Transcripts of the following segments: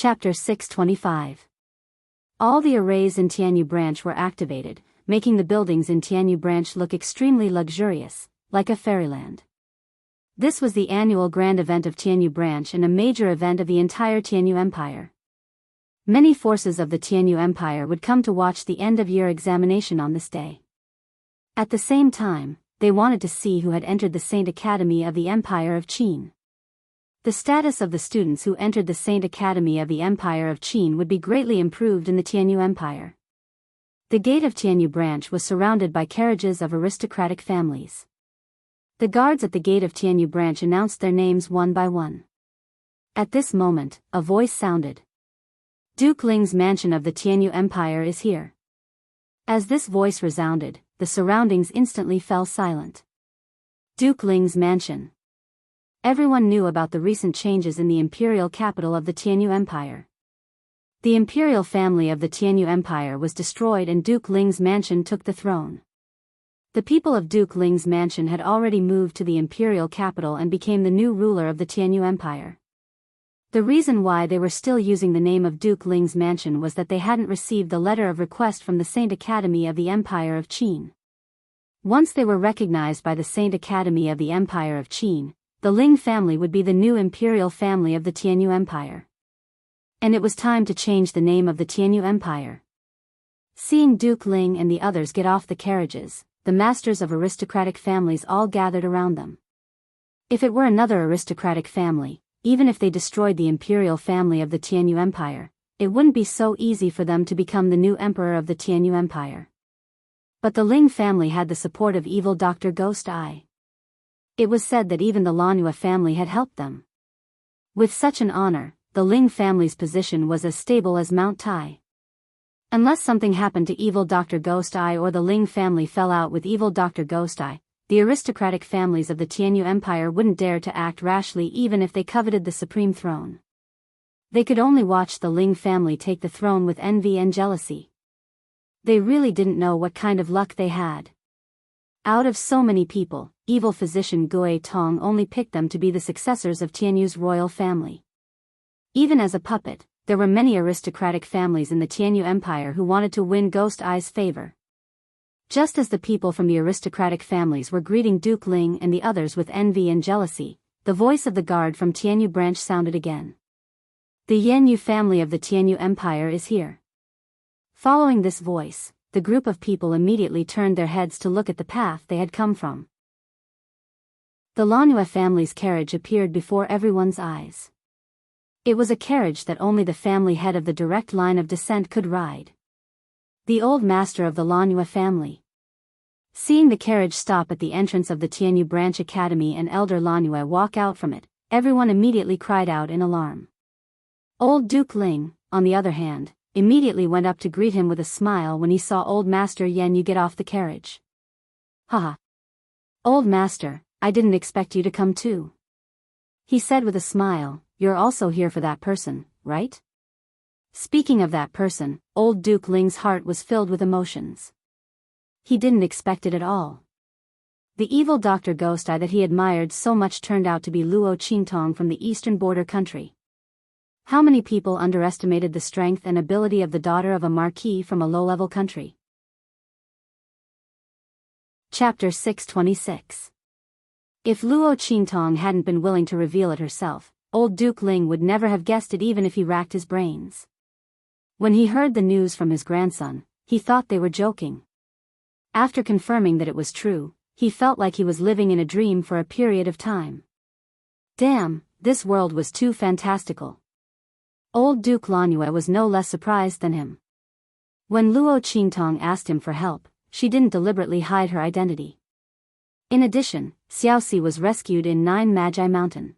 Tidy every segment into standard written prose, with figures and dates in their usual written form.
Chapter 625. All the arrays in Jianghu branch were activated, making the buildings in Jianghu branch look extremely luxurious, like a fairyland. This was the annual grand event of Jianghu branch and a major event of the entire Jianghu Empire. Many forces of the Jianghu Empire would come to watch the end-of-year examination on this day. At the same time, they wanted to see who had entered the Saint Academy of the Empire of Qin. The status of the students who entered the Saint Academy of the Empire of Qin would be greatly improved in the Jianghu Empire. The gate of Jianghu branch was surrounded by carriages of aristocratic families. The guards at the gate of Jianghu branch announced their names one by one. At this moment, a voice sounded. Duke Ling's mansion of the Jianghu Empire is here. As this voice resounded, the surroundings instantly fell silent. Duke Ling's mansion. Everyone knew about the recent changes in the imperial capital of the Jianghu Empire. The imperial family of the Jianghu Empire was destroyed and Duke Ling's mansion took the throne. The people of Duke Ling's mansion had already moved to the imperial capital and became the new ruler of the Jianghu Empire. The reason why they were still using the name of Duke Ling's mansion was that they hadn't received the letter of request from the Saint Academy of the Empire of Qin. Once they were recognized by the Saint Academy of the Empire of Qin, the Ling family would be the new imperial family of the Jianghu Empire. And it was time to change the name of the Jianghu Empire. Seeing Duke Ling and the others get off the carriages, the masters of aristocratic families all gathered around them. If it were another aristocratic family, even if they destroyed the imperial family of the Jianghu Empire, it wouldn't be so easy for them to become the new emperor of the Jianghu Empire. But the Ling family had the support of evil Dr. Ghost Eye. It was said that even the Lanhua family had helped them. With such an honor, the Ling family's position was as stable as Mount Tai. Unless something happened to evil Dr. Ghost Eye or the Ling family fell out with evil Dr. Ghost Eye, the aristocratic families of the Jianghu Empire wouldn't dare to act rashly even if they coveted the supreme throne. They could only watch the Ling family take the throne with envy and jealousy. They really didn't know what kind of luck they had. Out of so many people, evil physician Gui Tong only picked them to be the successors of Tianyu's royal family. Even as a puppet, there were many aristocratic families in the Jianghu Empire who wanted to win Ghost Eye's favor. Just as the people from the aristocratic families were greeting Duke Ling and the others with envy and jealousy, the voice of the guard from Jianghu branch sounded again. The Yanyu family of the Jianghu Empire is here. Following this voice, the group of people immediately turned their heads to look at the path they had come from. The Lanhua family's carriage appeared before everyone's eyes. It was a carriage that only the family head of the direct line of descent could ride. The old master of the Lanhua family. Seeing the carriage stop at the entrance of the Jianghu branch academy and elder Lanhua walk out from it, everyone immediately cried out in alarm. Old Duke Ling, on the other hand, immediately went up to greet him with a smile when he saw old master Yanyu get off the carriage. Haha. Old master, I didn't expect you to come too. He said with a smile, you're also here for that person, right? Speaking of that person, old Duke Ling's heart was filled with emotions. He didn't expect it at all. The evil Dr. Ghost Eye that he admired so much turned out to be Luo Qingtong from the eastern border country. How many people underestimated the strength and ability of the daughter of a marquis from a low-level country? Chapter 626. If Luo Qingtong hadn't been willing to reveal it herself, old Duke Ling would never have guessed it even if he racked his brains. When he heard the news from his grandson, he thought they were joking. After confirming that it was true, he felt like he was living in a dream for a period of time. Damn, this world was too fantastical. Old Duke Lanhua was no less surprised than him. When Luo Qingtong asked him for help, she didn't deliberately hide her identity. In addition, Xiaoxi was rescued in Nine Magi Mountain.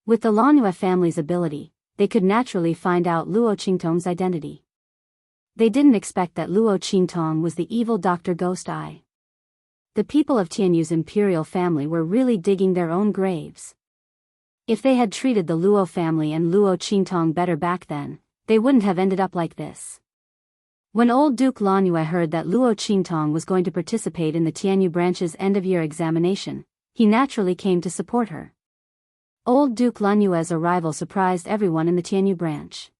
With the Lanhua family's ability, they could naturally find out Luo Qingtong's identity. They didn't expect that Luo Qingtong was the evil Dr. Ghost Eye. The people of Tianyu's imperial family were really digging their own graves. If they had treated the Luo family and Luo Qingtong better back then, they wouldn't have ended up like this. When old Duke Lanhua heard that Luo Qingtong was going to participate in the Tianyu branch's end-of-year examination, he naturally came to support her. Old Duke Lanyue's arrival surprised everyone in the Tianyu branch.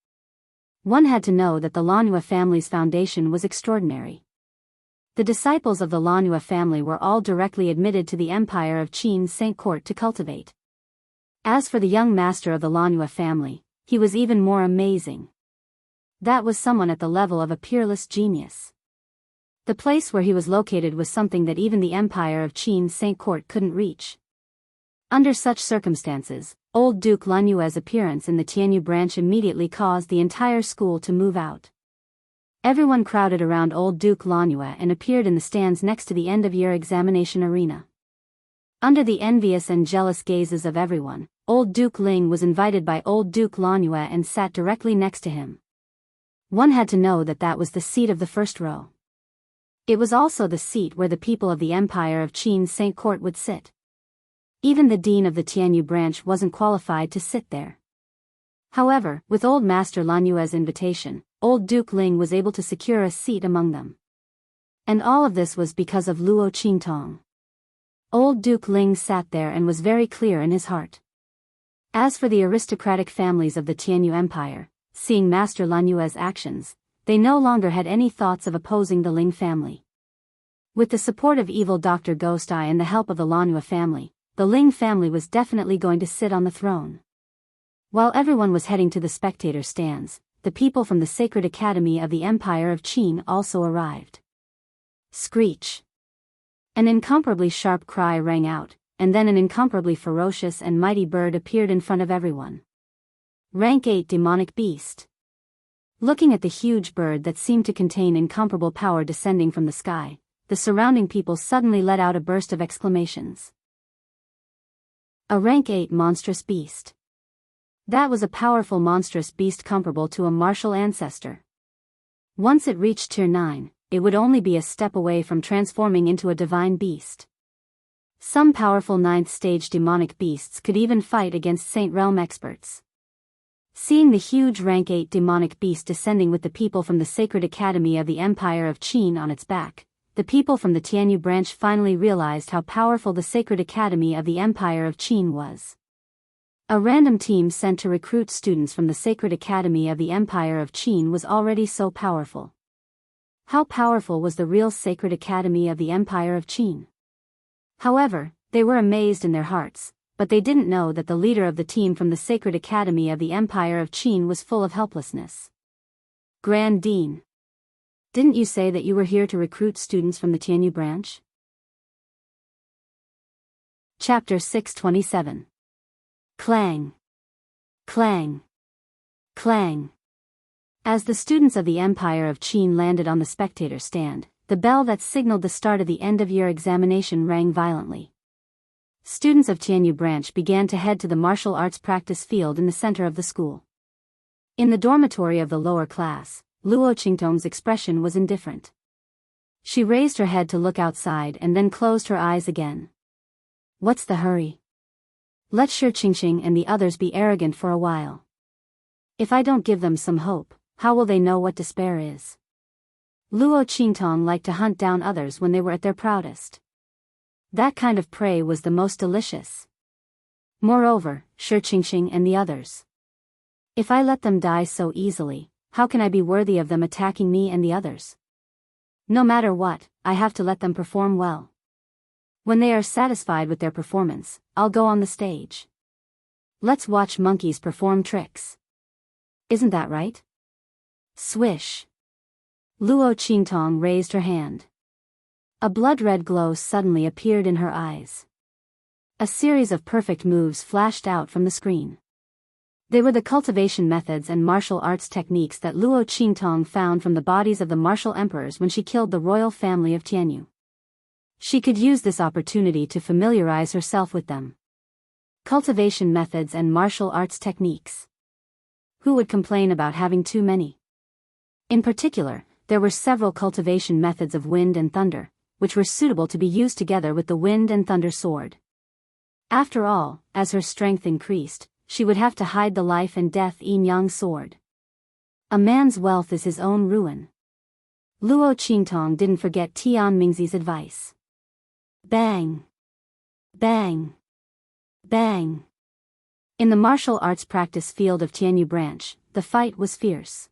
One had to know that the Lanyue family's foundation was extraordinary. The disciples of the Lanyue family were all directly admitted to the Empire of Qin's Saint Court to cultivate. As for the young master of the Lanyue family, he was even more amazing. That was someone at the level of a peerless genius. The place where he was located was something that even the Empire of Qin's Saint Court couldn't reach. Under such circumstances, old Duke Lanyue's appearance in the Tianyu branch immediately caused the entire school to move out. Everyone crowded around old Duke Lanyue and appeared in the stands next to the end-of-year examination arena. Under the envious and jealous gazes of everyone, old Duke Ling was invited by old Duke Lanyue and sat directly next to him. One had to know that that was the seat of the first row. It was also the seat where the people of the Empire of Qin's Saint Court would sit. Even the dean of the Tianyu branch wasn't qualified to sit there. However, with old Master Lanyue's invitation, old Duke Ling was able to secure a seat among them. And all of this was because of Luo Qingtong. Old Duke Ling sat there and was very clear in his heart. As for the aristocratic families of the Tianyu Empire, seeing Master Lanyue's actions, they no longer had any thoughts of opposing the Ling family. With the support of evil Dr. Ghost Eye and the help of the Lanyue family, the Ling family was definitely going to sit on the throne. While everyone was heading to the spectator stands, the people from the Sacred Academy of the Empire of Qin also arrived. Screech! An incomparably sharp cry rang out, and then an incomparably ferocious and mighty bird appeared in front of everyone. Rank 8 Demonic Beast. Looking at the huge bird that seemed to contain incomparable power descending from the sky, the surrounding people suddenly let out a burst of exclamations. A rank 8 monstrous beast. That was a powerful monstrous beast comparable to a martial ancestor. Once it reached tier 9, it would only be a step away from transforming into a divine beast. Some powerful 9th stage demonic beasts could even fight against Saint Realm experts. Seeing the huge rank 8 demonic beast descending with the people from the Sacred Academy of the Empire of Qin on its back, the people from the Tianyu branch finally realized how powerful the Sacred Academy of the Empire of Qin was. A random team sent to recruit students from the Sacred Academy of the Empire of Qin was already so powerful. How powerful was the real Sacred Academy of the Empire of Qin? However, they were amazed in their hearts, but they didn't know that the leader of the team from the Sacred Academy of the Empire of Qin was full of helplessness. Grand Dean. Didn't you say that you were here to recruit students from the Tianyu branch? Chapter 627. Clang. Clang. Clang. As the students of the Empire of Qin landed on the spectator stand, the bell that signaled the start of the end-of-year examination rang violently. Students of Tianyu branch began to head to the martial arts practice field in the center of the school. In the dormitory of the lower class, Luo Qingtong's expression was indifferent. She raised her head to look outside and then closed her eyes again. What's the hurry? Let Shi Qingqing and the others be arrogant for a while. If I don't give them some hope, how will they know what despair is? Luo Qingtong liked to hunt down others when they were at their proudest. That kind of prey was the most delicious. Moreover, Shi Qingqing and the others. If I let them die so easily, how can I be worthy of them attacking me and the others? No matter what, I have to let them perform well. When they are satisfied with their performance, I'll go on the stage. Let's watch monkeys perform tricks. Isn't that right? Swish. Luo Qingtong raised her hand. A blood-red glow suddenly appeared in her eyes. A series of perfect moves flashed out from the screen. They were the cultivation methods and martial arts techniques that Luo Qingtong found from the bodies of the martial emperors when she killed the royal family of Tianyu. She could use this opportunity to familiarize herself with them. Cultivation methods and martial arts techniques. Who would complain about having too many? In particular, there were several cultivation methods of wind and thunder, which were suitable to be used together with the wind and thunder sword. After all, as her strength increased, she would have to hide the life and death yin-yang sword. A man's wealth is his own ruin. Luo Qingtong didn't forget Tian Mingzi's advice. Bang! Bang! Bang! In the martial arts practice field of Tianyu Branch, the fight was fierce.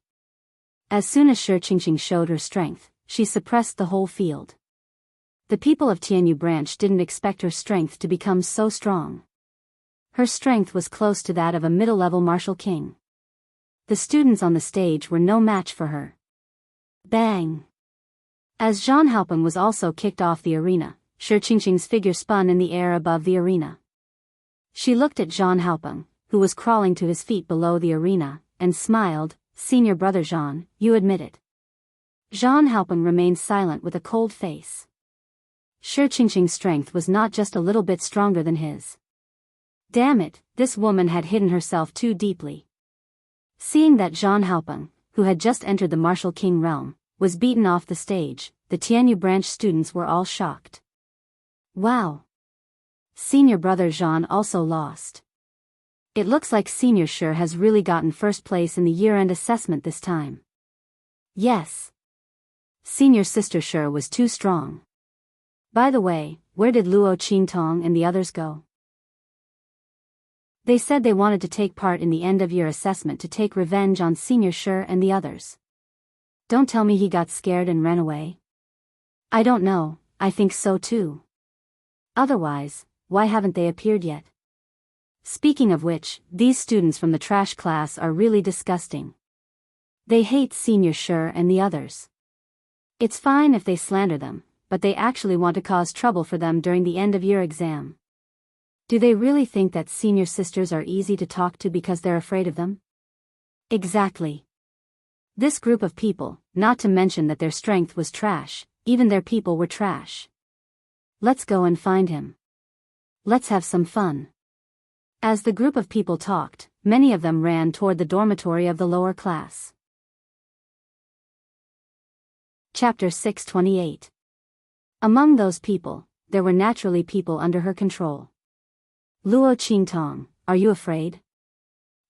As soon as Shi Qingqing showed her strength, she suppressed the whole field. The people of Tianyu Branch didn't expect her strength to become so strong. Her strength was close to that of a middle-level martial king. The students on the stage were no match for her. Bang! As Zhang Haopeng was also kicked off the arena, Shi Qingqing's figure spun in the air above the arena. She looked at Zhang Haopeng, who was crawling to his feet below the arena, and smiled. "Senior brother Zhang, you admit it." Zhang Haopeng remained silent with a cold face. Shi Qingqing's strength was not just a little bit stronger than his. Damn it, this woman had hidden herself too deeply. Seeing that Zhang Haopeng, who had just entered the martial king realm, was beaten off the stage, the Tianyu Branch students were all shocked. Wow! Senior brother Zhang also lost. It looks like Senior Shi has really gotten first place in the year-end assessment this time. Yes. Senior sister Shi was too strong. By the way, where did Luo Qingtong and the others go? They said they wanted to take part in the end-of-year assessment to take revenge on Senior Shi and the others. Don't tell me he got scared and ran away. I don't know, I think so too. Otherwise, why haven't they appeared yet? Speaking of which, these students from the trash class are really disgusting. They hate Senior Shi and the others. It's fine if they slander them, but they actually want to cause trouble for them during the end-of-year exam. Do they really think that senior sisters are easy to talk to because they're afraid of them? Exactly. This group of people, not to mention that their strength was trash, even their people were trash. Let's go and find him. Let's have some fun. As the group of people talked, many of them ran toward the dormitory of the lower class. Chapter 628. Among those people, there were naturally people under her control. Luo Qingtong, are you afraid?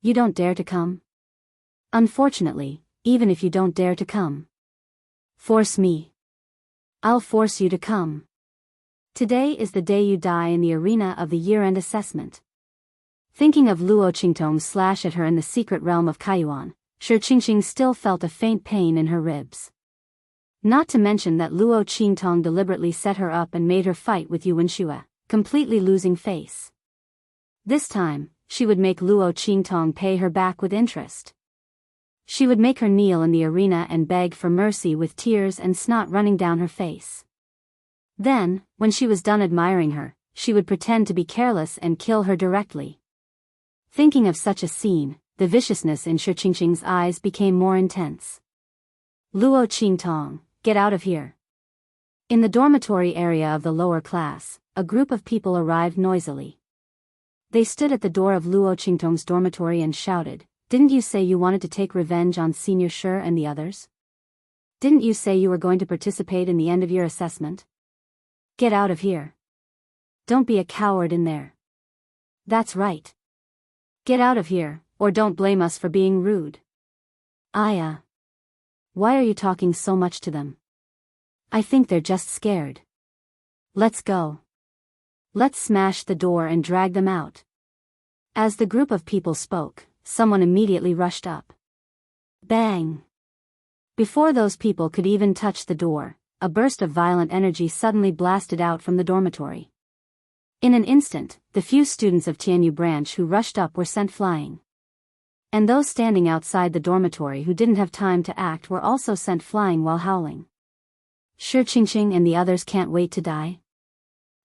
You don't dare to come? Unfortunately, even if you don't dare to come, force me. I'll force you to come. Today is the day you die in the arena of the year-end assessment. Thinking of Luo Qingtong's slash at her in the secret realm of Kaiyuan, Shi Qingqing still felt a faint pain in her ribs. Not to mention that Luo Qingtong deliberately set her up and made her fight with Yuan Xue, completely losing face. This time, she would make Luo Qingtong pay her back with interest. She would make her kneel in the arena and beg for mercy with tears and snot running down her face. Then, when she was done admiring her, she would pretend to be careless and kill her directly. Thinking of such a scene, the viciousness in Shi Qingqing's eyes became more intense. Luo Qingtong, get out of here. In the dormitory area of the lower class, a group of people arrived noisily. They stood at the door of Luo Qingtong's dormitory and shouted, "Didn't you say you wanted to take revenge on Senior Shi and the others? Didn't you say you were going to participate in the end-of-year assessment? Get out of here. Don't be a coward in there. That's right. Get out of here, or don't blame us for being rude." Aya. Why are you talking so much to them? I think they're just scared. Let's go. Let's smash the door and drag them out. As the group of people spoke, someone immediately rushed up. Bang! Before those people could even touch the door, a burst of violent energy suddenly blasted out from the dormitory. In an instant, the few students of Tianyu Branch who rushed up were sent flying. And those standing outside the dormitory who didn't have time to act were also sent flying while howling. Shi Qingqing and the others can't wait to die.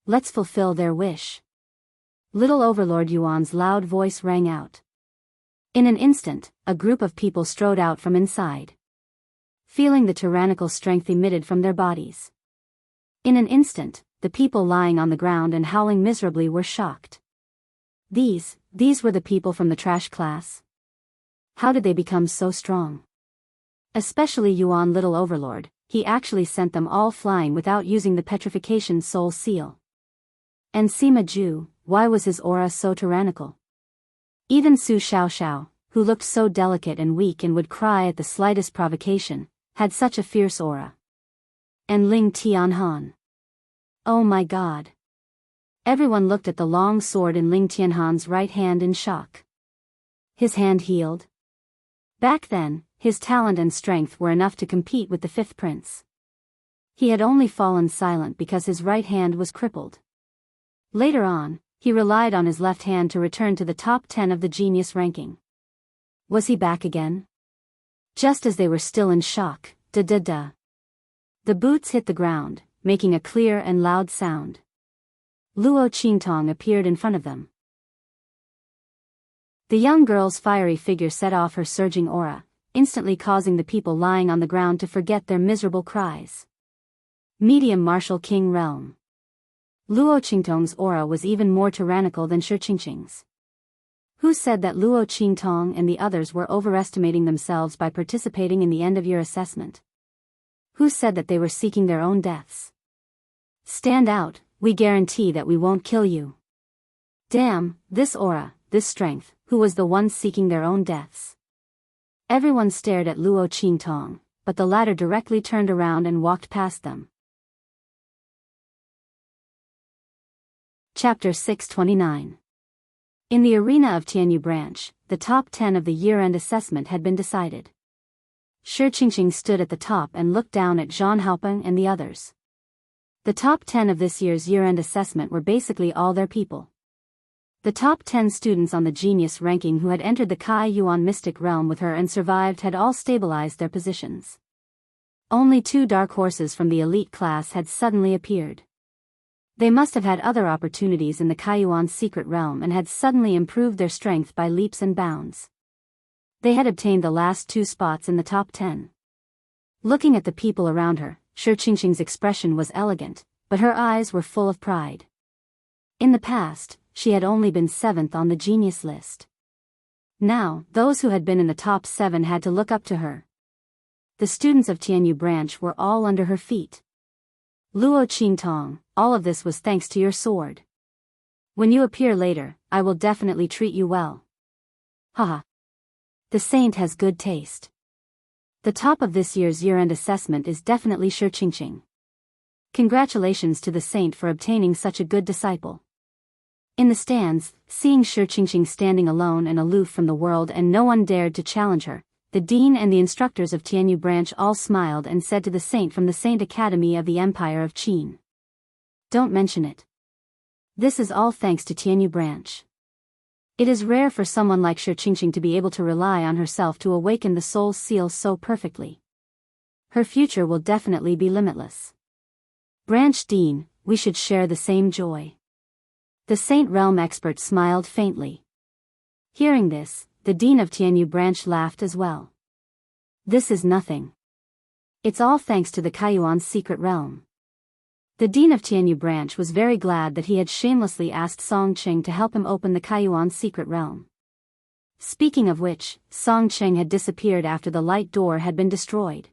Let's fulfill their wish. Little Overlord Yuan's loud voice rang out. In an instant, a group of people strode out from inside. Feeling the tyrannical strength emitted from their bodies. In an instant, the people lying on the ground and howling miserably were shocked. These were the people from the trash class? How did they become so strong? Especially Yuan Little Overlord, he actually sent them all flying without using the petrification soul seal. And Sima Ju, why was his aura so tyrannical? Even Su Xiaoxiao, who looked so delicate and weak and would cry at the slightest provocation, had such a fierce aura. And Ling Tianhan. Oh my god. Everyone looked at the long sword in Ling Tianhan's right hand in shock. His hand healed? Back then, his talent and strength were enough to compete with the fifth prince. He had only fallen silent because his right hand was crippled. Later on, he relied on his left hand to return to the top 10 of the genius ranking. Was he back again? Just as they were still in shock, da-da-da. The boots hit the ground, making a clear and loud sound. Luo Qingtong appeared in front of them. The young girl's fiery figure set off her surging aura, instantly causing the people lying on the ground to forget their miserable cries. Medium Martial King Realm. Luo Qingtong's aura was even more tyrannical than Shi Qingqing's. Who said that Luo Qingtong and the others were overestimating themselves by participating in the end-of-year assessment? Who said that they were seeking their own deaths? Stand out, we guarantee that we won't kill you. Damn, this aura, this strength, who was the one seeking their own deaths? Everyone stared at Luo Qingtong, but the latter directly turned around and walked past them. Chapter 629. In the arena of Tianyu Branch, the top 10 of the year-end assessment had been decided. Shi Qingqing stood at the top and looked down at Zhang Haopeng and the others. The top 10 of this year's year-end assessment were basically all their people. The top 10 students on the genius ranking who had entered the Kai Yuan mystic realm with her and survived had all stabilized their positions. Only 2 dark horses from the elite class had suddenly appeared. They must have had other opportunities in the Kaiyuan's secret realm and had suddenly improved their strength by leaps and bounds. They had obtained the last 2 spots in the top 10. Looking at the people around her, Shi Qingqing's expression was elegant, but her eyes were full of pride. In the past, she had only been 7th on the genius list. Now, those who had been in the top 7 had to look up to her. The students of Tianyu Branch were all under her feet. Luo Qingtong, all of this was thanks to your sword. When you appear later, I will definitely treat you well. Haha. The saint has good taste. The top of this year's year-end assessment is definitely Shi Qingqing. Congratulations to the saint for obtaining such a good disciple. In the stands, seeing Shi Qingqing standing alone and aloof from the world and no one dared to challenge her, the dean and the instructors of Tianyu Branch all smiled and said to the saint from the Saint Academy of the Empire of Qin. Don't mention it. This is all thanks to Tianyu Branch. It is rare for someone like Shi Qingqing to be able to rely on herself to awaken the soul's seal so perfectly. Her future will definitely be limitless. Branch Dean, we should share the same joy. The Saint Realm expert smiled faintly. Hearing this, the Dean of Tianyu Branch laughed as well. This is nothing. It's all thanks to the Kaiyuan's secret realm. The Dean of Tianyu Branch was very glad that he had shamelessly asked Song Qing to help him open the Kaiyuan's secret realm. Speaking of which, Song Qing had disappeared after the light door had been destroyed.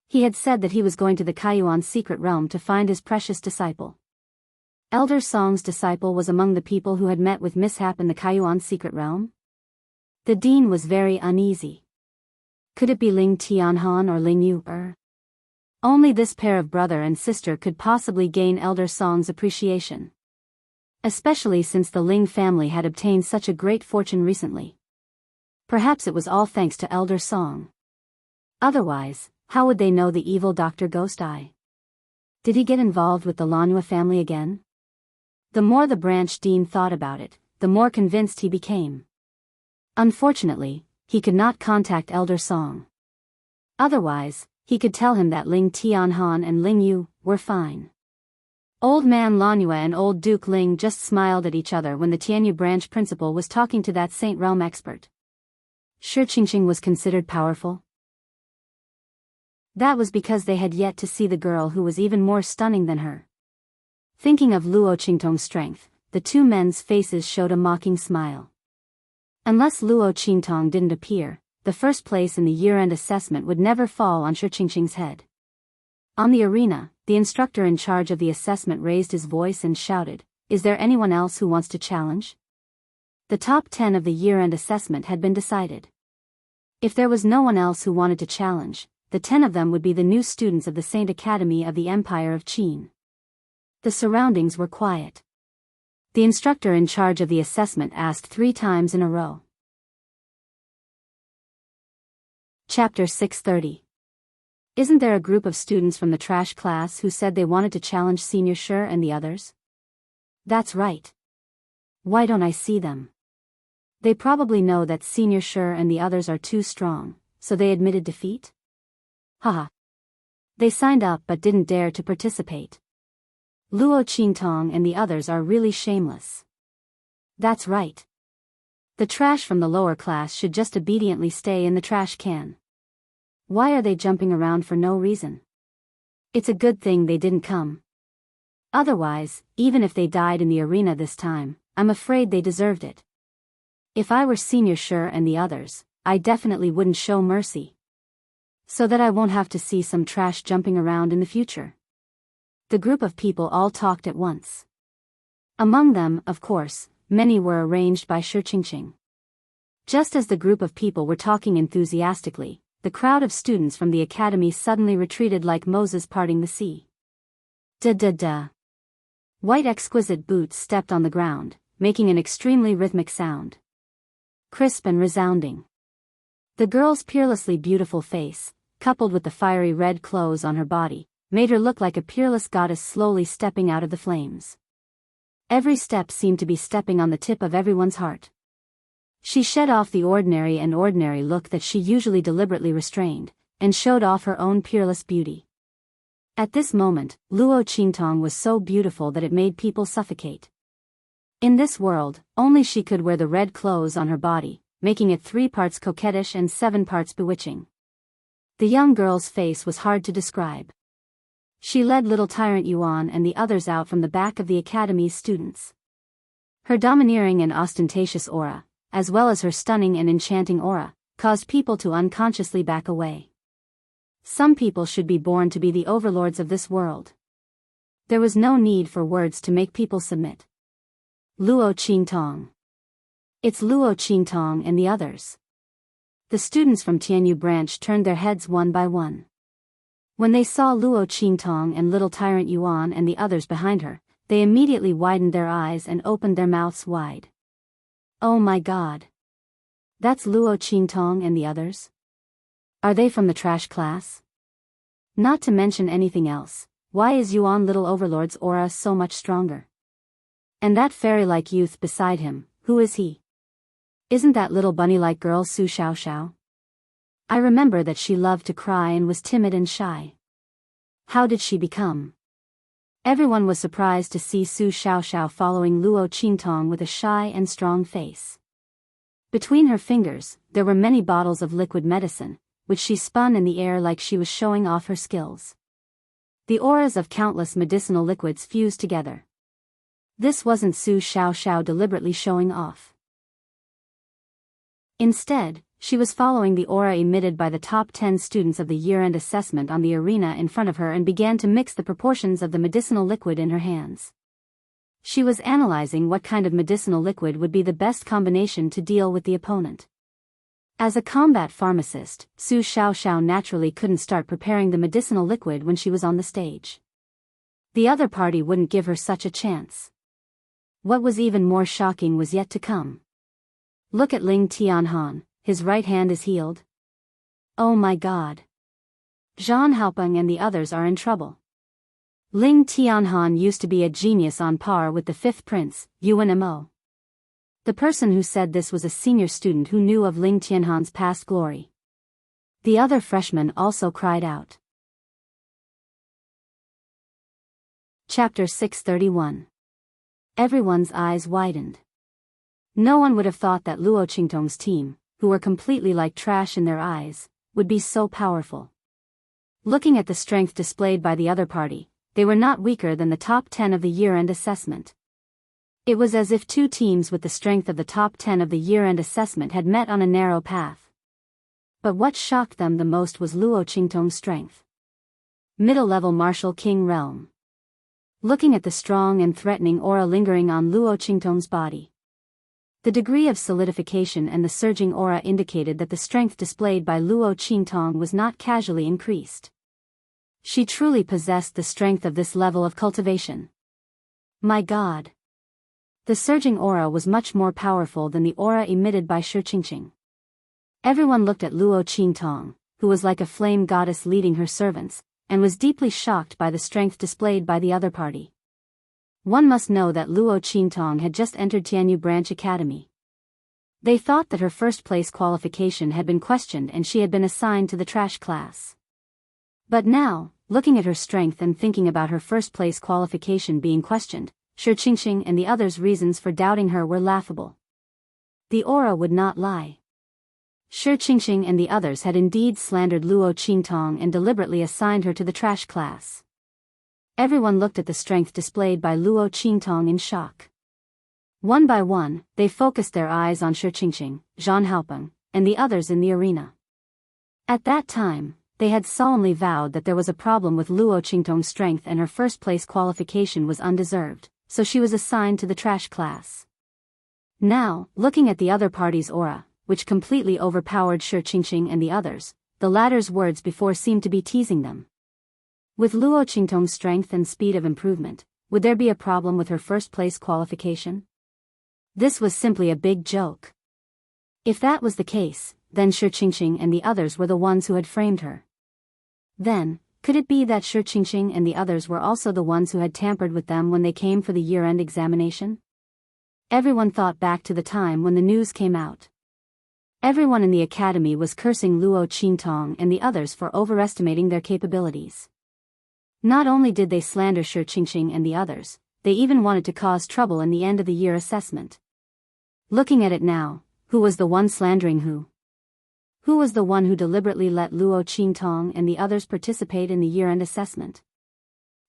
He had said that he was going to the Kaiyuan's secret realm to find his precious disciple. Elder Song's disciple was among the people who had met with mishap in the Kaiyuan's secret realm. The dean was very uneasy. Could it be Ling Tianhan or Ling Yu? Only this pair of brother and sister could possibly gain Elder Song's appreciation. Especially since the Ling family had obtained such a great fortune recently. Perhaps it was all thanks to Elder Song. Otherwise, how would they know the evil Dr. Ghost Eye? Did he get involved with the Lanhua family again? The more the branch dean thought about it, the more convinced he became. Unfortunately, he could not contact Elder Song. Otherwise, he could tell him that Ling Tianhan and Ling Yu were fine. Old Man Lanhua and Old Duke Ling just smiled at each other when the Tianyu branch principal was talking to that Saint Realm expert. Shi Qingqing was considered powerful. That was because they had yet to see the girl who was even more stunning than her. Thinking of Luo Qingtong's strength, the 2 men's faces showed a mocking smile. Unless Luo Qingtong didn't appear, the first place in the year-end assessment would never fall on Shi Qingqing's head. On the arena, the instructor in charge of the assessment raised his voice and shouted, "Is there anyone else who wants to challenge?" The top 10 of the year-end assessment had been decided. If there was no one else who wanted to challenge, the 10 of them would be the new students of the Saint Academy of the Empire of Qin. The surroundings were quiet. The instructor in charge of the assessment asked 3 times in a row. Chapter 630. Isn't there a group of students from the trash class who said they wanted to challenge Senior Shi and the others? That's right. Why don't I see them? They probably know that Senior Shi and the others are too strong, so they admitted defeat? Haha. They signed up but didn't dare to participate. Luo Qingtong and the others are really shameless. That's right. The trash from the lower class should just obediently stay in the trash can. Why are they jumping around for no reason? It's a good thing they didn't come. Otherwise, even if they died in the arena this time, I'm afraid they deserved it. If I were Senior Shi and the others, I definitely wouldn't show mercy. So that I won't have to see some trash jumping around in the future. The group of people all talked at once. Among them, of course, many were arranged by Shi Qingqing. Just as the group of people were talking enthusiastically, the crowd of students from the academy suddenly retreated like Moses parting the sea. Da-da-da. White exquisite boots stepped on the ground, making an extremely rhythmic sound. Crisp and resounding. The girl's peerlessly beautiful face, coupled with the fiery red clothes on her body, made her look like a peerless goddess slowly stepping out of the flames. Every step seemed to be stepping on the tip of everyone's heart. She shed off the ordinary look that she usually deliberately restrained, and showed off her own peerless beauty. At this moment, Luo Qingtong was so beautiful that it made people suffocate. In this world, only she could wear the red clothes on her body, making it 3 parts coquettish and 7 parts bewitching. The young girl's face was hard to describe. She led little Tyrant Yuan and the others out from the back of the academy's students. Her domineering and ostentatious aura, as well as her stunning and enchanting aura, caused people to unconsciously back away. Some people should be born to be the overlords of this world. There was no need for words to make people submit. Luo Qingtong. It's Luo Qingtong and the others. The students from Tianyu branch turned their heads one by one. When they saw Luo Qingtong and little Tyrant Yuan and the others behind her, they immediately widened their eyes and opened their mouths wide. Oh my God! That's Luo Qingtong and the others? Are they from the trash class? Not to mention anything else, why is Yuan little overlord's aura so much stronger? And that fairy-like youth beside him, who is he? Isn't that little bunny-like girl Su Xiaoxiao? I remember that she loved to cry and was timid and shy. How did she become? Everyone was surprised to see Su Xiaoxiao following Luo Qingtong with a shy and strong face. Between her fingers, there were many bottles of liquid medicine, which she spun in the air like she was showing off her skills. The auras of countless medicinal liquids fused together. This wasn't Su Xiaoxiao deliberately showing off. Instead, she was following the aura emitted by the top 10 students of the year-end assessment on the arena in front of her and began to mix the proportions of the medicinal liquid in her hands. She was analyzing what kind of medicinal liquid would be the best combination to deal with the opponent. As a combat pharmacist, Su Xiaoxiao naturally couldn't start preparing the medicinal liquid when she was on the stage. The other party wouldn't give her such a chance. What was even more shocking was yet to come. Look at Ling Tianhan. His right hand is healed. Oh my God. Zhang Haopeng and the others are in trouble. Ling Tianhan used to be a genius on par with the 5th prince, Yuan Mo. The person who said this was a senior student who knew of Ling Tianhan's past glory. The other freshmen also cried out. Chapter 631. Everyone's eyes widened. No one would have thought that Luo Qingtong's team, who were completely like trash in their eyes, would be so powerful. Looking at the strength displayed by the other party, they were not weaker than the top 10 of the year-end assessment. It was as if 2 teams with the strength of the top 10 of the year-end assessment had met on a narrow path. But what shocked them the most was Luo Qingtong's strength. Middle-level martial king realm. Looking at the strong and threatening aura lingering on Luo Qingtong's body. The degree of solidification and the surging aura indicated that the strength displayed by Luo Qingtong was not casually increased. She truly possessed the strength of this level of cultivation. My God! The surging aura was much more powerful than the aura emitted by Shi Qingqing. Everyone looked at Luo Qingtong, who was like a flame goddess leading her servants, and was deeply shocked by the strength displayed by the other party. One must know that Luo Qingtong had just entered Tianyu Branch Academy. They thought that her first-place qualification had been questioned and she had been assigned to the trash class. But now, looking at her strength and thinking about her first-place qualification being questioned, Shi Qingqing and the others' reasons for doubting her were laughable. The aura would not lie. Shi Qingqing and the others had indeed slandered Luo Qingtong and deliberately assigned her to the trash class. Everyone looked at the strength displayed by Luo Qingtong in shock. One by one, they focused their eyes on Shi Qingqing, Zhan Haopeng, and the others in the arena. At that time, they had solemnly vowed that there was a problem with Luo Qingtong's strength and her first-place qualification was undeserved, so she was assigned to the trash class. Now, looking at the other party's aura, which completely overpowered Shi Qingqing and the others, the latter's words before seemed to be teasing them. With Luo Qingtong's strength and speed of improvement, would there be a problem with her first-place qualification? This was simply a big joke. If that was the case, then Shi Qingqing and the others were the ones who had framed her. Then, could it be that Shi Qingqing and the others were also the ones who had tampered with them when they came for the year-end examination? Everyone thought back to the time when the news came out. Everyone in the academy was cursing Luo Qingtong and the others for overestimating their capabilities. Not only did they slander Shi Qingqing and the others, they even wanted to cause trouble in the end-of-the-year assessment. Looking at it now, who was the one slandering who? Who was the one who deliberately let Luo Qingtong and the others participate in the year-end assessment?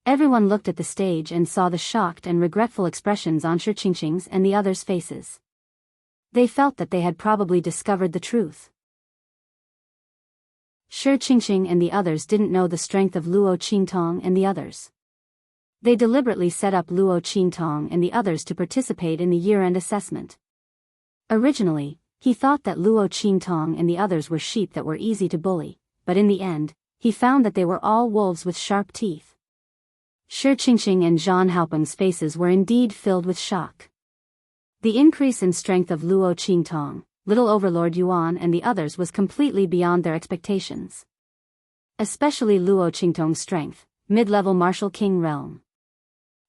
Everyone looked at the stage and saw the shocked and regretful expressions on Shi Qingqing's and the others' faces. They felt that they had probably discovered the truth. Shi Qingqing and the others didn't know the strength of Luo Qingtong and the others. They deliberately set up Luo Qingtong and the others to participate in the year-end assessment. Originally, he thought that Luo Qingtong and the others were sheep that were easy to bully, but in the end, he found that they were all wolves with sharp teeth. Shi Qingqing and Zhan Haopeng's faces were indeed filled with shock. The increase in strength of Luo Qingtong, Little Overlord Yuan and the others was completely beyond their expectations. Especially Luo Qingtong's strength, mid-level Martial King Realm.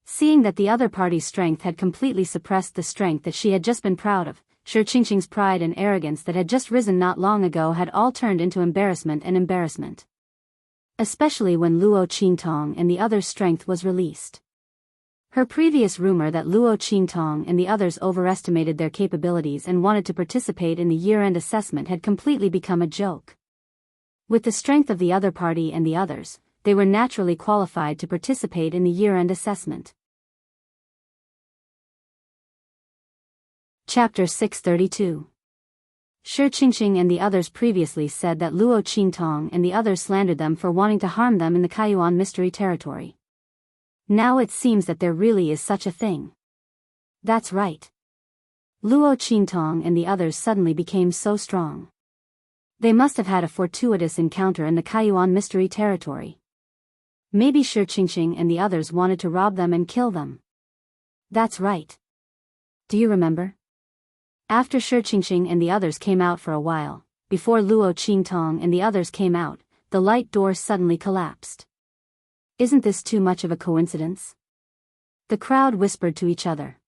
Seeing that the other party's strength had completely suppressed the strength that she had just been proud of, Shi Qingqing's pride and arrogance that had just risen not long ago had all turned into embarrassment and embarrassment. Especially when Luo Qingtong and the others' strength was released. Her previous rumor that Luo Qingtong and the others overestimated their capabilities and wanted to participate in the year-end assessment had completely become a joke. With the strength of the other party and the others, they were naturally qualified to participate in the year-end assessment. Chapter 632. Shi Qingqing and the others previously said that Luo Qingtong and the others slandered them for wanting to harm them in the Kaiyuan Mystery Territory. Now it seems that there really is such a thing. That's right. Luo Qingtong and the others suddenly became so strong. They must have had a fortuitous encounter in the Kaiyuan Mystery Territory. Maybe Shi Qingqing and the others wanted to rob them and kill them. That's right. Do you remember? After Shi Qingqing and the others came out for a while, before Luo Qingtong and the others came out, the light door suddenly collapsed. Isn't this too much of a coincidence? The crowd whispered to each other.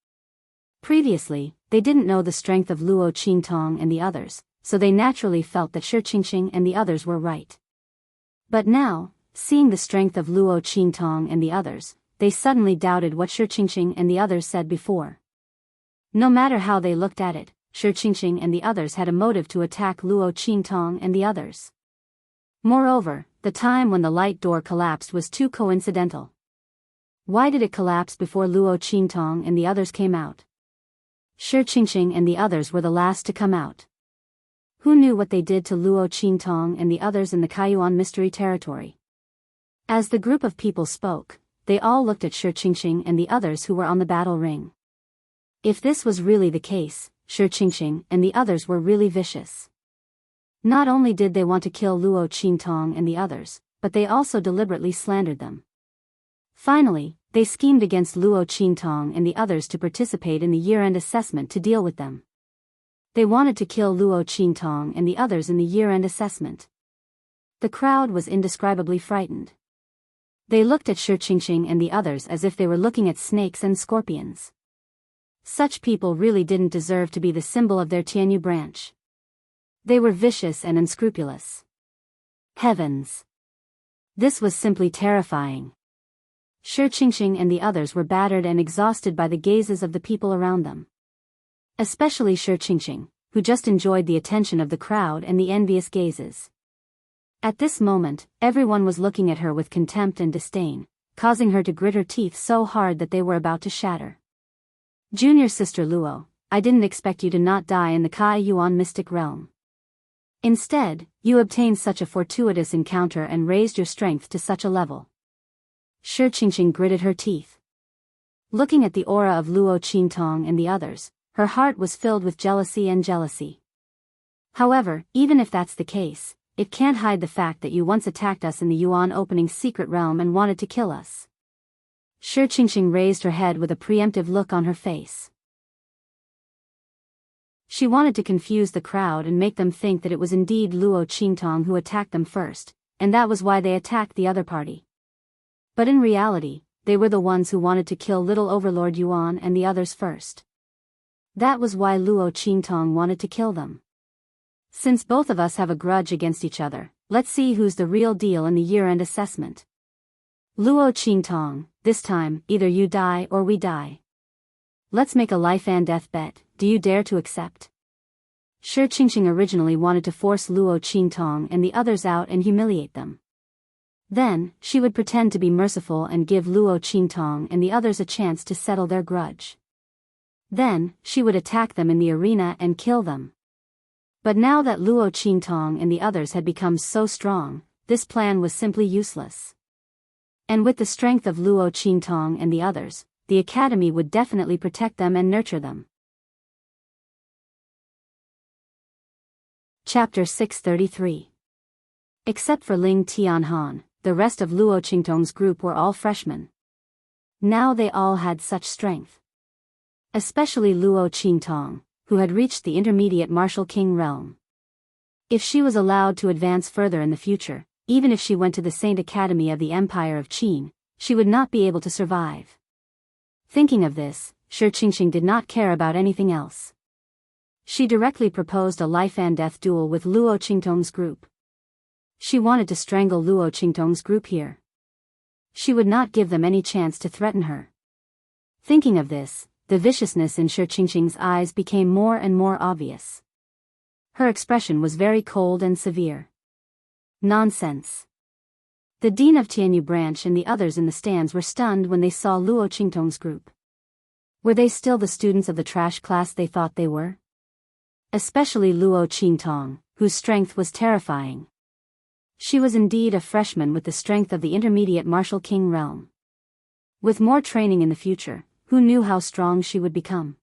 Previously, they didn't know the strength of Luo Qingtong and the others, so they naturally felt that Shi Qingqing and the others were right. But now, seeing the strength of Luo Qingtong and the others, they suddenly doubted what Shi Qingqing and the others said before. No matter how they looked at it, Shi Qingqing and the others had a motive to attack Luo Qingtong and the others. Moreover, the time when the light door collapsed was too coincidental. Why did it collapse before Luo Qingtong and the others came out? Shi Qingqing and the others were the last to come out. Who knew what they did to Luo Qingtong and the others in the Kaiyuan Mystery Territory? As the group of people spoke, they all looked at Shi Qingqing and the others who were on the battle ring. If this was really the case, Shi Qingqing and the others were really vicious. Not only did they want to kill Luo Qingtong and the others, but they also deliberately slandered them. Finally, they schemed against Luo Qintong and the others to participate in the year-end assessment to deal with them. They wanted to kill Luo Qintong and the others in the year-end assessment. The crowd was indescribably frightened. They looked at Shi Qingqing and the others as if they were looking at snakes and scorpions. Such people really didn't deserve to be the symbol of their Tianyu branch. They were vicious and unscrupulous. Heavens! This was simply terrifying. Shi Qingqing and the others were battered and exhausted by the gazes of the people around them. Especially Shi Qingqing, who just enjoyed the attention of the crowd and the envious gazes. At this moment, everyone was looking at her with contempt and disdain, causing her to grit her teeth so hard that they were about to shatter. Junior sister Luo, I didn't expect you to not die in the Kai Yuan mystic realm. Instead, you obtained such a fortuitous encounter and raised your strength to such a level. Shi Qingqing gritted her teeth. Looking at the aura of Luo Qintong and the others, her heart was filled with jealousy and jealousy. However, even if that's the case, it can't hide the fact that you once attacked us in the Yuan opening secret realm and wanted to kill us. Shi Qingqing raised her head with a preemptive look on her face. She wanted to confuse the crowd and make them think that it was indeed Luo Qintong who attacked them first, and that was why they attacked the other party. But in reality, they were the ones who wanted to kill little Overlord Yuan and the others first. That was why Luo Qintong wanted to kill them. Since both of us have a grudge against each other, let's see who's the real deal in the year-end assessment. Luo Qintong, this time, either you die or we die. Let's make a life and death bet, do you dare to accept? Shi Qingqing originally wanted to force Luo Qintong and the others out and humiliate them. Then, she would pretend to be merciful and give Luo Qintong and the others a chance to settle their grudge. Then, she would attack them in the arena and kill them. But now that Luo Qintong and the others had become so strong, this plan was simply useless. And with the strength of Luo Qintong and the others, the academy would definitely protect them and nurture them. Chapter 633. Except for Ling Tianhan, the rest of Luo Qingtong's group were all freshmen. Now they all had such strength. Especially Luo Qintong, who had reached the intermediate martial king realm. If she was allowed to advance further in the future, even if she went to the Saint Academy of the Empire of Qin, she would not be able to survive. Thinking of this, Shi Qingqing did not care about anything else. She directly proposed a life and death duel with Luo Qingtong's group. She wanted to strangle Luo Qingtong's group here. She would not give them any chance to threaten her. Thinking of this, the viciousness in Shi Qingqing's eyes became more and more obvious. Her expression was very cold and severe. Nonsense. The dean of Tianyu branch and the others in the stands were stunned when they saw Luo Qingtong's group. Were they still the students of the trash class they thought they were? Especially Luo Qintong, whose strength was terrifying. She was indeed a freshman with the strength of the intermediate martial king realm. With more training in the future, who knew how strong she would become?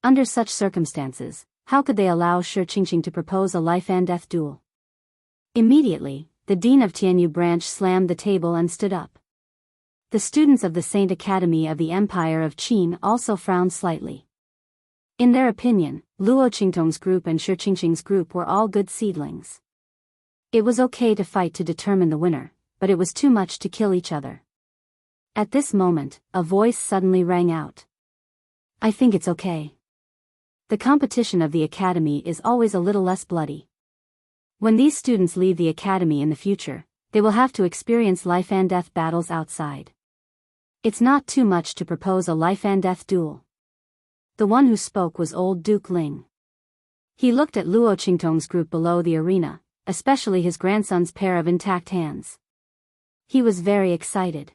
Under such circumstances, how could they allow Shi Qingqing to propose a life and death duel? Immediately, the dean of Tianyu branch slammed the table and stood up. The students of the Saint Academy of the Empire of Qin also frowned slightly. In their opinion, Luo Qingtong's group and Shi Qingqing's group were all good seedlings. It was okay to fight to determine the winner, but it was too much to kill each other. At this moment, a voice suddenly rang out. I think it's okay. The competition of the academy is always a little less bloody. When these students leave the academy in the future, they will have to experience life and death battles outside. It's not too much to propose a life and death duel. The one who spoke was old Duke Ling. He looked at Luo Qingtong's group below the arena, especially his grandson's pair of intact hands. He was very excited.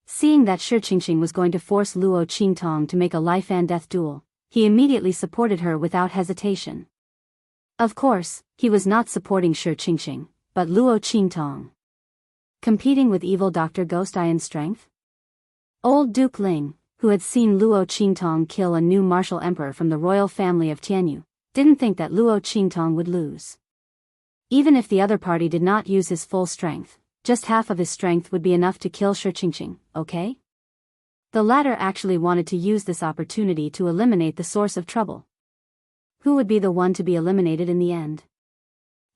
Seeing that Shi Qingqing was going to force Luo Qintong to make a life and death duel, he immediately supported her without hesitation. Of course, he was not supporting Shi Qingqing, but Luo Qintong. Competing with evil Dr. Ghost Eye in strength? Old Duke Ling, who had seen Luo Qintong kill a new martial emperor from the royal family of Tianyu, didn't think that Luo Qintong would lose. Even if the other party did not use his full strength, just half of his strength would be enough to kill Shi Qingqing, okay? The latter actually wanted to use this opportunity to eliminate the source of trouble. Who would be the one to be eliminated in the end?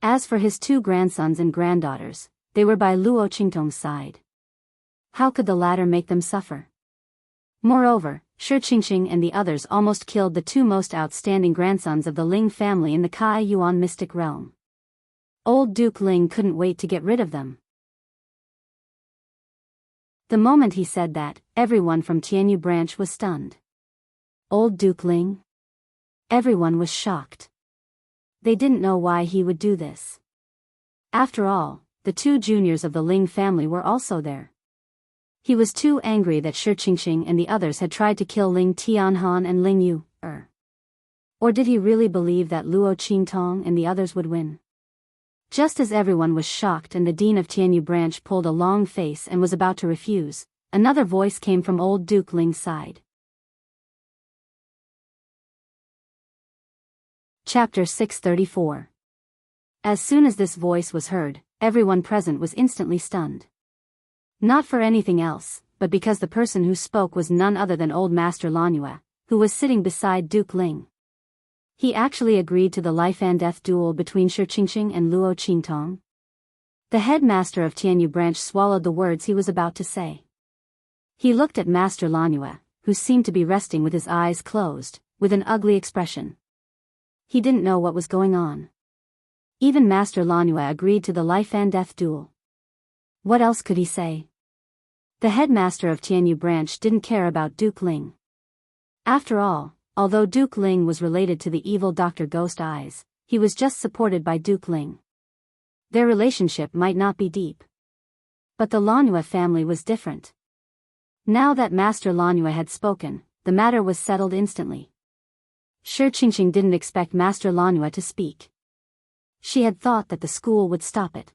As for his two grandsons and granddaughters, they were by Luo Qingtong's side. How could the latter make them suffer? Moreover, Shi Qingqing and the others almost killed the two most outstanding grandsons of the Ling family in the Kai Yuan mystic realm. Old Duke Ling couldn't wait to get rid of them. The moment he said that, everyone from Tianyu branch was stunned. Old Duke Ling? Everyone was shocked. They didn't know why he would do this. After all, the two juniors of the Ling family were also there. He was too angry that Shi Qingqing and the others had tried to kill Ling Tianhan and Ling Yu. Or did he really believe that Luo Qingtong and the others would win? Just as everyone was shocked and the dean of Tianyu branch pulled a long face and was about to refuse, another voice came from old Duke Ling's side. Chapter 634. As soon as this voice was heard, everyone present was instantly stunned. Not for anything else, but because the person who spoke was none other than old Master Lanhua, who was sitting beside Duke Ling. He actually agreed to the life and death duel between Shi Qingqing and Luo Qingtong. The headmaster of Tianyu branch swallowed the words he was about to say. He looked at Master Lanhua, who seemed to be resting with his eyes closed, with an ugly expression. He didn't know what was going on. Even Master Lanhua agreed to the life and death duel. What else could he say? The headmaster of Tianyu branch didn't care about Duke Ling. After all, although Duke Ling was related to the evil Dr. Ghost Eyes, he was just supported by Duke Ling. Their relationship might not be deep. But the Lanhua family was different. Now that Master Lanhua had spoken, the matter was settled instantly. Shi Qingqing didn't expect Master Lanhua to speak. She had thought that the school would stop it.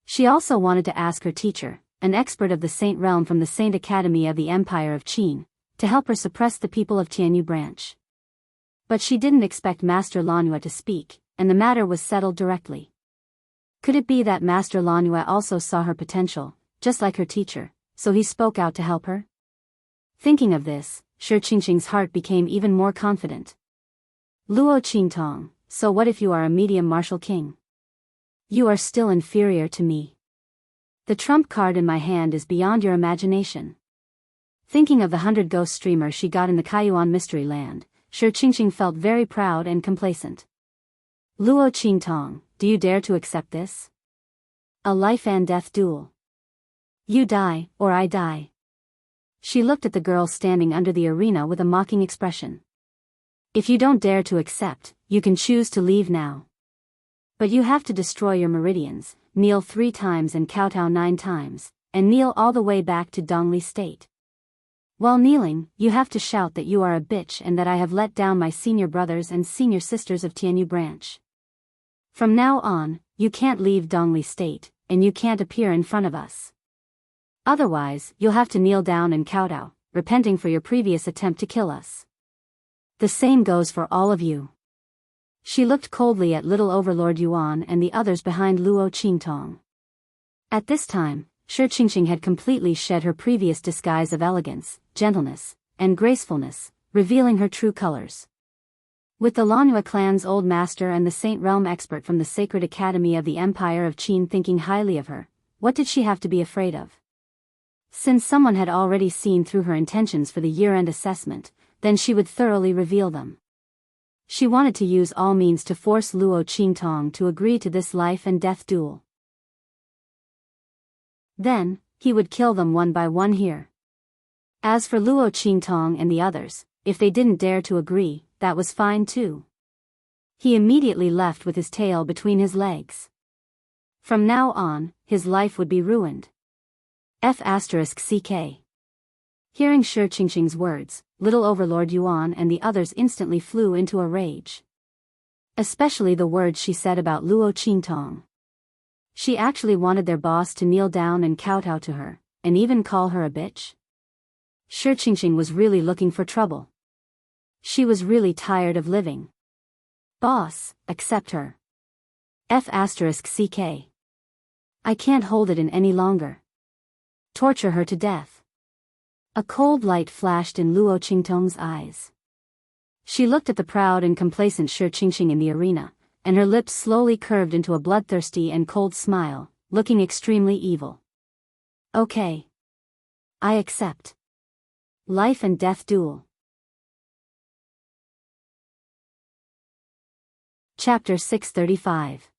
She also wanted to ask her teacher, an expert of the Saint Realm from the Saint Academy of the Empire of Qin, to help her suppress the people of Tianyu branch. But she didn't expect Master Lanhua to speak, and the matter was settled directly. Could it be that Master Lanhua also saw her potential, just like her teacher, so he spoke out to help her? Thinking of this, Shi Qingqing's heart became even more confident. Luo Qingtong, so what if you are a medium martial king? You are still inferior to me. The trump card in my hand is beyond your imagination. Thinking of the 100 ghost streamer she got in the Kaiyuan mystery land, Shi Qingqing felt very proud and complacent. Luo Qingtong, do you dare to accept this? A life and death duel. You die, or I die. She looked at the girl standing under the arena with a mocking expression. If you don't dare to accept, you can choose to leave now. But you have to destroy your meridians, kneel 3 times and kowtow 9 times, and kneel all the way back to Dongli state. While kneeling, you have to shout that you are a bitch and that I have let down my senior brothers and senior sisters of Tianyu branch. From now on, you can't leave Dongli state, and you can't appear in front of us. Otherwise, you'll have to kneel down and kowtow, repenting for your previous attempt to kill us. The same goes for all of you. She looked coldly at little Overlord Yuan and the others behind Luo Qingtong. At this time, Shi Qingqing had completely shed her previous disguise of elegance, gentleness, and gracefulness, revealing her true colors. With the Lanhua clan's old master and the Saint Realm expert from the Sacred Academy of the Empire of Qin thinking highly of her, what did she have to be afraid of? Since someone had already seen through her intentions for the year-end assessment, then she would thoroughly reveal them. She wanted to use all means to force Luo Qingtong to agree to this life and death duel. Then, he would kill them one by one here. As for Luo Qingtong and the others, if they didn't dare to agree, that was fine too. He immediately left with his tail between his legs. From now on, his life would be ruined. F***ck. Hearing Shi Qingqing's words, little Overlord Yuan and the others instantly flew into a rage. Especially the words she said about Luo Qingtong. She actually wanted their boss to kneel down and kowtow to her, and even call her a bitch. Shi Qingqing was really looking for trouble. She was really tired of living. Boss, accept her. F***ck. I can't hold it in any longer. Torture her to death. A cold light flashed in Luo Qingtong's eyes. She looked at the proud and complacent Shi Qingqing in the arena, and her lips slowly curved into a bloodthirsty and cold smile, looking extremely evil. Okay. I accept. Life and death duel. Chapter 635.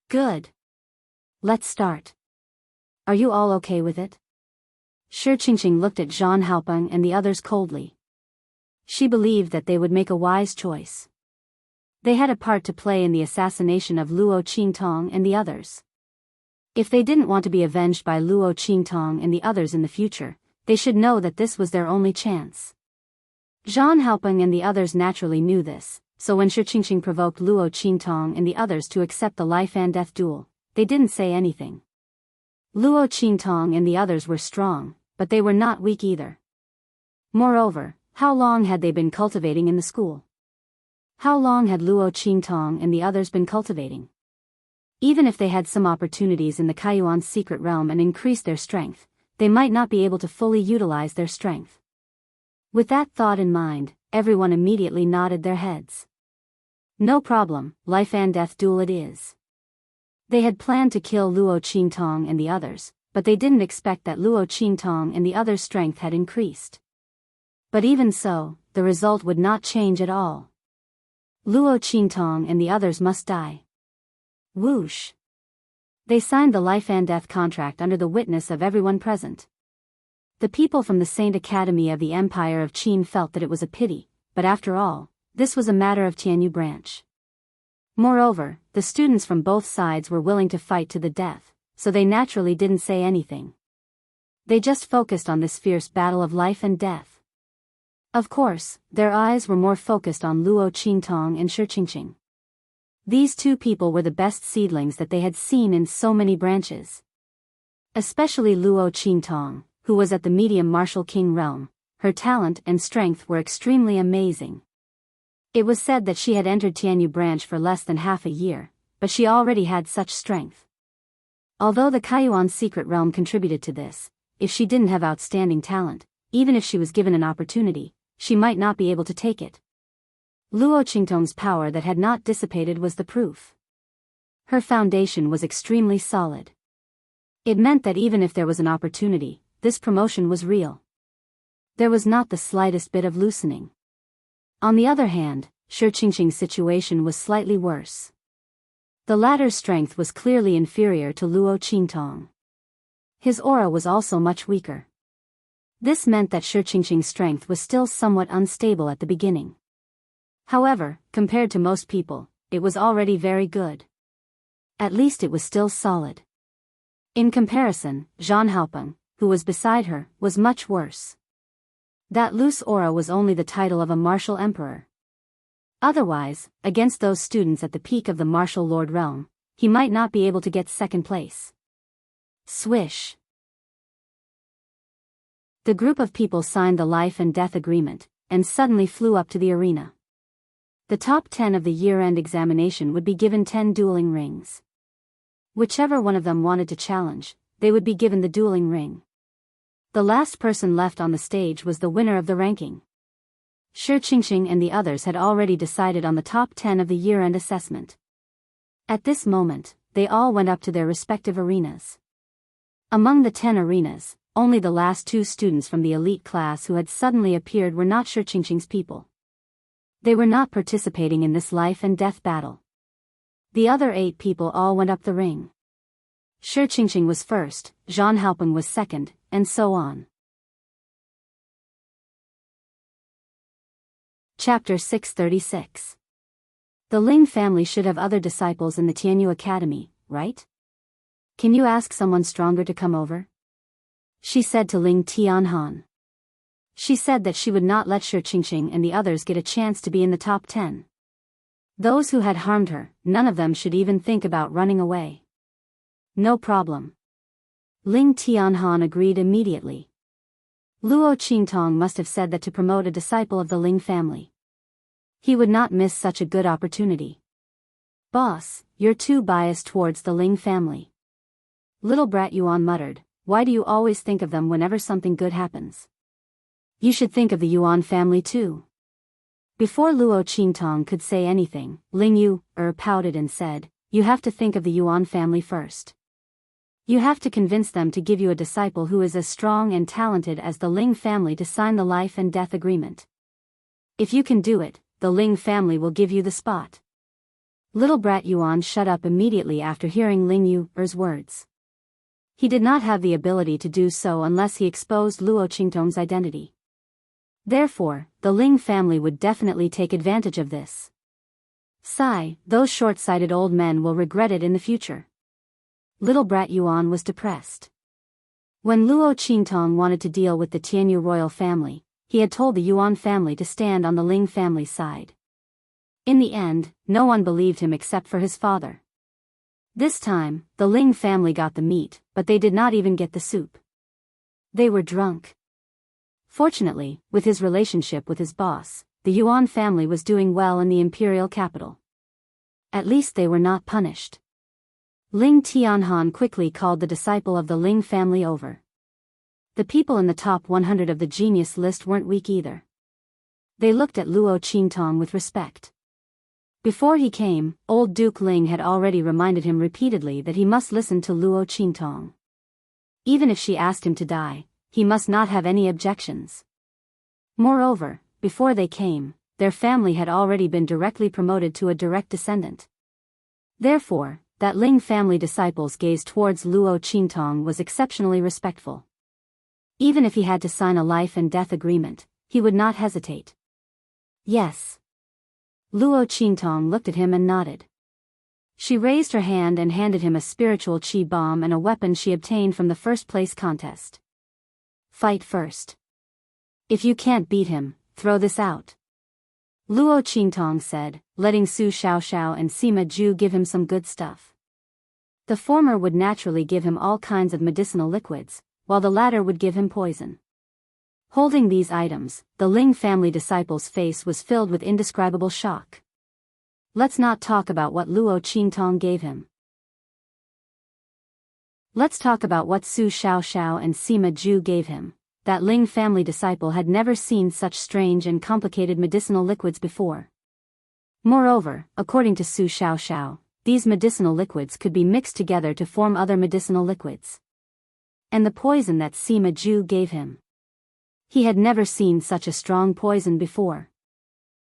Good. Let's start. Are you all okay with it? Shi Qingqing looked at Zhang Haopeng and the others coldly. She believed that they would make a wise choice. They had a part to play in the assassination of Luo Qingtong and the others. If they didn't want to be avenged by Luo Qingtong and the others in the future, they should know that this was their only chance. Zhang Haopeng and the others naturally knew this, so when Shi Qingqing provoked Luo Qingtong and the others to accept the life and death duel, they didn't say anything. Luo Qingtong and the others were strong, but they were not weak either. Moreover, how long had they been cultivating in the school? How long had Luo Qingtong and the others been cultivating? Even if they had some opportunities in the Kaiyuan's secret realm and increased their strength, they might not be able to fully utilize their strength. With that thought in mind, everyone immediately nodded their heads. No problem, life and death duel it is. They had planned to kill Luo Qingtong and the others, but they didn't expect that Luo Qingtong and the others' strength had increased. But even so, the result would not change at all. Luo Qingtong and the others must die. Whoosh! They signed the life and death contract under the witness of everyone present. The people from the Saint Academy of the Empire of Qin felt that it was a pity, but after all, this was a matter of Tianyu branch. Moreover, the students from both sides were willing to fight to the death, so they naturally didn't say anything. They just focused on this fierce battle of life and death. Of course, their eyes were more focused on Luo Qingtong and Shi Qingqing. These two people were the best seedlings that they had seen in so many branches. Especially Luo Qingtong, who was at the medium martial king realm, her talent and strength were extremely amazing. It was said that she had entered Tianyu branch for less than half a year, but she already had such strength. Although the Kaiyuan's secret realm contributed to this, if she didn't have outstanding talent, even if she was given an opportunity, she might not be able to take it. Luo Qingtong's power that had not dissipated was the proof. Her foundation was extremely solid. It meant that even if there was an opportunity, this promotion was real. There was not the slightest bit of loosening. On the other hand, Shi Qingqing's situation was slightly worse. The latter's strength was clearly inferior to Luo Qingtong. His aura was also much weaker. This meant that Shi Qingqing's strength was still somewhat unstable at the beginning. However, compared to most people, it was already very good. At least it was still solid. In comparison, Zhang Haopeng, who was beside her, was much worse. That loose aura was only the title of a martial emperor. Otherwise, against those students at the peak of the martial lord realm, he might not be able to get second place. Swish! The group of people signed the life and death agreement, and suddenly flew up to the arena. The top 10 of the year-end examination would be given 10 dueling rings. Whichever one of them wanted to challenge, they would be given the dueling ring. The last person left on the stage was the winner of the ranking. Shi Qingqing and the others had already decided on the top 10 of the year-end assessment. At this moment, they all went up to their respective arenas. Among the 10 arenas, only the last 2 students from the elite class who had suddenly appeared were not Shi Qingqing's people. They were not participating in this life and death battle. The other 8 people all went up the ring. Shi Qingqing was first, Zhang Haopeng was second, and so on. Chapter 636. The Ling family should have other disciples in the Tianyu Academy, right? Can you ask someone stronger to come over? She said to Ling Tianhan. She said that she would not let Shi Qingqing and the others get a chance to be in the top 10. Those who had harmed her, none of them should even think about running away. No problem. Ling Tianhan agreed immediately. Luo Qingtong must have said that to promote a disciple of the Ling family. He would not miss such a good opportunity. Boss, you're too biased towards the Ling family. Little Brat Yuan muttered, why do you always think of them whenever something good happens? You should think of the Yuan family too. Before Luo Qingtong could say anything, Ling Yu pouted and said, you have to think of the Yuan family first. You have to convince them to give you a disciple who is as strong and talented as the Ling family to sign the life and death agreement. If you can do it, the Ling family will give you the spot. Little brat Yuan shut up immediately after hearing Ling Yu's words. He did not have the ability to do so unless he exposed Luo Qingtong's identity. Therefore, the Ling family would definitely take advantage of this. Sigh, those short-sighted old men will regret it in the future. Little brat Yuan was depressed. When Luo Qingtong wanted to deal with the Tianyu royal family, he had told the Yuan family to stand on the Ling family's side. In the end, no one believed him except for his father. This time, the Ling family got the meat, but they did not even get the soup. They were drunk. Fortunately, with his relationship with his boss, the Yuan family was doing well in the imperial capital. At least they were not punished. Ling Tianhan quickly called the disciple of the Ling family over. The people in the top 100 of the genius list weren't weak either. They looked at Luo Qingtong with respect. Before he came, old Duke Ling had already reminded him repeatedly that he must listen to Luo Qingtong. Even if she asked him to die, he must not have any objections. Moreover, before they came, their family had already been directly promoted to a direct descendant. Therefore, that Ling family disciple's gaze towards Luo Qingtong was exceptionally respectful. Even if he had to sign a life and death agreement, he would not hesitate. Yes. Luo Qingtong looked at him and nodded. She raised her hand and handed him a spiritual chi bomb and a weapon she obtained from the first place contest. Fight first. If you can't beat him, throw this out. Luo Qingtong said, letting Su Xiaoxiao and Sima Zhu give him some good stuff. The former would naturally give him all kinds of medicinal liquids, while the latter would give him poison. Holding these items, the Ling family disciple's face was filled with indescribable shock. Let's not talk about what Luo Qingtong gave him. Let's talk about what Su Xiaoxiao and Sima Zhu gave him. That Ling family disciple had never seen such strange and complicated medicinal liquids before. Moreover, according to Su Xiaoxiao, these medicinal liquids could be mixed together to form other medicinal liquids. And the poison that Sima Zhu gave him. He had never seen such a strong poison before.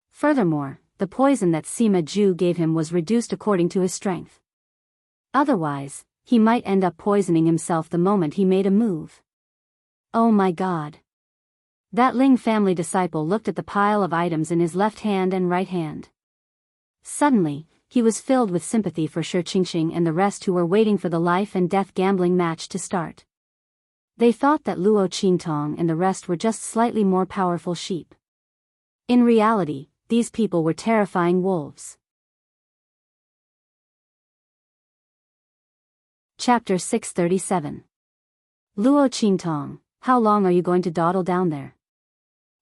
Furthermore, the poison that Sima Zhu gave him was reduced according to his strength. Otherwise, he might end up poisoning himself the moment he made a move. Oh my God. That Ling family disciple looked at the pile of items in his left hand and right hand. Suddenly, he was filled with sympathy for Shi Qingqing and the rest who were waiting for the life and death gambling match to start. They thought that Luo Qingtong and the rest were just slightly more powerful sheep. In reality, these people were terrifying wolves. Chapter 637. Luo Qingtong, how long are you going to dawdle down there?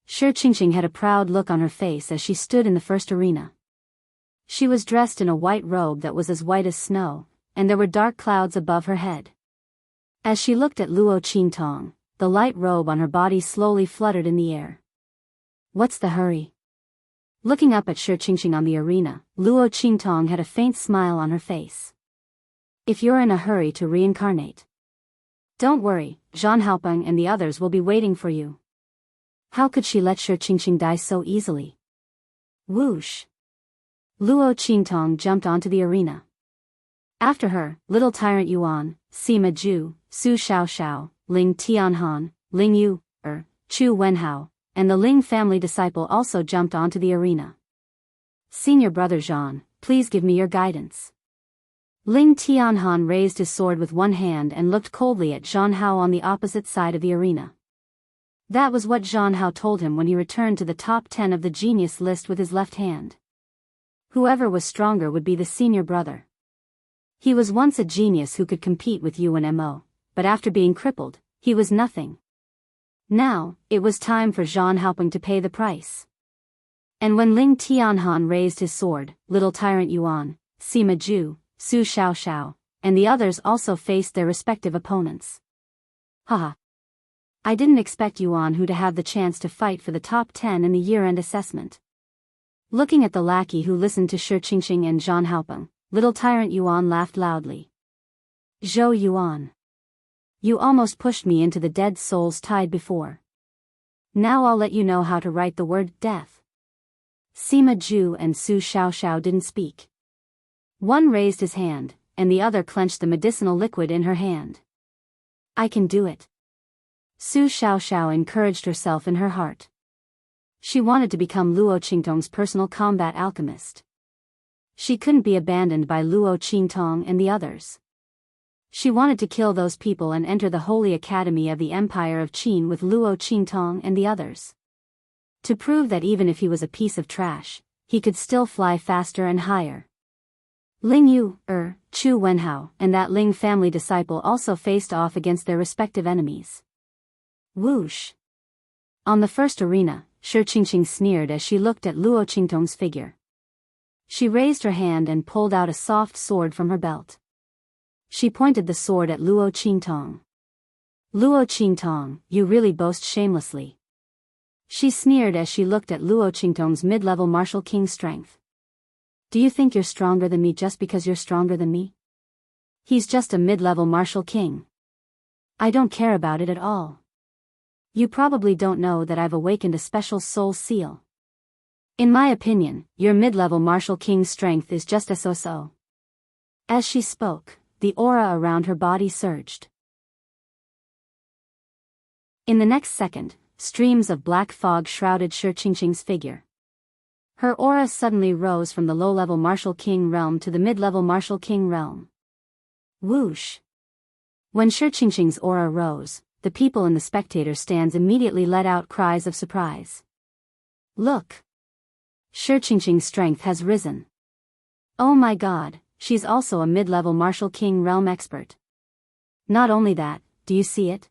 Shi Qingqing had a proud look on her face as she stood in the first arena. She was dressed in a white robe that was as white as snow, and there were dark clouds above her head. As she looked at Luo Qingtong, the light robe on her body slowly fluttered in the air. What's the hurry? Looking up at Shi Qingqing on the arena, Luo Qingtong had a faint smile on her face. If you're in a hurry to reincarnate. Don't worry, Zhan Haopeng and the others will be waiting for you. How could she let Shi Qingqing die so easily? Whoosh! Luo Qingtong jumped onto the arena. After her, little tyrant Yuan, Sima Zhu, Su Xiaoxiao, Ling Tianhan, Ling Yu, Chu Wenhao, and the Ling family disciple also jumped onto the arena. Senior brother Zhan, please give me your guidance. Ling Tianhan raised his sword with one hand and looked coldly at Zhan Hao on the opposite side of the arena. That was what Zhan Hao told him when he returned to the top 10 of the genius list with his left hand. Whoever was stronger would be the senior brother. He was once a genius who could compete with Yuan Mo, but after being crippled, he was nothing. Now, it was time for Zhan Haopeng to pay the price. And when Ling Tianhan raised his sword, little tyrant Yuan, Sima Zhu, Su Xiaoxiao, and the others also faced their respective opponents. Haha. I didn't expect Yuan Hu to have the chance to fight for the top 10 in the year-end assessment. Looking at the lackey who listened to Shi Qingqing and Zhang Haopeng, little tyrant Yuan laughed loudly. Zhou Yuan. You almost pushed me into the dead soul's tide before. Now I'll let you know how to write the word death. Sima Zhu and Su Xiaoxiao didn't speak. One raised his hand, and the other clenched the medicinal liquid in her hand. I can do it. Su Xiaoxiao encouraged herself in her heart. She wanted to become Luo Qingtong's personal combat alchemist. She couldn't be abandoned by Luo Qingtong and the others. She wanted to kill those people and enter the Holy Academy of the Empire of Qin with Luo Qingtong and the others. To prove that even if he was a piece of trash, he could still fly faster and higher. Ling Yu, Chu Wenhao, and that Ling family disciple also faced off against their respective enemies. Whoosh! On the first arena, Shi Qingqing sneered as she looked at Luo Qingtong's figure. She raised her hand and pulled out a soft sword from her belt. She pointed the sword at Luo Qingtong. Luo Qingtong, you really boast shamelessly. She sneered as she looked at Luo Qingtong's mid-level martial king strength. Do you think you're stronger than me just because you're stronger than me? He's just a mid-level martial king. I don't care about it at all. You probably don't know that I've awakened a special soul seal. In my opinion, your mid-level martial king's strength is just a so-so. As she spoke, the aura around her body surged. In the next second, streams of black fog shrouded Shi Qingqing's figure. Her aura suddenly rose from the low-level martial king realm to the mid-level martial king realm. Whoosh! When Shi Qingqing's aura rose, the people in the spectator stands immediately let out cries of surprise. Look! Shi Qingqing's strength has risen. Oh my god, she's also a mid-level martial king realm expert. Not only that, do you see it?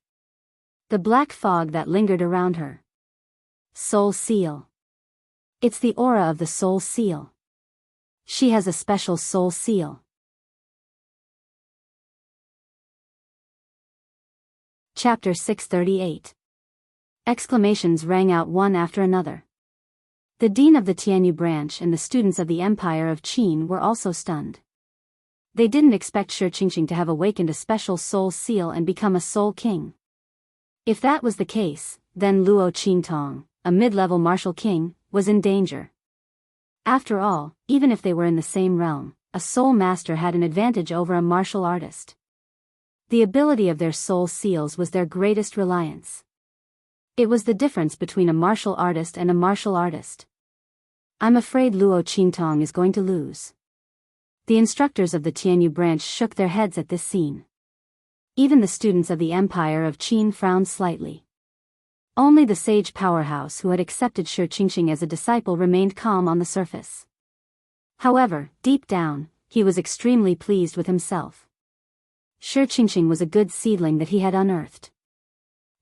The black fog that lingered around her. Soul seal. It's the aura of the soul seal. She has a special soul seal. Chapter 638. Exclamations rang out one after another. The dean of the Tianyu branch and the students of the Empire of Qin were also stunned. They didn't expect Shi Qingqing to have awakened a special soul seal and become a soul king. If that was the case, then Luo Qingtong, a mid-level martial king, was in danger. After all, even if they were in the same realm, a soul master had an advantage over a martial artist. The ability of their soul seals was their greatest reliance. It was the difference between a martial artist and a martial artist. I'm afraid Luo Qingtong is going to lose. The instructors of the Tianyu branch shook their heads at this scene. Even the students of the Empire of Qin frowned slightly. Only the sage powerhouse who had accepted Shi Qingqing as a disciple remained calm on the surface. However, deep down, he was extremely pleased with himself. Shi Qingqing was a good seedling that he had unearthed.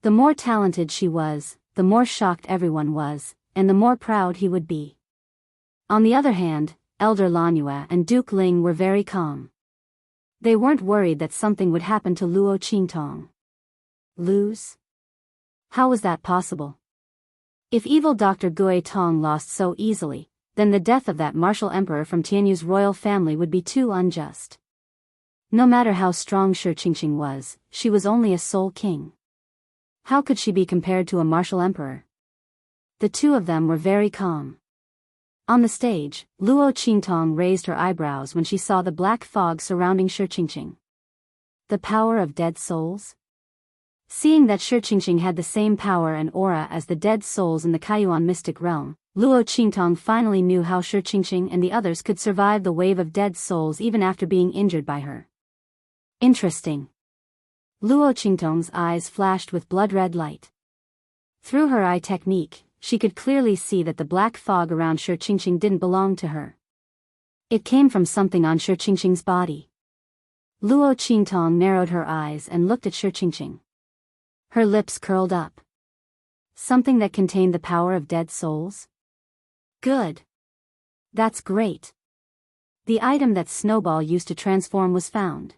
The more talented she was, the more shocked everyone was, and the more proud he would be. On the other hand, Elder Lanyue and Duke Ling were very calm. They weren't worried that something would happen to Luo Qingtong. Lose? How was that possible? If evil Dr. Gui Tong lost so easily, then the death of that martial emperor from Tianyu's royal family would be too unjust. No matter how strong Shi Qingqing was, she was only a soul king. How could she be compared to a martial emperor? The two of them were very calm. On the stage, Luo Qingtong raised her eyebrows when she saw the black fog surrounding Shi Qingqing. The power of dead souls? Seeing that Shi Qingqing had the same power and aura as the dead souls in the Kaiyuan mystic realm, Luo Qingtong finally knew how Shi Qingqing and the others could survive the wave of dead souls even after being injured by her. Interesting. Luo Qingtong's eyes flashed with blood-red light. Through her eye technique, she could clearly see that the black fog around Shi Qingqing didn't belong to her. It came from something on Shi Qingqing's body. Luo Qingtong narrowed her eyes and looked at Shi Qingqing. Her lips curled up. Something that contained the power of dead souls? Good. That's great. The item that Snowball used to transform was found.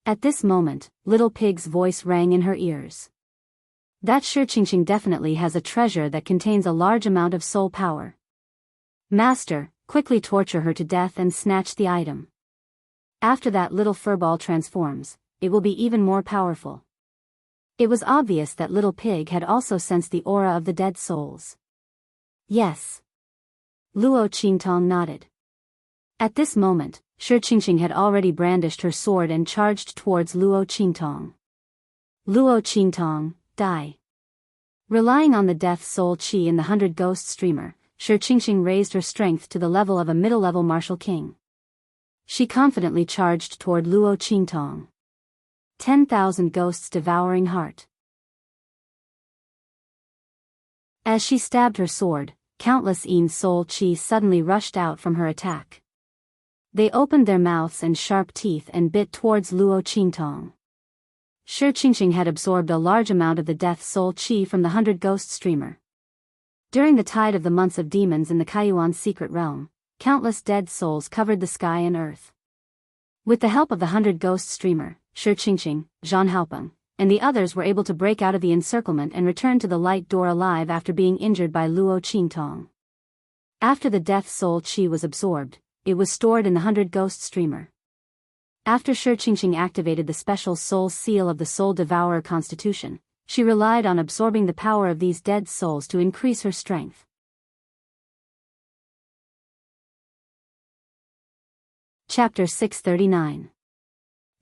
At this moment, Little Pig's voice rang in her ears. That Shi definitely has a treasure that contains a large amount of soul power. Master, quickly torture her to death and snatch the item. After that little furball transforms, it will be even more powerful. It was obvious that little pig had also sensed the aura of the dead souls. Yes. Luo Qingtong nodded. At this moment, Shi had already brandished her sword and charged towards Luo Qingtong. Luo Qingtong, die. Relying on the death soul chi in the 100 Ghost streamer, Shi raised her strength to the level of a middle-level martial king. She confidently charged toward Luo Qingtong. 10,000 ghosts devouring heart. As she stabbed her sword, countless Yin soul chi suddenly rushed out from her attack. They opened their mouths and sharp teeth and bit towards Luo Qingtong. Shi had absorbed a large amount of the death soul chi from the 100 Ghost streamer. During the tide of the months of demons in the Kaiyuan secret realm, countless dead souls covered the sky and earth. With the help of the 100 Ghost streamer, Shi Zhan Haopeng, and the others were able to break out of the encirclement and return to the light door alive after being injured by Luo Qingtong. After the death soul chi was absorbed, it was stored in the 100 Ghost streamer. After Shi activated the special soul seal of the Soul Devourer constitution, she relied on absorbing the power of these dead souls to increase her strength. Chapter 639.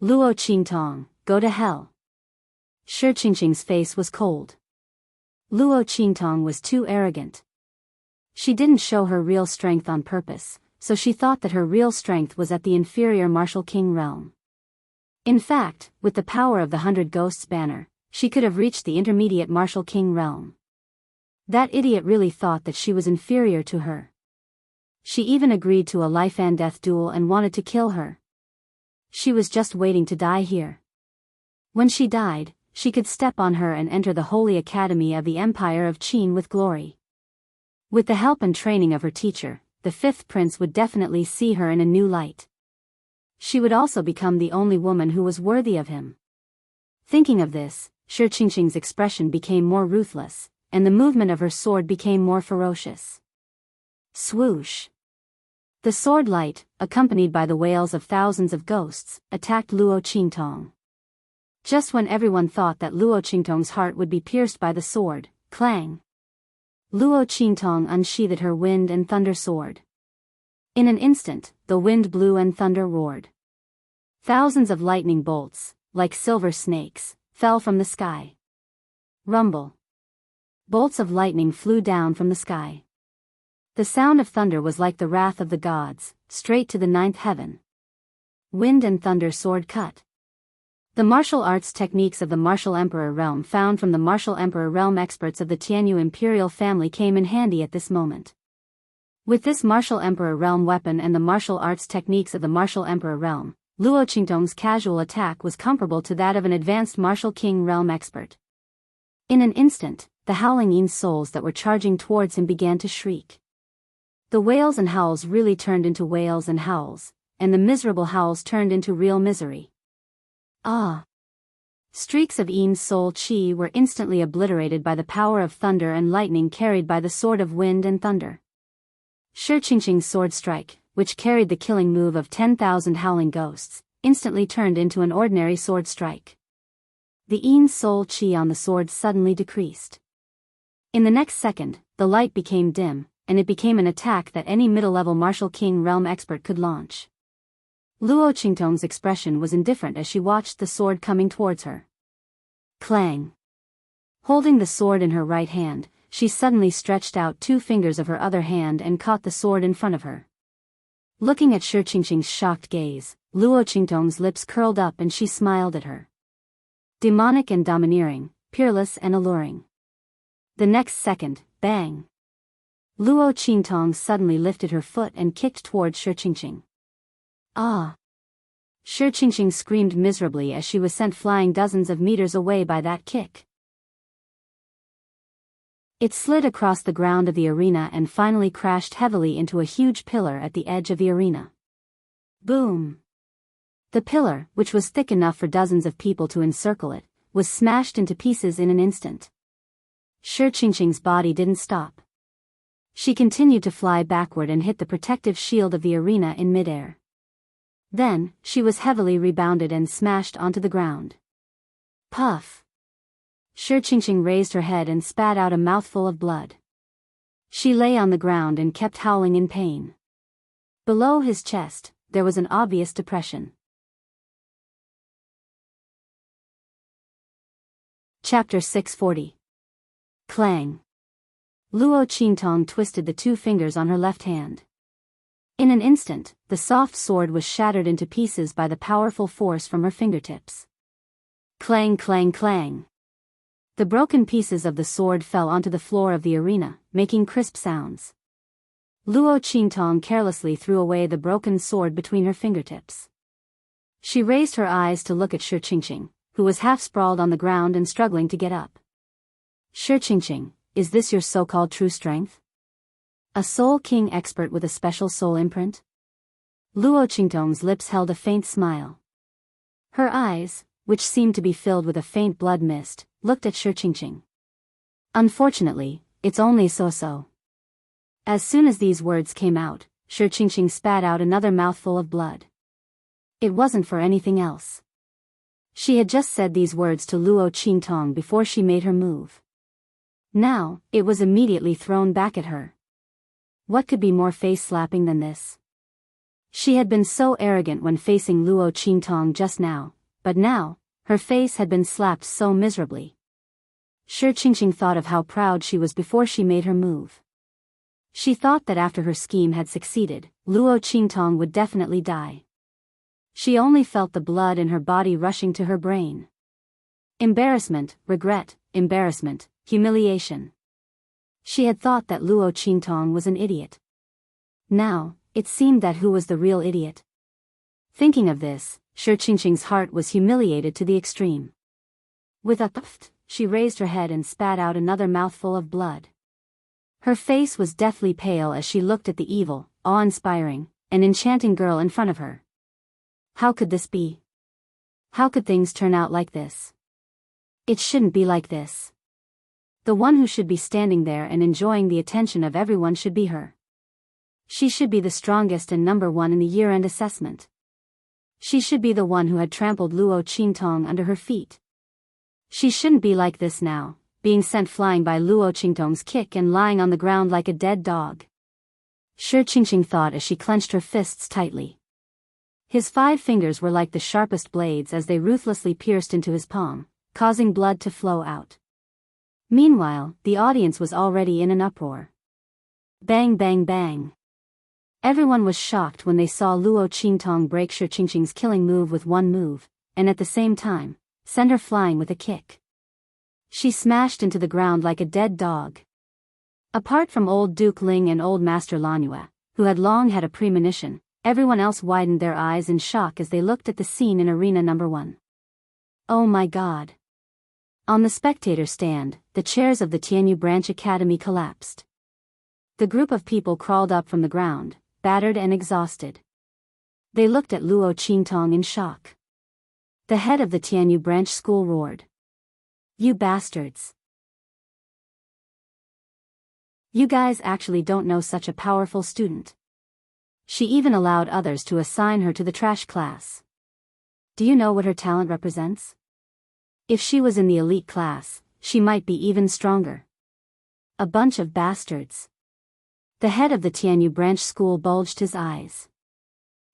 Luo Qingtong, go to hell. Shi face was cold. Luo Qingtong was too arrogant. She didn't show her real strength on purpose, so she thought that her real strength was at the inferior martial king realm. In fact, with the power of the 100 Ghosts banner, she could have reached the intermediate martial king realm. That idiot really thought that she was inferior to her. She even agreed to a life and death duel and wanted to kill her. She was just waiting to die here. When she died, she could step on her and enter the Holy Academy of the Empire of Qin with glory. With the help and training of her teacher, the fifth prince would definitely see her in a new light. She would also become the only woman who was worthy of him. Thinking of this, Shi Qing's expression became more ruthless, and the movement of her sword became more ferocious. Swoosh! The sword light, accompanied by the wails of thousands of ghosts, attacked Luo Qingtong. Just when everyone thought that Luo Qingtong's heart would be pierced by the sword, clang! Luo Qingtong unsheathed her wind and thunder sword. In an instant, the wind blew and thunder roared. Thousands of lightning bolts, like silver snakes, fell from the sky. Rumble! Bolts of lightning flew down from the sky. The sound of thunder was like the wrath of the gods, straight to the ninth heaven. Wind and thunder sword cut. The martial arts techniques of the martial emperor realm found from the martial emperor realm experts of the Tianyu imperial family came in handy at this moment. With this martial emperor realm weapon and the martial arts techniques of the martial emperor realm, Luo Qingtong's casual attack was comparable to that of an advanced martial king realm expert. In an instant, the howling Yin souls that were charging towards him began to shriek. The wails and howls really turned into wails and howls, and the miserable howls turned into real misery. Ah! Streaks of Yin soul chi were instantly obliterated by the power of thunder and lightning carried by the sword of wind and thunder. Shi Qing's sword strike, which carried the killing move of 10,000 howling ghosts, instantly turned into an ordinary sword strike. The Yin soul chi on the sword suddenly decreased. In the next second, the light became dim, and it became an attack that any middle-level martial king realm expert could launch. Luo Qingtong's expression was indifferent as she watched the sword coming towards her. Clang! Holding the sword in her right hand, she suddenly stretched out 2 fingers of her other hand and caught the sword in front of her. Looking at Shi Qing's shocked gaze, Luo Qingtong's lips curled up and she smiled at her. Demonic and domineering, peerless and alluring. The next second, bang! Luo Qingtong suddenly lifted her foot and kicked towards Shi Qing. Ah! Shi Qing screamed miserably as she was sent flying dozens of meters away by that kick. It slid across the ground of the arena and finally crashed heavily into a huge pillar at the edge of the arena. Boom! The pillar, which was thick enough for dozens of people to encircle it, was smashed into pieces in an instant. Shi Qingqing's body didn't stop. She continued to fly backward and hit the protective shield of the arena in midair. Then, she was heavily rebounded and smashed onto the ground. Puff! Shi Qingqing raised her head and spat out a mouthful of blood. She lay on the ground and kept howling in pain. Below his chest, there was an obvious depression. Chapter 640. Clang. Luo Qingtong twisted the 2 fingers on her left hand. In an instant, the soft sword was shattered into pieces by the powerful force from her fingertips. Clang, clang, clang. The broken pieces of the sword fell onto the floor of the arena, making crisp sounds. Luo Qingtong carelessly threw away the broken sword between her fingertips. She raised her eyes to look at Shi Qingqing, who was half sprawled on the ground and struggling to get up. Shi Qingqing, is this your so-called true strength? A Soul King expert with a special soul imprint? Luo Qingtong's lips held a faint smile. Her eyes, which seemed to be filled with a faint blood mist, looked at Shi Qingqing. Unfortunately, it's only so-so. As soon as these words came out, Shi Qingqing spat out another mouthful of blood. It wasn't for anything else. She had just said these words to Luo Qingtong before she made her move. Now, it was immediately thrown back at her. What could be more face-slapping than this? She had been so arrogant when facing Luo Qingtong just now, but now, her face had been slapped so miserably. Shi Qingqing thought of how proud she was before she made her move. She thought that after her scheme had succeeded, Luo Qingtong would definitely die. She only felt the blood in her body rushing to her brain. Embarrassment, regret, embarrassment, humiliation. She had thought that Luo Qingtong was an idiot. Now, it seemed that who was the real idiot? Thinking of this, Shi Qingqing's heart was humiliated to the extreme. With a puff, she raised her head and spat out another mouthful of blood. Her face was deathly pale as she looked at the evil, awe-inspiring, and enchanting girl in front of her. How could this be? How could things turn out like this? It shouldn't be like this. The one who should be standing there and enjoying the attention of everyone should be her. She should be the strongest and number 1 in the year-end assessment. She should be the one who had trampled Luo Qingtong under her feet. She shouldn't be like this now, being sent flying by Luo Qingtong's kick and lying on the ground like a dead dog. Shi Qingqing thought as she clenched her fists tightly. His 5 fingers were like the sharpest blades as they ruthlessly pierced into his palm, causing blood to flow out. Meanwhile, the audience was already in an uproar. Bang bang bang. Everyone was shocked when they saw Luo Qingtong break Shi Qingqing's killing move with one move, and at the same time, send her flying with a kick. She smashed into the ground like a dead dog. Apart from old Duke Ling and old Master Lanhua, who had long had a premonition, everyone else widened their eyes in shock as they looked at the scene in Arena Number 1. Oh my God. On the spectator stand, the chairs of the Tianyu Branch Academy collapsed. The group of people crawled up from the ground, battered and exhausted. They looked at Luo Qingtong in shock. The head of the Tianyu Branch School roared. You bastards. You guys actually don't know such a powerful student. She even allowed others to assign her to the trash class. Do you know what her talent represents? If she was in the elite class, she might be even stronger. A bunch of bastards. The head of the Tianyu Branch School bulged his eyes.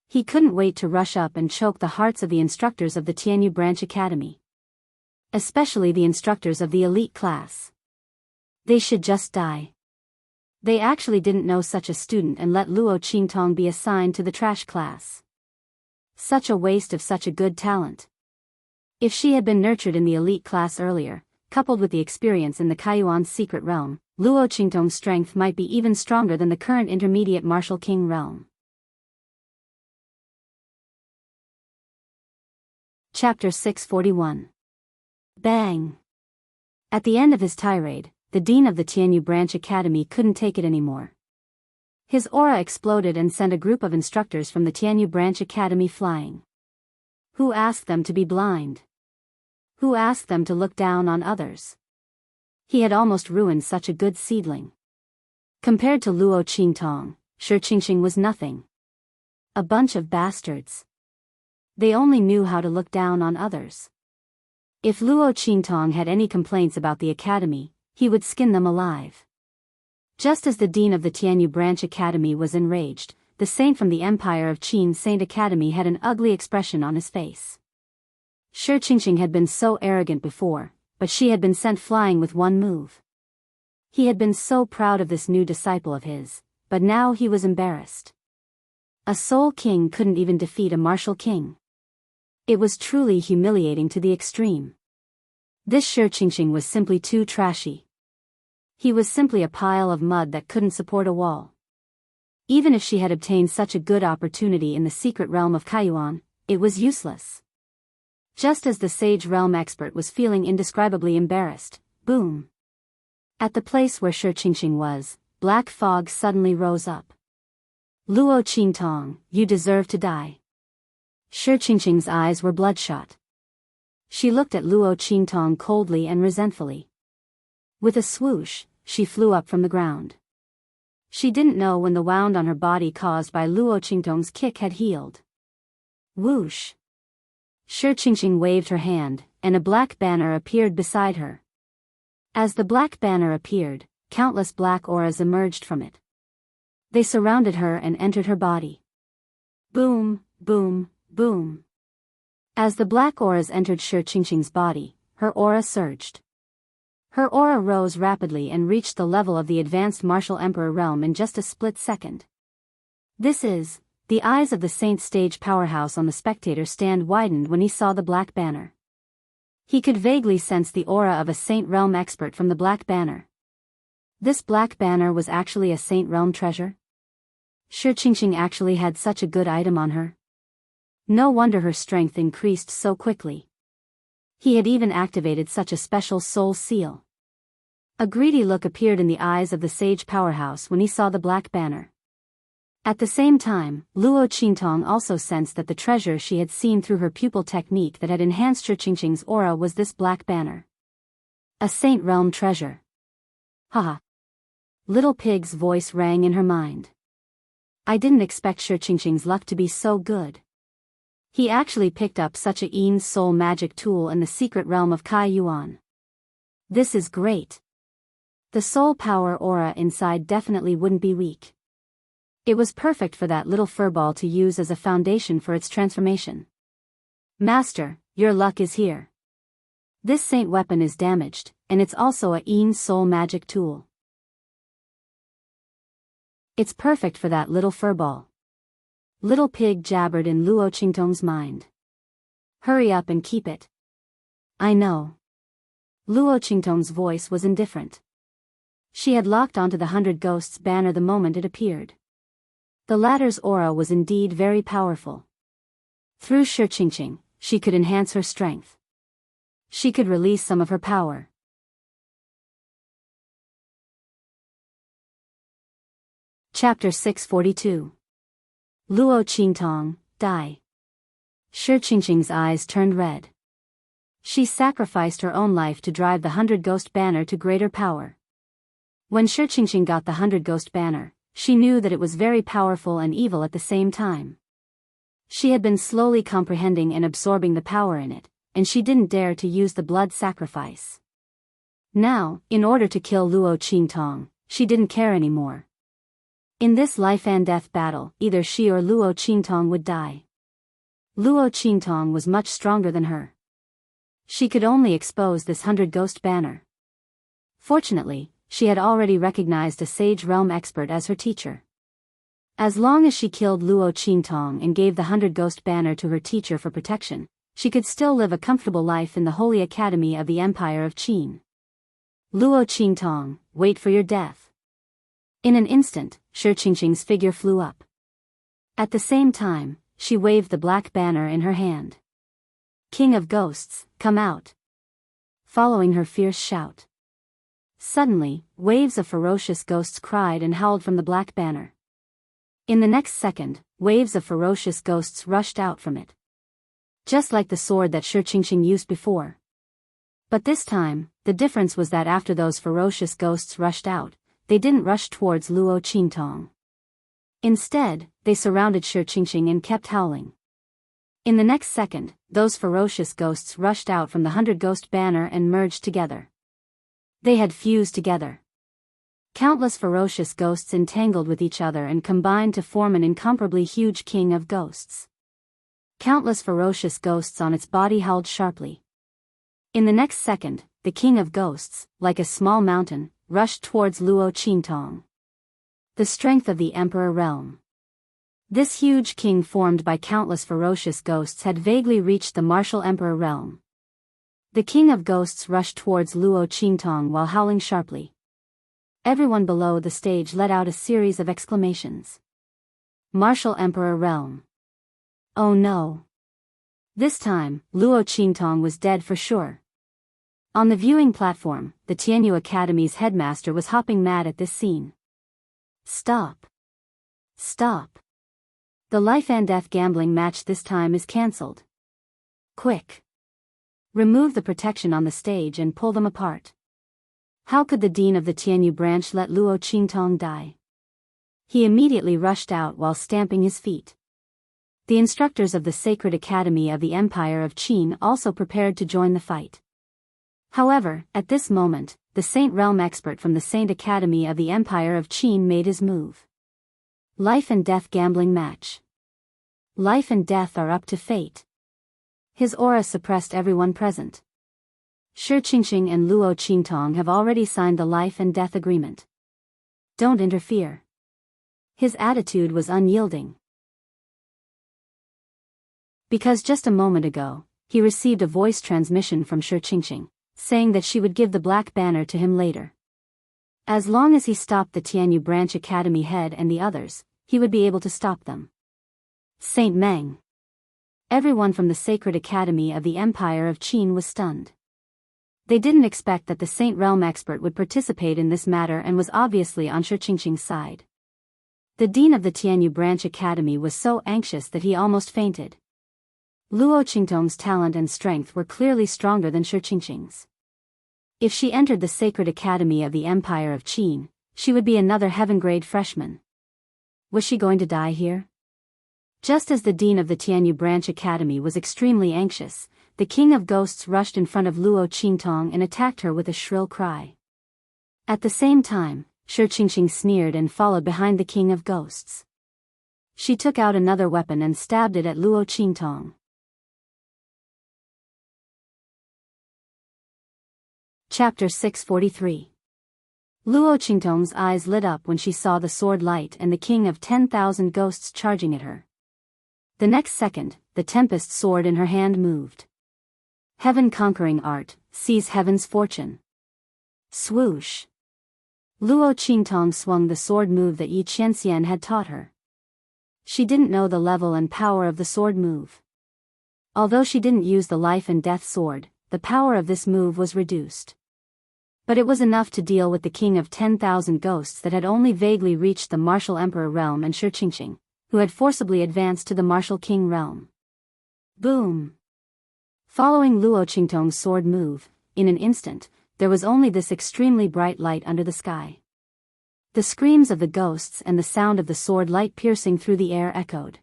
He couldn't wait to rush up and choke the hearts of the instructors of the Tianyu Branch Academy. Especially the instructors of the elite class. They should just die. They actually didn't know such a student and let Luo Qingtong be assigned to the trash class. Such a waste of such a good talent. If she had been nurtured in the elite class earlier, coupled with the experience in the Kaiyuan's secret realm, Luo Qingtong's strength might be even stronger than the current intermediate Martial King realm. Chapter 641. Bang! At the end of his tirade, the dean of the Tianyu Branch Academy couldn't take it anymore. His aura exploded and sent a group of instructors from the Tianyu Branch Academy flying. Who asked them to be blind? Who asked them to look down on others? He had almost ruined such a good seedling. Compared to Luo Qingtong, Shi Qingqing was nothing. A bunch of bastards. They only knew how to look down on others. If Luo Qingtong had any complaints about the academy, he would skin them alive. Just as the dean of the Tianyu Branch Academy was enraged, the saint from the Empire of Qin Saint Academy had an ugly expression on his face. Shi Qingqing had been so arrogant before, but she had been sent flying with one move. He had been so proud of this new disciple of his, but now he was embarrassed. A soul king couldn't even defeat a martial king. It was truly humiliating to the extreme. This Shi Qingqing was simply too trashy. He was simply a pile of mud that couldn't support a wall. Even if she had obtained such a good opportunity in the secret realm of Kaiyuan, it was useless. Just as the sage realm expert was feeling indescribably embarrassed, boom. At the place where Shi Qingqing was, black fog suddenly rose up. Luo Qingtong, you deserve to die. Shi Qingqing's eyes were bloodshot. She looked at Luo Qingtong coldly and resentfully. With a swoosh, she flew up from the ground. She didn't know when the wound on her body caused by Luo Qingtong's kick had healed. Whoosh! Shi Qingqing waved her hand, and a black banner appeared beside her. As the black banner appeared, countless black auras emerged from it. They surrounded her and entered her body. Boom, boom, boom. As the black auras entered Shi Qingqing's body, her aura surged. Her aura rose rapidly and reached the level of the advanced martial emperor realm in just a split second. The eyes of the saint stage powerhouse on the spectator stand widened when he saw the black banner. He could vaguely sense the aura of a saint realm expert from the black banner. This black banner was actually a saint realm treasure? Shi Qingqing actually had such a good item on her. No wonder her strength increased so quickly. He had even activated such a special soul seal. A greedy look appeared in the eyes of the sage powerhouse when he saw the black banner. At the same time, Luo Qingtong also sensed that the treasure she had seen through her pupil technique that had enhanced Shi Qingqing's aura was this black banner. A saint realm treasure. Haha. Little Pig's voice rang in her mind. I didn't expect Shi Qingqing's luck to be so good. He actually picked up such a Yin's soul magic tool in the secret realm of Kaiyuan. This is great. The soul power aura inside definitely wouldn't be weak. It was perfect for that little furball to use as a foundation for its transformation. Master, your luck is here. This saint weapon is damaged, and it's also a Yin's soul magic tool. It's perfect for that little furball. Little Pig jabbered in Luo Qingtong's mind. Hurry up and keep it. I know. Luo Qingtong's voice was indifferent. She had locked onto the 100 Ghosts banner the moment it appeared. The latter's aura was indeed very powerful. Through Shi Qingqing, she could enhance her strength. She could release some of her power. Chapter 642. Luo Qingtong, die. Shi Qingqing's eyes turned red. She sacrificed her own life to drive the 100 Ghost banner to greater power. When Shi Qingqing got the 100 Ghost banner, she knew that it was very powerful and evil at the same time. She had been slowly comprehending and absorbing the power in it, and she didn't dare to use the blood sacrifice. Now, in order to kill Luo Qingtong, she didn't care anymore. In this life and death battle, either she or Luo Qingtong would die. Luo Qingtong was much stronger than her. She could only expose this 100 Ghost banner. Fortunately, she had already recognized a sage realm expert as her teacher. As long as she killed Luo Qingtong and gave the 100 Ghost banner to her teacher for protection, she could still live a comfortable life in the Holy Academy of the Empire of Qin. Luo Qingtong, wait for your death. In an instant, Shi Qingqing's figure flew up. At the same time, she waved the black banner in her hand. King of Ghosts, come out. Following her fierce shout. Suddenly, waves of ferocious ghosts cried and howled from the black banner. In the next second, waves of ferocious ghosts rushed out from it. Just like the sword that Shi Qingqing used before. But this time, the difference was that after those ferocious ghosts rushed out, they didn't rush towards Luo Qingtong. Instead, they surrounded Shi Qingqing and kept howling. In the next second, those ferocious ghosts rushed out from the 100-ghost banner and merged together. They had fused together. Countless ferocious ghosts entangled with each other and combined to form an incomparably huge king of ghosts. Countless ferocious ghosts on its body howled sharply. In the next second, the king of ghosts, like a small mountain, rushed towards Luo Qingtong. The strength of the Emperor Realm. This huge king formed by countless ferocious ghosts had vaguely reached the martial Emperor Realm. The king of ghosts rushed towards Luo Qingtong while howling sharply. Everyone below the stage let out a series of exclamations. Martial Emperor Realm. Oh no. This time, Luo Qingtong was dead for sure. On the viewing platform, the Tianyu Academy's headmaster was hopping mad at this scene. Stop. Stop. The life and death gambling match this time is cancelled. Quick. Remove the protection on the stage and pull them apart. How could the dean of the Tianyu branch let Luo Qingtong die? He immediately rushed out while stamping his feet. The instructors of the Sacred Academy of the Empire of Qin also prepared to join the fight. However, at this moment, the Saint Realm expert from the Saint Academy of the Empire of Qin made his move. Life and death gambling match. Life and death are up to fate. His aura suppressed everyone present. Shi Qingqing and Luo Qingtong have already signed the life and death agreement. Don't interfere. His attitude was unyielding. Because just a moment ago, he received a voice transmission from Shi Qingqing, saying that she would give the black banner to him later. As long as he stopped the Tianyu Branch Academy head and the others, he would be able to stop them. Saint Meng. Everyone from the Sacred Academy of the Empire of Qin was stunned. They didn't expect that the Saint Realm expert would participate in this matter and was obviously on Shi Qingqing's side. The dean of the Tianyu Branch Academy was so anxious that he almost fainted. Luo Qingtong's talent and strength were clearly stronger than Shi Qingqing's. If she entered the Sacred Academy of the Empire of Qin, she would be another heaven-grade freshman. Was she going to die here? Just as the dean of the Tianyu Branch Academy was extremely anxious, the king of ghosts rushed in front of Luo Qingtong and attacked her with a shrill cry. At the same time, Shi Qingqing sneered and followed behind the king of ghosts. She took out another weapon and stabbed it at Luo Qingtong. Chapter 643. Luo Qingtong's eyes lit up when she saw the sword light and the king of 10,000 ghosts charging at her. The next second, the tempest sword in her hand moved. Heaven-conquering art, seize heaven's fortune. Swoosh. Luo Qingtong swung the sword move that Yi Qianxian had taught her. She didn't know the level and power of the sword move. Although she didn't use the life and death sword, the power of this move was reduced. But it was enough to deal with the king of 10,000 ghosts that had only vaguely reached the martial emperor realm and Shi Qingqing, who had forcibly advanced to the martial king realm. Boom! Following Luo Qingtong's sword move, in an instant, there was only this extremely bright light under the sky. The screams of the ghosts and the sound of the sword light piercing through the air echoed.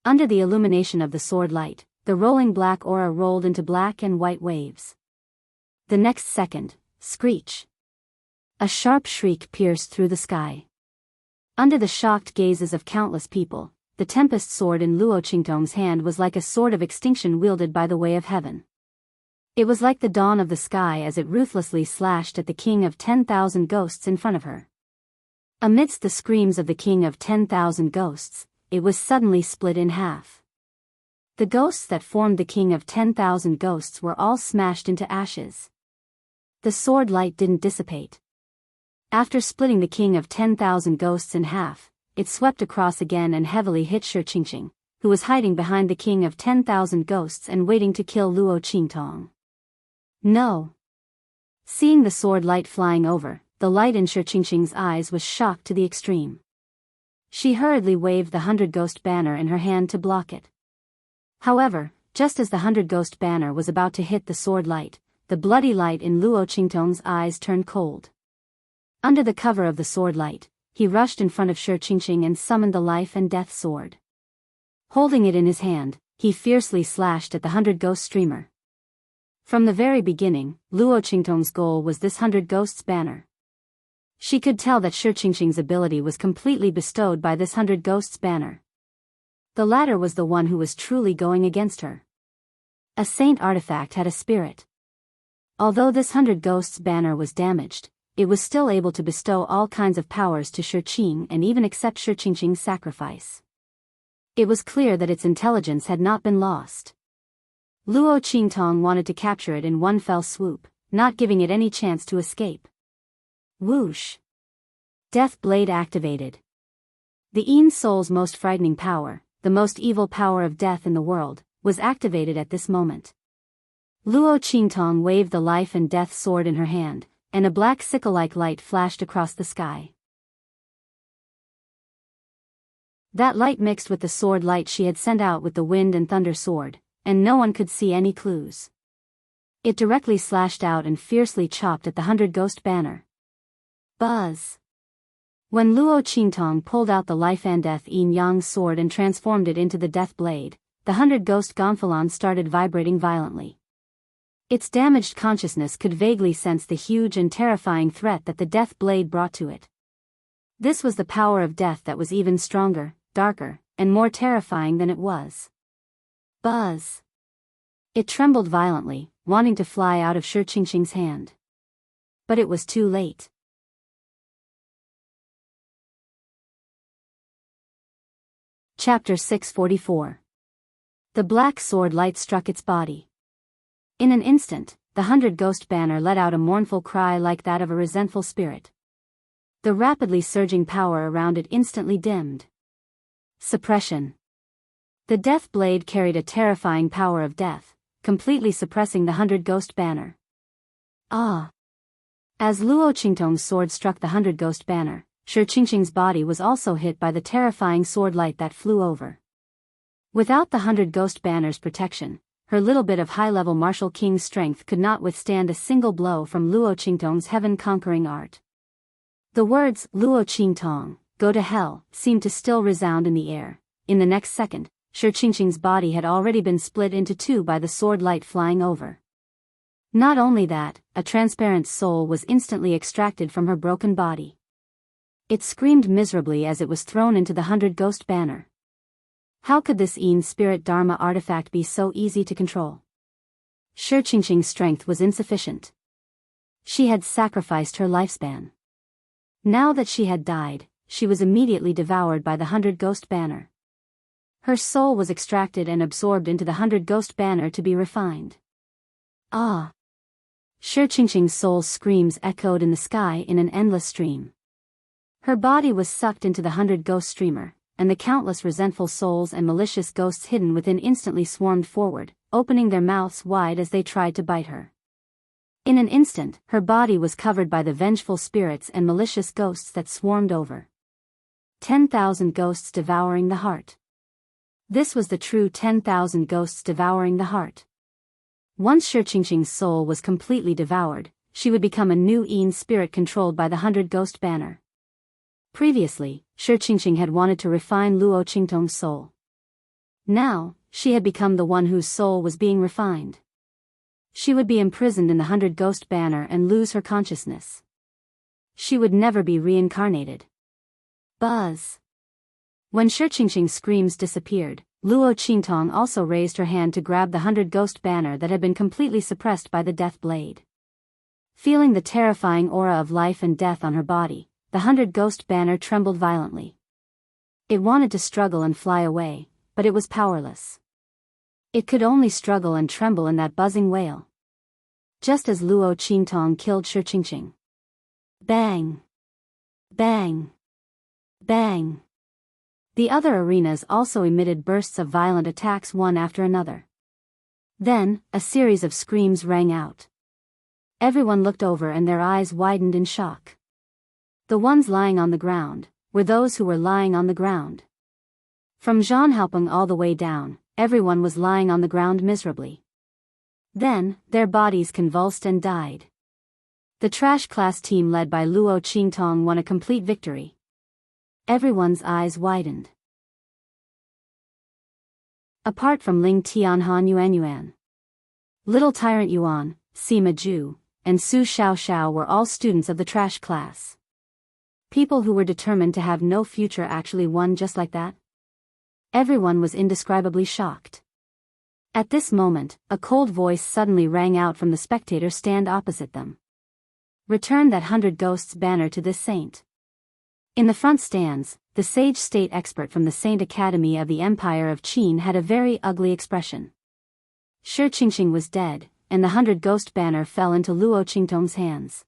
Under the illumination of the sword light, the rolling black aura rolled into black and white waves. The next second, screech. A sharp shriek pierced through the sky. Under the shocked gazes of countless people, the tempest sword in Luo Qingtong's hand was like a sword of extinction wielded by the way of heaven. It was like the dawn of the sky as it ruthlessly slashed at the king of 10,000 ghosts in front of her. Amidst the screams of the king of 10,000 ghosts, it was suddenly split in half. The ghosts that formed the king of 10,000 ghosts were all smashed into ashes. The sword light didn't dissipate. After splitting the king of 10,000 ghosts in half, it swept across again and heavily hit Shi Qingqing, who was hiding behind the king of 10,000 ghosts and waiting to kill Luo Qingtong. No! Seeing the sword light flying over, the light in Shi Qingqing's eyes was shocked to the extreme. She hurriedly waved the 100-ghost banner in her hand to block it. However, just as the 100-ghost banner was about to hit the sword light, the bloody light in Luo Qingtong's eyes turned cold. Under the cover of the sword light, he rushed in front of Shi Qingqing and summoned the life and death sword. Holding it in his hand, he fiercely slashed at the 100 Ghost streamer. From the very beginning, Luo Qingtong's goal was this 100 Ghosts banner. She could tell that Shi Qingqing's ability was completely bestowed by this 100 Ghosts banner. The latter was the one who was truly going against her. A saint artifact had a spirit. Although this 100 Ghosts banner was damaged, it was still able to bestow all kinds of powers to Shi Qing and even accept Shi Qingqing's sacrifice. It was clear that its intelligence had not been lost. Luo Qingtong wanted to capture it in one fell swoop, not giving it any chance to escape. Whoosh! Death Blade activated. The Yin Soul's most frightening power, the most evil power of death in the world, was activated at this moment. Luo Qingtong waved the life and death sword in her hand, and a black sickle-like light flashed across the sky. That light mixed with the sword light she had sent out with the wind and thunder sword, and no one could see any clues. It directly slashed out and fiercely chopped at the 100 Ghost banner. Buzz! When Luo Qingtong pulled out the life and death yin-yang sword and transformed it into the death blade, the 100 Ghost gonfalon started vibrating violently. Its damaged consciousness could vaguely sense the huge and terrifying threat that the death blade brought to it. This was the power of death that was even stronger, darker, and more terrifying than it was. Buzz! It trembled violently, wanting to fly out of Shi Qingqing's hand. But it was too late. Chapter 644. The black sword light struck its body. In an instant, the 100 Ghost banner let out a mournful cry like that of a resentful spirit. The rapidly surging power around it instantly dimmed. Suppression. The death blade carried a terrifying power of death, completely suppressing the 100 Ghost banner. Ah! As Luo Qingtong's sword struck the 100 Ghost banner, Shi Qingqing's body was also hit by the terrifying sword light that flew over. Without the 100 Ghost banner's protection, her little bit of high-level martial king's strength could not withstand a single blow from Luo Qingtong's heaven-conquering art. The words, Luo Qingtong, go to hell, seemed to still resound in the air. In the next second, Shi Qingqing's body had already been split into two by the sword light flying over. Not only that, a transparent soul was instantly extracted from her broken body. It screamed miserably as it was thrown into the 100 Ghost banner. How could this Yin Spirit Dharma artifact be so easy to control? Shi Qingqing's strength was insufficient. She had sacrificed her lifespan. Now that she had died, she was immediately devoured by the 100 Ghost banner. Her soul was extracted and absorbed into the 100 Ghost banner to be refined. Ah! Shi Qingqing's soul's screams echoed in the sky in an endless stream. Her body was sucked into the 100 Ghost streamer, and the countless resentful souls and malicious ghosts hidden within instantly swarmed forward, opening their mouths wide as they tried to bite her. In an instant, her body was covered by the vengeful spirits and malicious ghosts that swarmed over. 10,000 ghosts devouring the heart. This was the true 10,000 ghosts devouring the heart. Once Shi Qingqing's soul was completely devoured, she would become a new Yin spirit controlled by the 100 Ghost banner. Previously, Shi Qingqing had wanted to refine Luo Qingtong's soul. Now, she had become the one whose soul was being refined. She would be imprisoned in the 100 Ghost banner and lose her consciousness. She would never be reincarnated. Buzz! When Shi Qingqing's screams disappeared, Luo Qingtong also raised her hand to grab the 100 Ghost banner that had been completely suppressed by the death blade. Feeling the terrifying aura of life and death on her body, the 100 Ghost banner trembled violently. It wanted to struggle and fly away, but it was powerless. It could only struggle and tremble in that buzzing wail. Just as Luo Qingtong killed Shi Qingqing. Bang! Bang! Bang! The other arenas also emitted bursts of violent attacks one after another. Then, a series of screams rang out. Everyone looked over and their eyes widened in shock. The ones lying on the ground were those who were lying on the ground. From Zhang Haopeng all the way down, everyone was lying on the ground miserably. Then, their bodies convulsed and died. The trash class team led by Luo Qingtong won a complete victory. Everyone's eyes widened. Apart from Ling Tianhan Yuan, Little Tyrant Yuan, Sima Ju, and Su Xiao were all students of the trash class. People who were determined to have no future actually won just like that? Everyone was indescribably shocked. At this moment, a cold voice suddenly rang out from the spectator stand opposite them. Return that 100 ghosts banner to this saint. In the front stands, the sage state expert from the Saint Academy of the Empire of Qin had a very ugly expression. Shi Qingqing was dead, and the 100 ghost banner fell into Luo Qingtong's hands.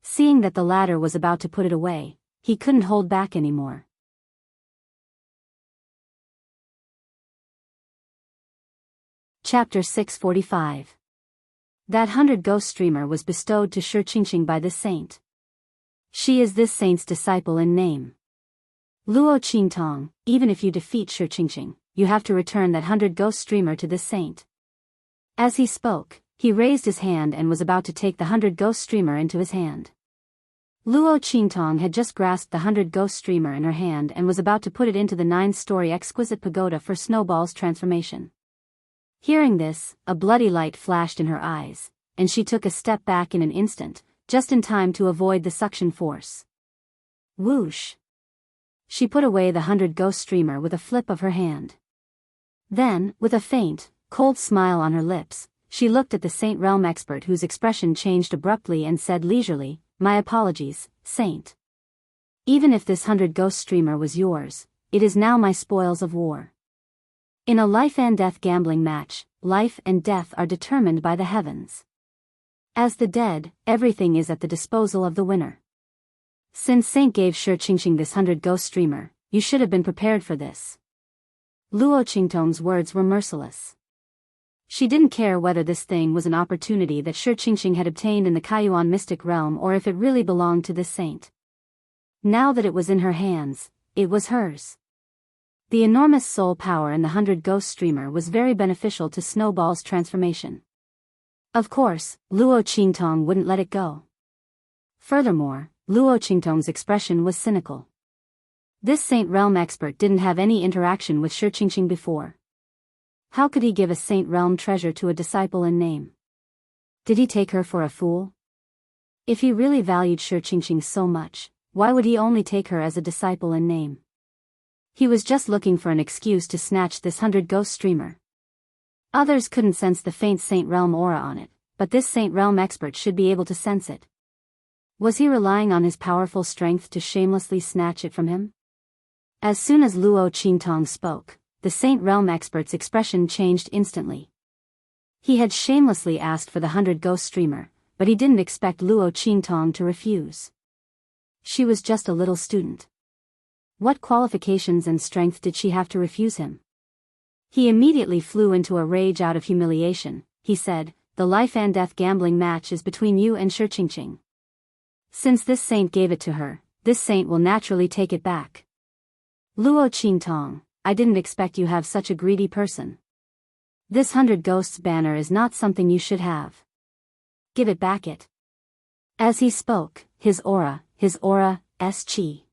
Seeing that the latter was about to put it away, he couldn't hold back anymore. Chapter 645. That 100 ghost streamer was bestowed to Shi Qingqing by this saint. She is this saint's disciple in name. Luo Qingtong, even if you defeat Shi Qingqing, you have to return that 100 ghost streamer to this saint. As he spoke, he raised his hand and was about to take the 100 ghost streamer into his hand. Luo Qingtong had just grasped the 100 ghost streamer in her hand and was about to put it into the 9-story exquisite pagoda for Snowball's transformation. Hearing this, a bloody light flashed in her eyes, and she took a step back in an instant, just in time to avoid the suction force. Whoosh! She put away the 100 ghost streamer with a flip of her hand. Then, with a faint, cold smile on her lips, she looked at the Saint Realm expert whose expression changed abruptly and said leisurely, "My apologies, Saint. Even if this 100 ghost streamer was yours, it is now my spoils of war. In a life and death gambling match, life and death are determined by the heavens. As the dead, everything is at the disposal of the winner. Since Saint gave Shi Qingqing this 100 ghost streamer, you should have been prepared for this." Luo Qingtong's words were merciless. She didn't care whether this thing was an opportunity that Shi Qingqing had obtained in the Kaiyuan mystic realm or if it really belonged to this saint. Now that it was in her hands, it was hers. The enormous soul power in the 100 ghost streamer was very beneficial to Snowball's transformation. Of course, Luo Qingtong wouldn't let it go. Furthermore, Luo Qingtong's expression was cynical. This Saint Realm expert didn't have any interaction with Shi Qingqing before. How could he give a Saint Realm treasure to a disciple in name? Did he take her for a fool? If he really valued Shi Qingqing so much, why would he only take her as a disciple in name? He was just looking for an excuse to snatch this 100 ghost streamer. Others couldn't sense the faint Saint Realm aura on it, but this Saint Realm expert should be able to sense it. Was he relying on his powerful strength to shamelessly snatch it from him? As soon as Luo Qingtong spoke, the Saint Realm expert's expression changed instantly. He had shamelessly asked for the 100 ghost streamer, but he didn't expect Luo Qingtong to refuse. She was just a little student. What qualifications and strength did she have to refuse him? He immediately flew into a rage out of humiliation. He said, "The life and death gambling match is between you and Shi Qingqing. Since this saint gave it to her, this saint will naturally take it back. Luo Qingtong, I didn't expect you have such a greedy person. This 100 ghosts banner is not something you should have. Give it back it." As he spoke, his aura, qi.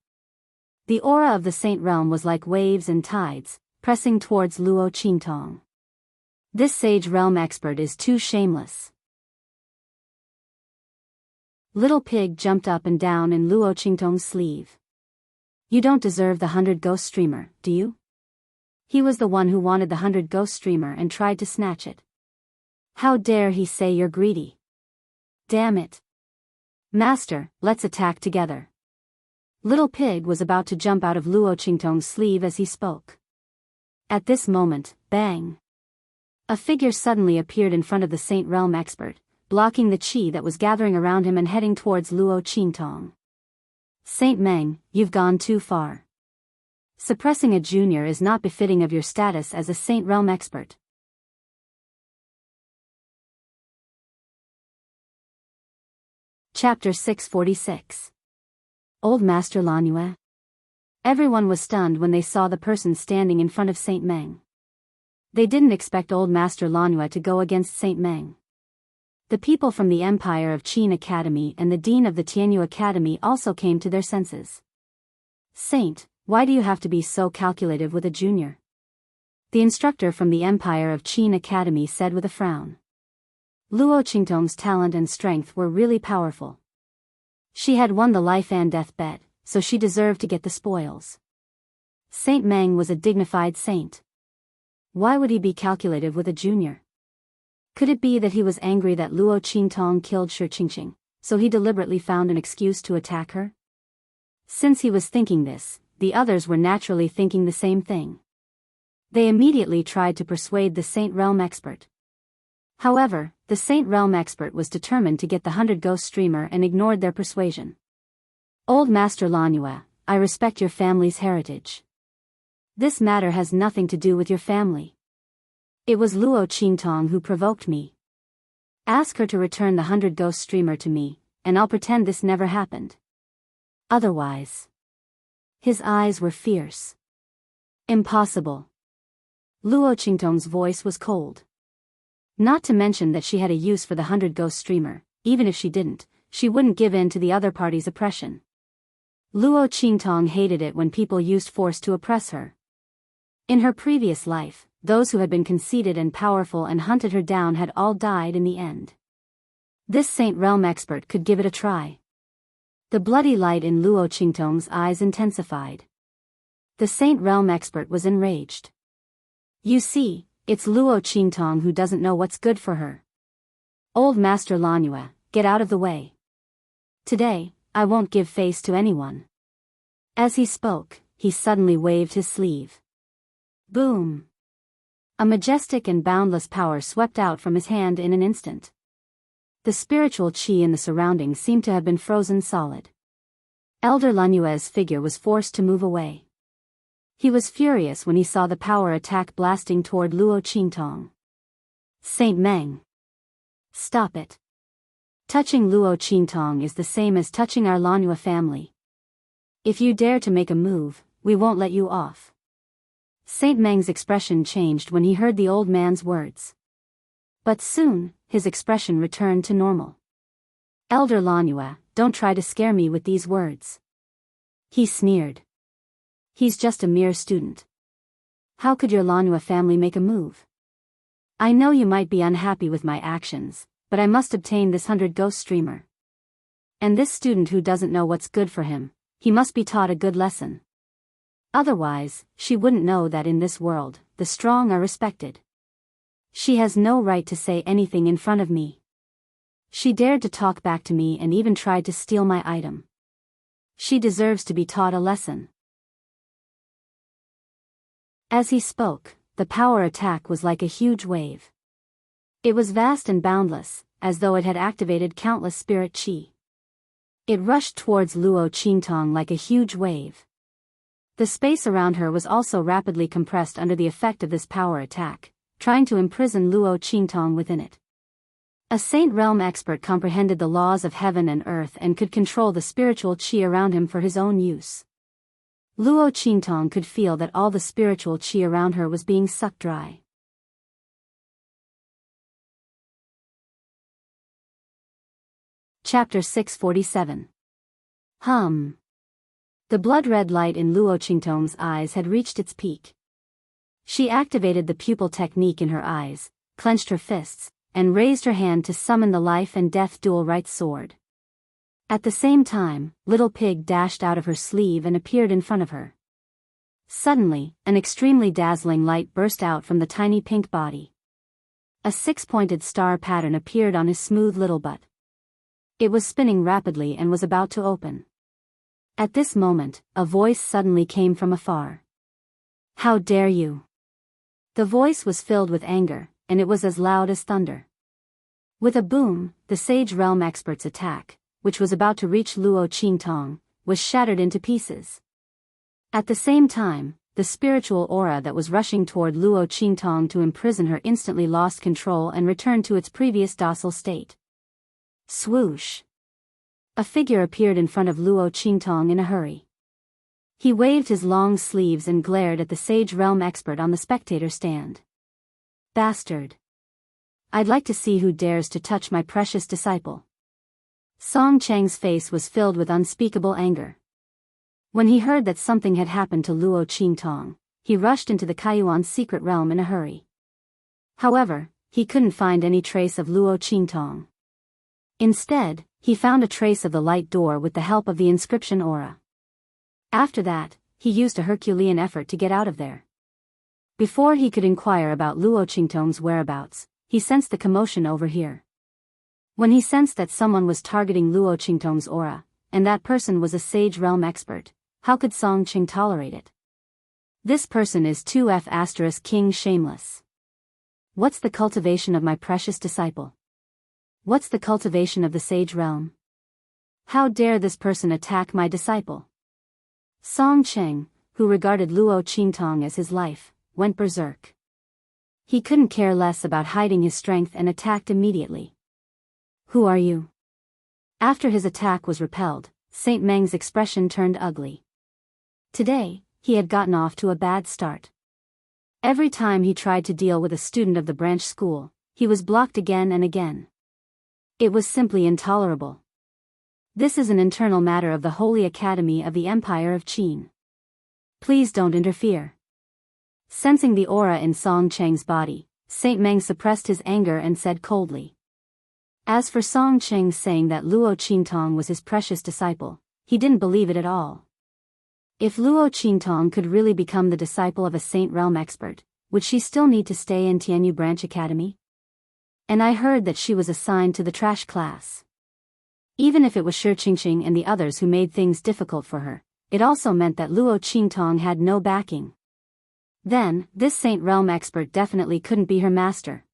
The aura of the Saint Realm was like waves and tides, pressing towards Luo Qingtong. This Sage Realm expert is too shameless. Little Pig jumped up and down in Luo Qingtong's sleeve. "You don't deserve the 100 ghost streamer, do you?" He was the one who wanted the 100 ghost streamer and tried to snatch it. "How dare he say you're greedy? Damn it. Master, let's attack together." Little Pig was about to jump out of Luo Qingtong's sleeve as he spoke. At this moment, bang! A figure suddenly appeared in front of the Saint Realm expert, blocking the qi that was gathering around him and heading towards Luo Qingtong. "Saint Meng, you've gone too far. Suppressing a junior is not befitting of your status as a Saint Realm expert." Chapter 646. Old Master Lanue. Everyone was stunned when they saw the person standing in front of Saint Meng. They didn't expect old Master Lanhua to go against Saint Meng. The people from the Empire of Qin Academy and the Dean of the Tianyu Academy also came to their senses. Saint, why do you have to be so calculative with a junior? The instructor from the Empire of Qin Academy said with a frown. Luo Qingtong's talent and strength were really powerful. She had won the life and death bet, so she deserved to get the spoils. Saint Meng was a dignified saint. Why would he be calculative with a junior? Could it be that he was angry that Luo Qingtong killed Shi Qingqing, so he deliberately found an excuse to attack her? Since he was thinking this, the others were naturally thinking the same thing. They immediately tried to persuade the Saint Realm expert. However, the Saint Realm expert was determined to get the 100 Ghost streamer and ignored their persuasion. Old Master Lanhua, I respect your family's heritage. This matter has nothing to do with your family. It was Luo Qingtong who provoked me. Ask her to return the 100 Ghost streamer to me, and I'll pretend this never happened. Otherwise. His eyes were fierce. Impossible. Luo Qingtong's voice was cold. Not to mention that she had a use for the 100 Ghost streamer. Even if she didn't, she wouldn't give in to the other party's oppression. Luo Qingtong hated it when people used force to oppress her. In her previous life, those who had been conceited and powerful and hunted her down had all died in the end. This Saint Realm expert could give it a try. The bloody light in Luo Qingtong's eyes intensified. The Saint Realm expert was enraged. You see, it's Luo Qingtong who doesn't know what's good for her. Old Master Lanhua, get out of the way. Today, I won't give face to anyone. As he spoke, he suddenly waved his sleeve. Boom! A majestic and boundless power swept out from his hand in an instant. The spiritual qi in the surroundings seemed to have been frozen solid. Elder Lanhua's figure was forced to move away. He was furious when he saw the power attack blasting toward Luo Qingtong. Saint Meng. Stop it. Touching Luo Qingtong is the same as touching our Lanhua family. If you dare to make a move, we won't let you off. Saint Meng's expression changed when he heard the old man's words. But soon, his expression returned to normal. Elder Lanhua, don't try to scare me with these words. He sneered. He's just a mere student. How could your Lanhua family make a move? I know you might be unhappy with my actions, but I must obtain this 100 Ghost streamer. And this student who doesn't know what's good for him, he must be taught a good lesson. Otherwise, she wouldn't know that in this world, the strong are respected. She has no right to say anything in front of me. She dared to talk back to me and even tried to steal my item. She deserves to be taught a lesson. As he spoke, the power attack was like a huge wave. It was vast and boundless, as though it had activated countless spirit qi. It rushed towards Luo Qingtong like a huge wave. The space around her was also rapidly compressed under the effect of this power attack, trying to imprison Luo Qingtong within it. A Saint Realm expert comprehended the laws of heaven and earth and could control the spiritual qi around him for his own use. Luo Qingtong could feel that all the spiritual qi around her was being sucked dry. Chapter 647. The blood-red light in Luo Qingtong's eyes had reached its peak. She activated the pupil technique in her eyes, clenched her fists, and raised her hand to summon the life and death dual right sword. At the same time, Little Pig dashed out of her sleeve and appeared in front of her. Suddenly, an extremely dazzling light burst out from the tiny pink body. A six-pointed star pattern appeared on his smooth little butt. It was spinning rapidly and was about to open. At this moment, a voice suddenly came from afar. How dare you! The voice was filled with anger, and it was as loud as thunder. With a boom, the Sage Realm expert's attack, which was about to reach Luo Qingtong, was shattered into pieces. At the same time, the spiritual aura that was rushing toward Luo Qingtong to imprison her instantly lost control and returned to its previous docile state. Swoosh! A figure appeared in front of Luo Qingtong in a hurry. He waved his long sleeves and glared at the Sage Realm expert on the spectator stand. Bastard! I'd like to see who dares to touch my precious disciple. Song Cheng's face was filled with unspeakable anger. When he heard that something had happened to Luo Qingtong, he rushed into the Kaiyuan's secret realm in a hurry. However, he couldn't find any trace of Luo Qingtong. Instead, he found a trace of the light door with the help of the inscription aura. After that, he used a Herculean effort to get out of there. Before he could inquire about Luo Qingtong's whereabouts, he sensed the commotion over here. When he sensed that someone was targeting Luo Qingtong's aura, and that person was a Sage Realm expert, how could Song Qing tolerate it? This person is 2F** King Shameless. What's the cultivation of my precious disciple? What's the cultivation of the Sage Realm? How dare this person attack my disciple? Song Qing, who regarded Luo Qingtong as his life, went berserk. He couldn't care less about hiding his strength and attacked immediately. Who are you? After his attack was repelled, Saint Meng's expression turned ugly. Today, he had gotten off to a bad start. Every time he tried to deal with a student of the branch school, he was blocked again and again. It was simply intolerable. This is an internal matter of the Holy Academy of the Empire of Qin. Please don't interfere. Sensing the aura in Song Cheng's body, Saint Meng suppressed his anger and said coldly. As for Song Cheng saying that Luo Qingtong was his precious disciple, he didn't believe it at all. If Luo Qingtong could really become the disciple of a Saint Realm expert, would she still need to stay in Tianyu Branch Academy? And I heard that she was assigned to the trash class. Even if it was Shi Qingqing and the others who made things difficult for her, it also meant that Luo Qingtong had no backing. Then, this Saint Realm expert definitely couldn't be her master.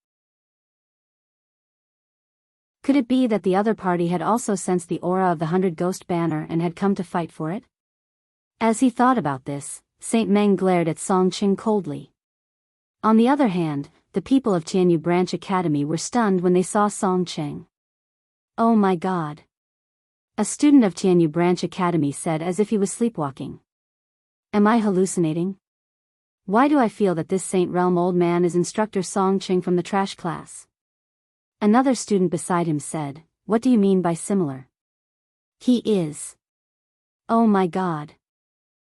Could it be that the other party had also sensed the aura of the 100 Ghost banner and had come to fight for it? As he thought about this, Saint Meng glared at Song Qing coldly. On the other hand, the people of Tianyu Branch Academy were stunned when they saw Song Qing. Oh my God! A student of Tianyu Branch Academy said as if he was sleepwalking. Am I hallucinating? Why do I feel that this Saint Realm old man is Instructor Song Qing from the trash class? Another student beside him said, what do you mean by similar? He is. Oh my God.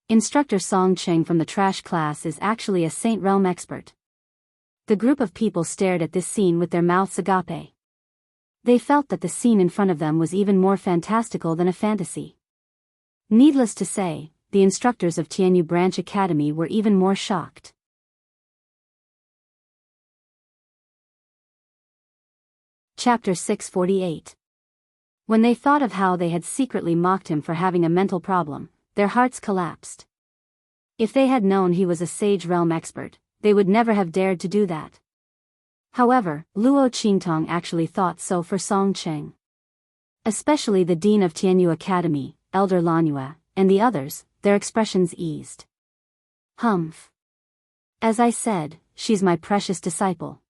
Instructor Song Qing from the trash class is actually a Saint Realm expert. The group of people stared at this scene with their mouths agape. They felt that the scene in front of them was even more fantastical than a fantasy. Needless to say, the instructors of Tianyu Branch Academy were even more shocked. Chapter 648. When they thought of how they had secretly mocked him for having a mental problem, their hearts collapsed. If they had known he was a Sage Realm expert, they would never have dared to do that. However, Luo Qingtong actually thought so for Song Qing. Especially the Dean of Tianyu Academy, Elder Lanyue, and the others, their expressions eased. Humph. As I said, she's my precious disciple.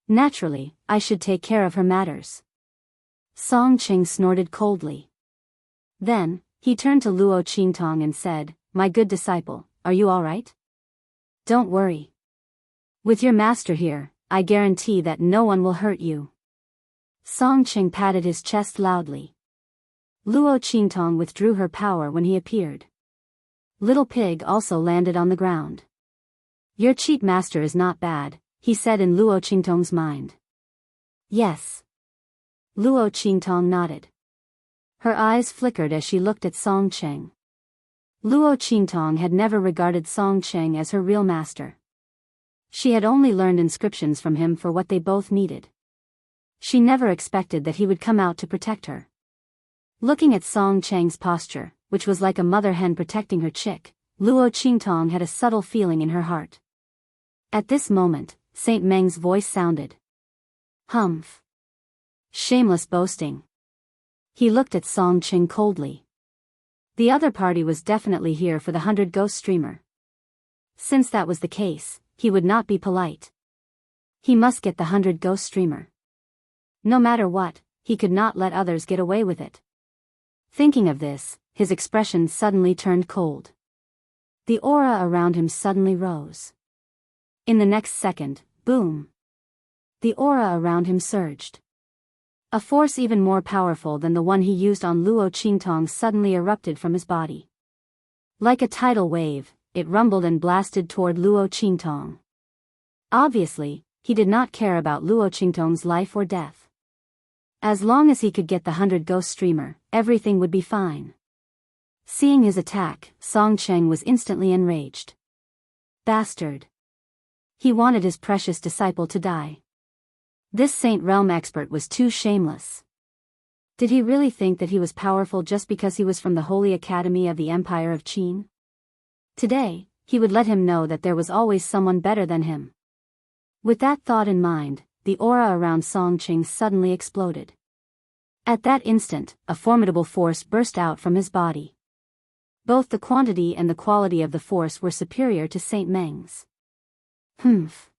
Naturally, I should take care of her matters. Song Qing snorted coldly. Then, he turned to Luo Qingtong and said, my good disciple, are you all right? Don't worry. With your master here, I guarantee that no one will hurt you. Song Qing patted his chest loudly. Luo Qingtong withdrew her power when he appeared. Little Pig also landed on the ground. Your cheap master is not bad, he said in Luo Qingtong's mind. Yes. Luo Qingtong nodded. Her eyes flickered as she looked at Song Qing. Luo Qingtong had never regarded Song Qing as her real master. She had only learned inscriptions from him for what they both needed. She never expected that he would come out to protect her. Looking at Song Cheng's posture, which was like a mother hen protecting her chick, Luo Qingtong had a subtle feeling in her heart. At this moment, Saint Meng's voice sounded. Humph. Shameless boasting. He looked at Song Qing coldly. The other party was definitely here for the 100 Ghost streamer. Since that was the case, he would not be polite. He must get the 100 Ghost streamer. No matter what, he could not let others get away with it. Thinking of this, his expression suddenly turned cold. The aura around him suddenly rose. In the next second, Boom! The aura around him surged. A force even more powerful than the one he used on Luo Qingtong suddenly erupted from his body. Like a tidal wave, it rumbled and blasted toward Luo Qingtong. Obviously, he did not care about Luo Qingtong's life or death. As long as he could get the 100 ghost streamer, everything would be fine. Seeing his attack, Song Cheng was instantly enraged. Bastard! He wanted his precious disciple to die. This Saint Realm expert was too shameless. Did he really think that he was powerful just because he was from the Holy Academy of the Empire of Qin? Today, he would let him know that there was always someone better than him. With that thought in mind, the aura around Song Cheng suddenly exploded. At that instant, a formidable force burst out from his body. Both the quantity and the quality of the force were superior to Saint Meng's. Humph!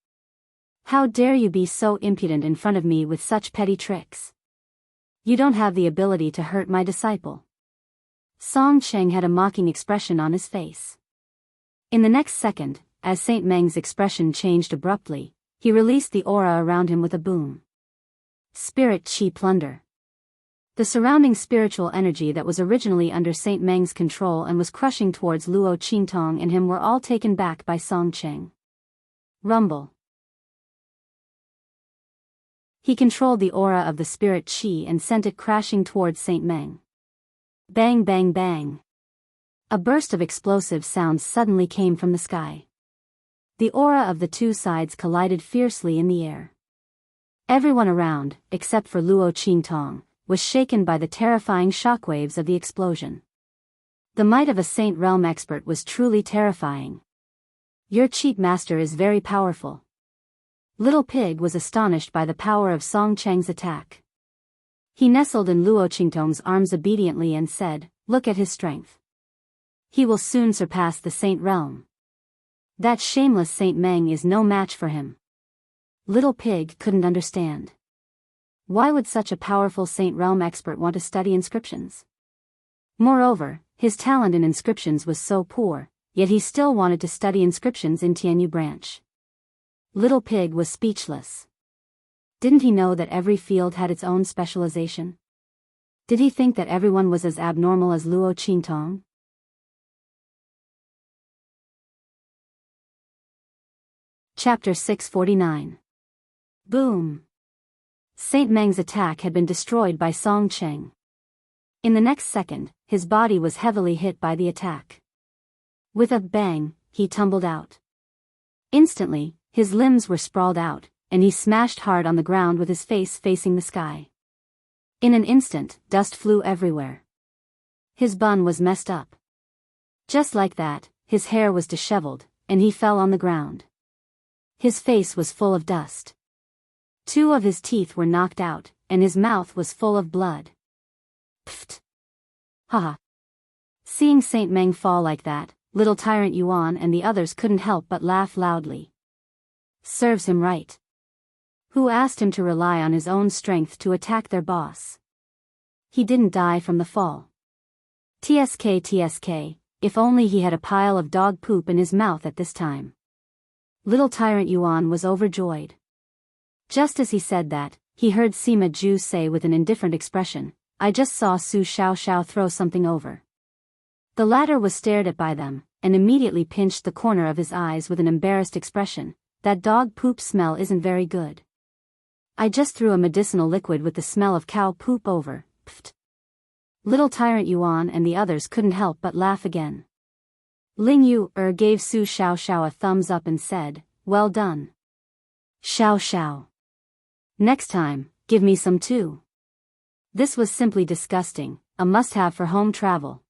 How dare you be so impudent in front of me with such petty tricks? You don't have the ability to hurt my disciple. Song Cheng had a mocking expression on his face. In the next second, as Saint Meng's expression changed abruptly, he released the aura around him with a boom. Spirit Qi Plunder. The surrounding spiritual energy that was originally under Saint Meng's control and was crushing towards Luo Qingtong and him were all taken back by Song Cheng. Rumble. He controlled the aura of the spirit Qi and sent it crashing towards Saint Meng. Bang bang bang. A burst of explosive sounds suddenly came from the sky. The aura of the two sides collided fiercely in the air. Everyone around, except for Luo Qingtong, was shaken by the terrifying shockwaves of the explosion. The might of a Saint Realm expert was truly terrifying. Your cheat master is very powerful. Little Pig was astonished by the power of Song Cheng's attack. He nestled in Luo Qingtong's arms obediently and said, "Look at his strength. He will soon surpass the Saint Realm. That shameless Saint Meng is no match for him." Little Pig couldn't understand. Why would such a powerful Saint Realm expert want to study inscriptions? Moreover, his talent in inscriptions was so poor, yet he still wanted to study inscriptions in Tianyu branch. Little Pig was speechless. Didn't he know that every field had its own specialization? Did he think that everyone was as abnormal as Luo Qingtong? Chapter 649. Boom! Saint Meng's attack had been destroyed by Song Cheng. In the next second, his body was heavily hit by the attack. With a bang, he tumbled out. Instantly, his limbs were sprawled out, and he smashed hard on the ground with his face facing the sky. In an instant, dust flew everywhere. His bun was messed up. Just like that, his hair was disheveled, and he fell on the ground. His face was full of dust. 2 of his teeth were knocked out, and his mouth was full of blood. Pfft! Haha! Seeing Saint Meng fall like that, little Tyrant Yuan and the others couldn't help but laugh loudly. Serves him right. Who asked him to rely on his own strength to attack their boss? He didn't die from the fall. TSK TSK, if only he had a pile of dog poop in his mouth at this time. Little Tyrant Yuan was overjoyed. Just as he said that, he heard Sima Zhu say with an indifferent expression, "I just saw Su Xiaoxiao throw something over." The latter was stared at by them, and immediately pinched the corner of his eyes with an embarrassed expression. "That dog poop smell isn't very good. I just threw a medicinal liquid with the smell of cow poop over." Pfft. Little Tyrant Yuan and the others couldn't help but laugh again. Ling Yu gave Su Xiaoxiao a thumbs up and said, "Well done. Xiaoxiao. Next time, give me some too." This was simply disgusting, a must-have for home travel.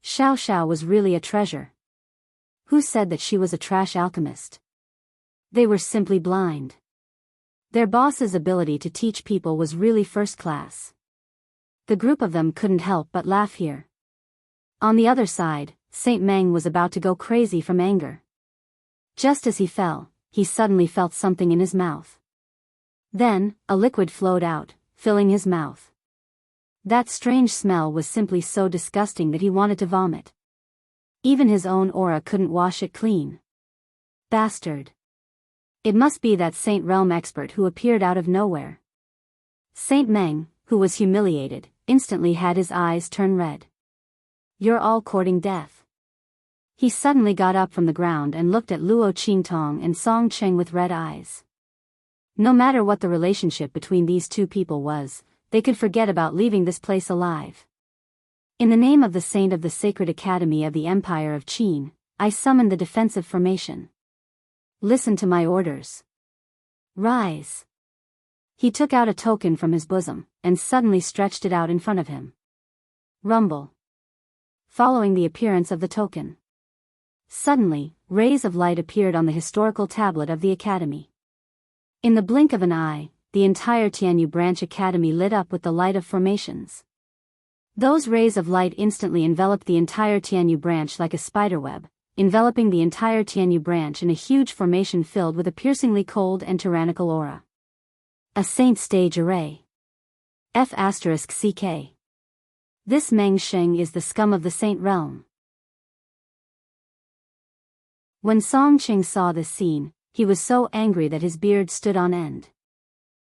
Xiaoxiao was really a treasure. Who said that she was a trash alchemist? They were simply blind. Their boss's ability to teach people was really first class. The group of them couldn't help but laugh here. On the other side, Saint Meng was about to go crazy from anger. Just as he fell, he suddenly felt something in his mouth. Then, a liquid flowed out, filling his mouth. That strange smell was simply so disgusting that he wanted to vomit. Even his own aura couldn't wash it clean. Bastard! It must be that Saint Realm expert who appeared out of nowhere. Saint Meng, who was humiliated, instantly had his eyes turn red. You're all courting death. He suddenly got up from the ground and looked at Luo Qingtong and Song Cheng with red eyes. No matter what the relationship between these two people was, they could forget about leaving this place alive. In the name of the Saint of the Sacred Academy of the Empire of Qin, I summon the defensive formation. Listen to my orders. Rise. He took out a token from his bosom, and suddenly stretched it out in front of him. Rumble. Following the appearance of the token. Suddenly, rays of light appeared on the historical tablet of the Academy. In the blink of an eye, the entire Tianyu Branch Academy lit up with the light of formations. Those rays of light instantly enveloped the entire Tianyu Branch like a spiderweb, enveloping the entire Tianyu Branch in a huge formation filled with a piercingly cold and tyrannical aura. A Saint Stage Array. F***CK. This Meng Sheng is the scum of the Saint Realm. When Song Cheng saw this scene, he was so angry that his beard stood on end.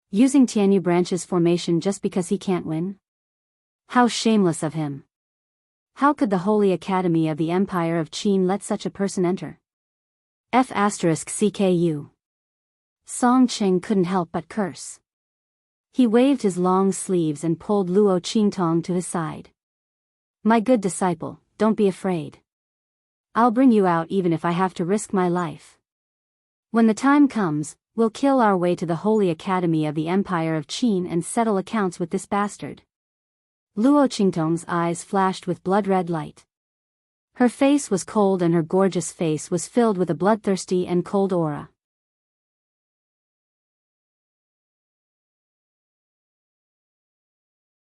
Using Tianyu Branch's formation just because he can't win? How shameless of him! How could the Holy Academy of the Empire of Qin let such a person enter? F***CKU. Song Cheng couldn't help but curse. He waved his long sleeves and pulled Luo Qingtong to his side. My good disciple, don't be afraid. I'll bring you out even if I have to risk my life. When the time comes, we'll kill our way to the Holy Academy of the Empire of Qin and settle accounts with this bastard. Luo Qingtong's eyes flashed with blood-red light. Her face was cold and her gorgeous face was filled with a bloodthirsty and cold aura.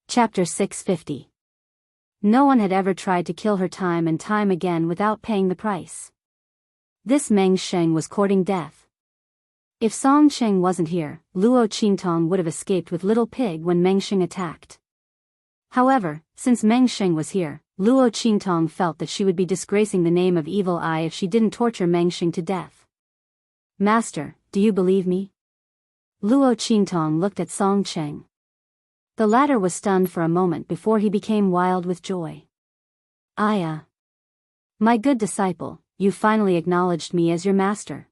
Chapter 650. No one had ever tried to kill her time and time again without paying the price. This Meng Sheng was courting death. If Song Cheng wasn't here, Luo Qingtong would have escaped with Little Pig when Meng Sheng attacked. However, since Meng Sheng was here, Luo Qingtong felt that she would be disgracing the name of Evil Eye if she didn't torture Meng Sheng to death. Master, do you believe me? Luo Qingtong looked at Song Cheng. The latter was stunned for a moment before he became wild with joy. My good disciple, you finally acknowledged me as your master.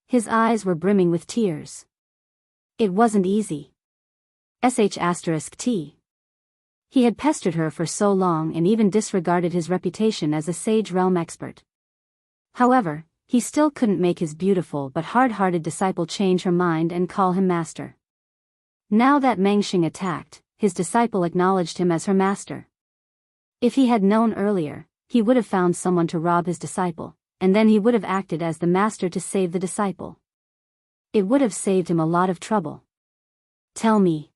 His eyes were brimming with tears. It wasn't easy. **T. He had pestered her for so long and even disregarded his reputation as a Sage Realm expert. However, he still couldn't make his beautiful but hard-hearted disciple change her mind and call him master. Now that Meng Sheng attacked, his disciple acknowledged him as her master. If he had known earlier, he would have found someone to rob his disciple, and then he would have acted as the master to save the disciple. It would have saved him a lot of trouble. Tell me.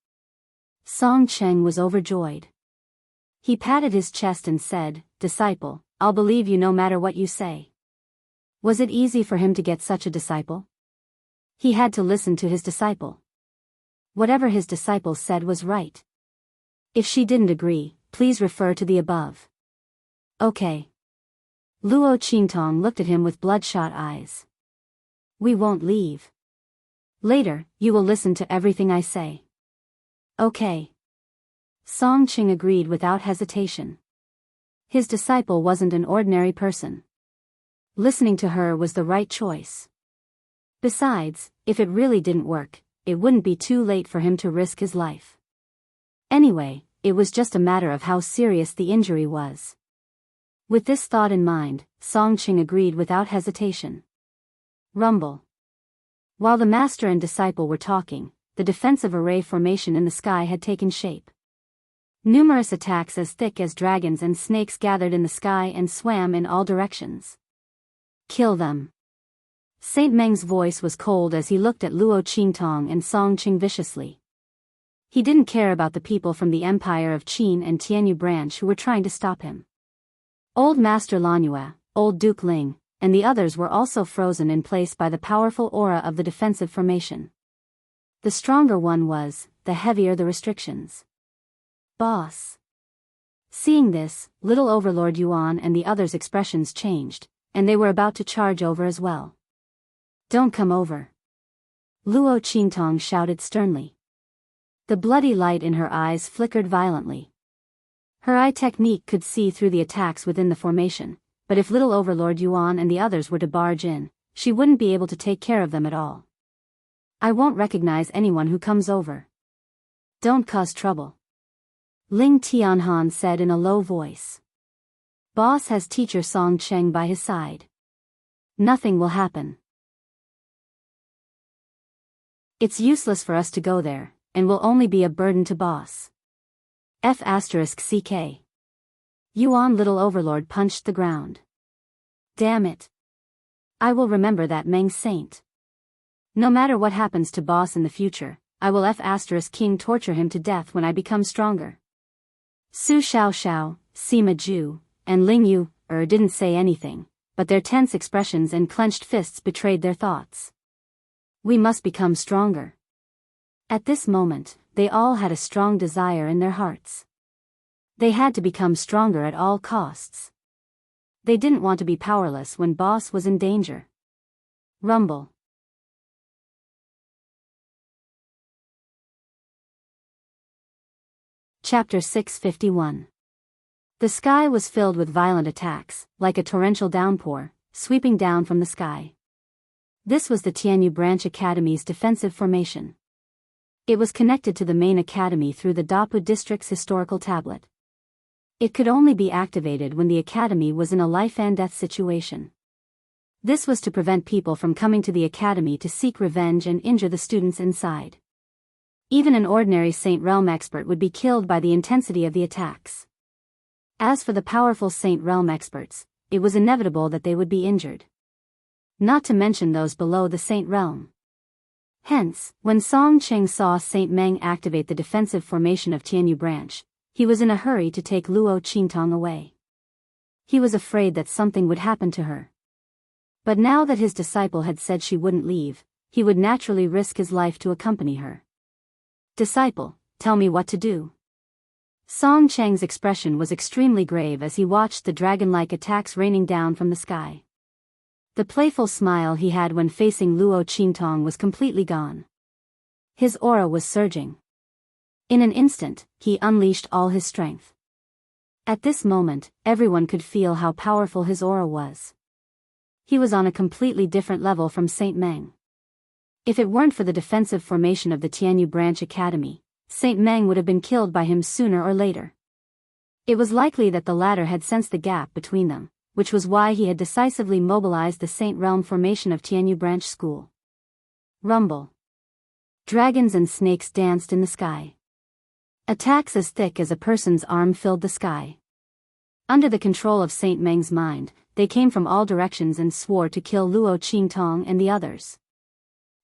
Song Cheng was overjoyed. He patted his chest and said, Disciple, I'll believe you no matter what you say. Was it easy for him to get such a disciple? He had to listen to his disciple. Whatever his disciple said was right. If she didn't agree, please refer to the above. Okay. Luo Qingtong looked at him with bloodshot eyes. We won't leave. Later, you will listen to everything I say. Okay. Song Cheng agreed without hesitation. His disciple wasn't an ordinary person. Listening to her was the right choice. Besides, if it really didn't work, it wouldn't be too late for him to risk his life. Anyway, it was just a matter of how serious the injury was. With this thought in mind, Song Cheng agreed without hesitation. Rumble. While the master and disciple were talking, the defensive array formation in the sky had taken shape. Numerous attacks as thick as dragons and snakes gathered in the sky and swam in all directions. Kill them. Saint Meng's voice was cold as he looked at Luo Qingtong and Song Cheng viciously. He didn't care about the people from the Empire of Qin and Tianyu branch who were trying to stop him. Old Master Lanyue, Old Duke Ling, and the others were also frozen in place by the powerful aura of the defensive formation. The stronger one was, the heavier the restrictions. Boss. Seeing this, little Overlord Yuan and the others' expressions changed, and they were about to charge over as well. Don't come over. Luo Qingtong shouted sternly. The bloody light in her eyes flickered violently. Her eye technique could see through the attacks within the formation, but if little Overlord Yuan and the others were to barge in, she wouldn't be able to take care of them at all. I won't recognize anyone who comes over. Don't cause trouble. Ling Tianhan said in a low voice. Boss has teacher Song Cheng by his side. Nothing will happen. It's useless for us to go there, and will only be a burden to boss. F***CK. Yuan Little Overlord punched the ground. Damn it. I will remember that Meng Saint. No matter what happens to boss in the future, I will F***King torture him to death when I become stronger. Su Xiaoxiao, Sima Ju, and Ling Yu didn't say anything, but their tense expressions and clenched fists betrayed their thoughts. We must become stronger. At this moment, they all had a strong desire in their hearts. They had to become stronger at all costs. They didn't want to be powerless when boss was in danger. Rumble. Chapter 651. The sky was filled with violent attacks, like a torrential downpour, sweeping down from the sky. This was the Tianyu Branch Academy's defensive formation. It was connected to the main academy through the Dapu district's historical tablet. It could only be activated when the academy was in a life-and-death situation. This was to prevent people from coming to the academy to seek revenge and injure the students inside. Even an ordinary Saint Realm expert would be killed by the intensity of the attacks. As for the powerful Saint Realm experts, it was inevitable that they would be injured. Not to mention those below the Saint Realm. Hence, when Song Cheng saw Saint Meng activate the defensive formation of Tianyu Branch, he was in a hurry to take Luo Qingtong away. He was afraid that something would happen to her. But now that his disciple had said she wouldn't leave, he would naturally risk his life to accompany her. Disciple, tell me what to do. Song Cheng's expression was extremely grave as he watched the dragon-like attacks raining down from the sky. The playful smile he had when facing Luo Qingtong was completely gone. His aura was surging. In an instant, he unleashed all his strength. At this moment, everyone could feel how powerful his aura was. He was on a completely different level from Saint Meng. If it weren't for the defensive formation of the Tianyu Branch Academy, Saint Meng would have been killed by him sooner or later. It was likely that the latter had sensed the gap between them, which was why he had decisively mobilized the Saint Realm formation of Tianyu Branch School. Rumble. Dragons and snakes danced in the sky. Attacks as thick as a person's arm filled the sky. Under the control of Saint Meng's mind, they came from all directions and swore to kill Luo Qingtong and the others.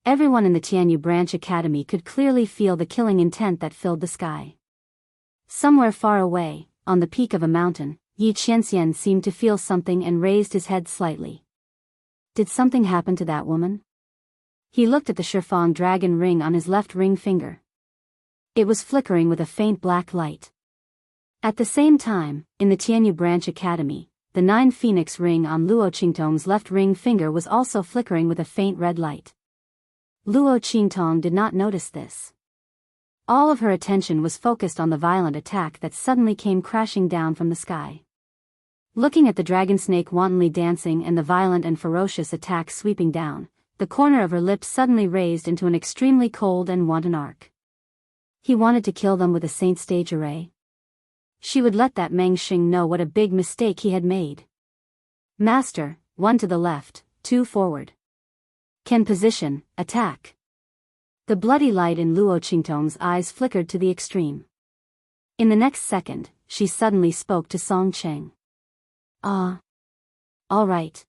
Everyone in the Tianyu Branch Academy could clearly feel the killing intent that filled the sky. Somewhere far away, on the peak of a mountain, Yi Qianxian seemed to feel something and raised his head slightly. Did something happen to that woman? He looked at the Shifang dragon ring on his left ring finger. It was flickering with a faint black light. At the same time, in the Tianyu Branch Academy, the 9 Phoenix ring on Luo Qingtong's left ring finger was also flickering with a faint red light. Luo Qingtong did not notice this. All of her attention was focused on the violent attack that suddenly came crashing down from the sky. Looking at the dragon snake wantonly dancing and the violent and ferocious attack sweeping down, the corner of her lips suddenly raised into an extremely cold and wanton arc. He wanted to kill them with a saint stage array. She would let that Meng Xing know what a big mistake he had made. Master, 1 to the left, 2 forward. Can position, attack. The bloody light in Luo Qingtong's eyes flickered to the extreme. In the next second, she suddenly spoke to Song Cheng. All right.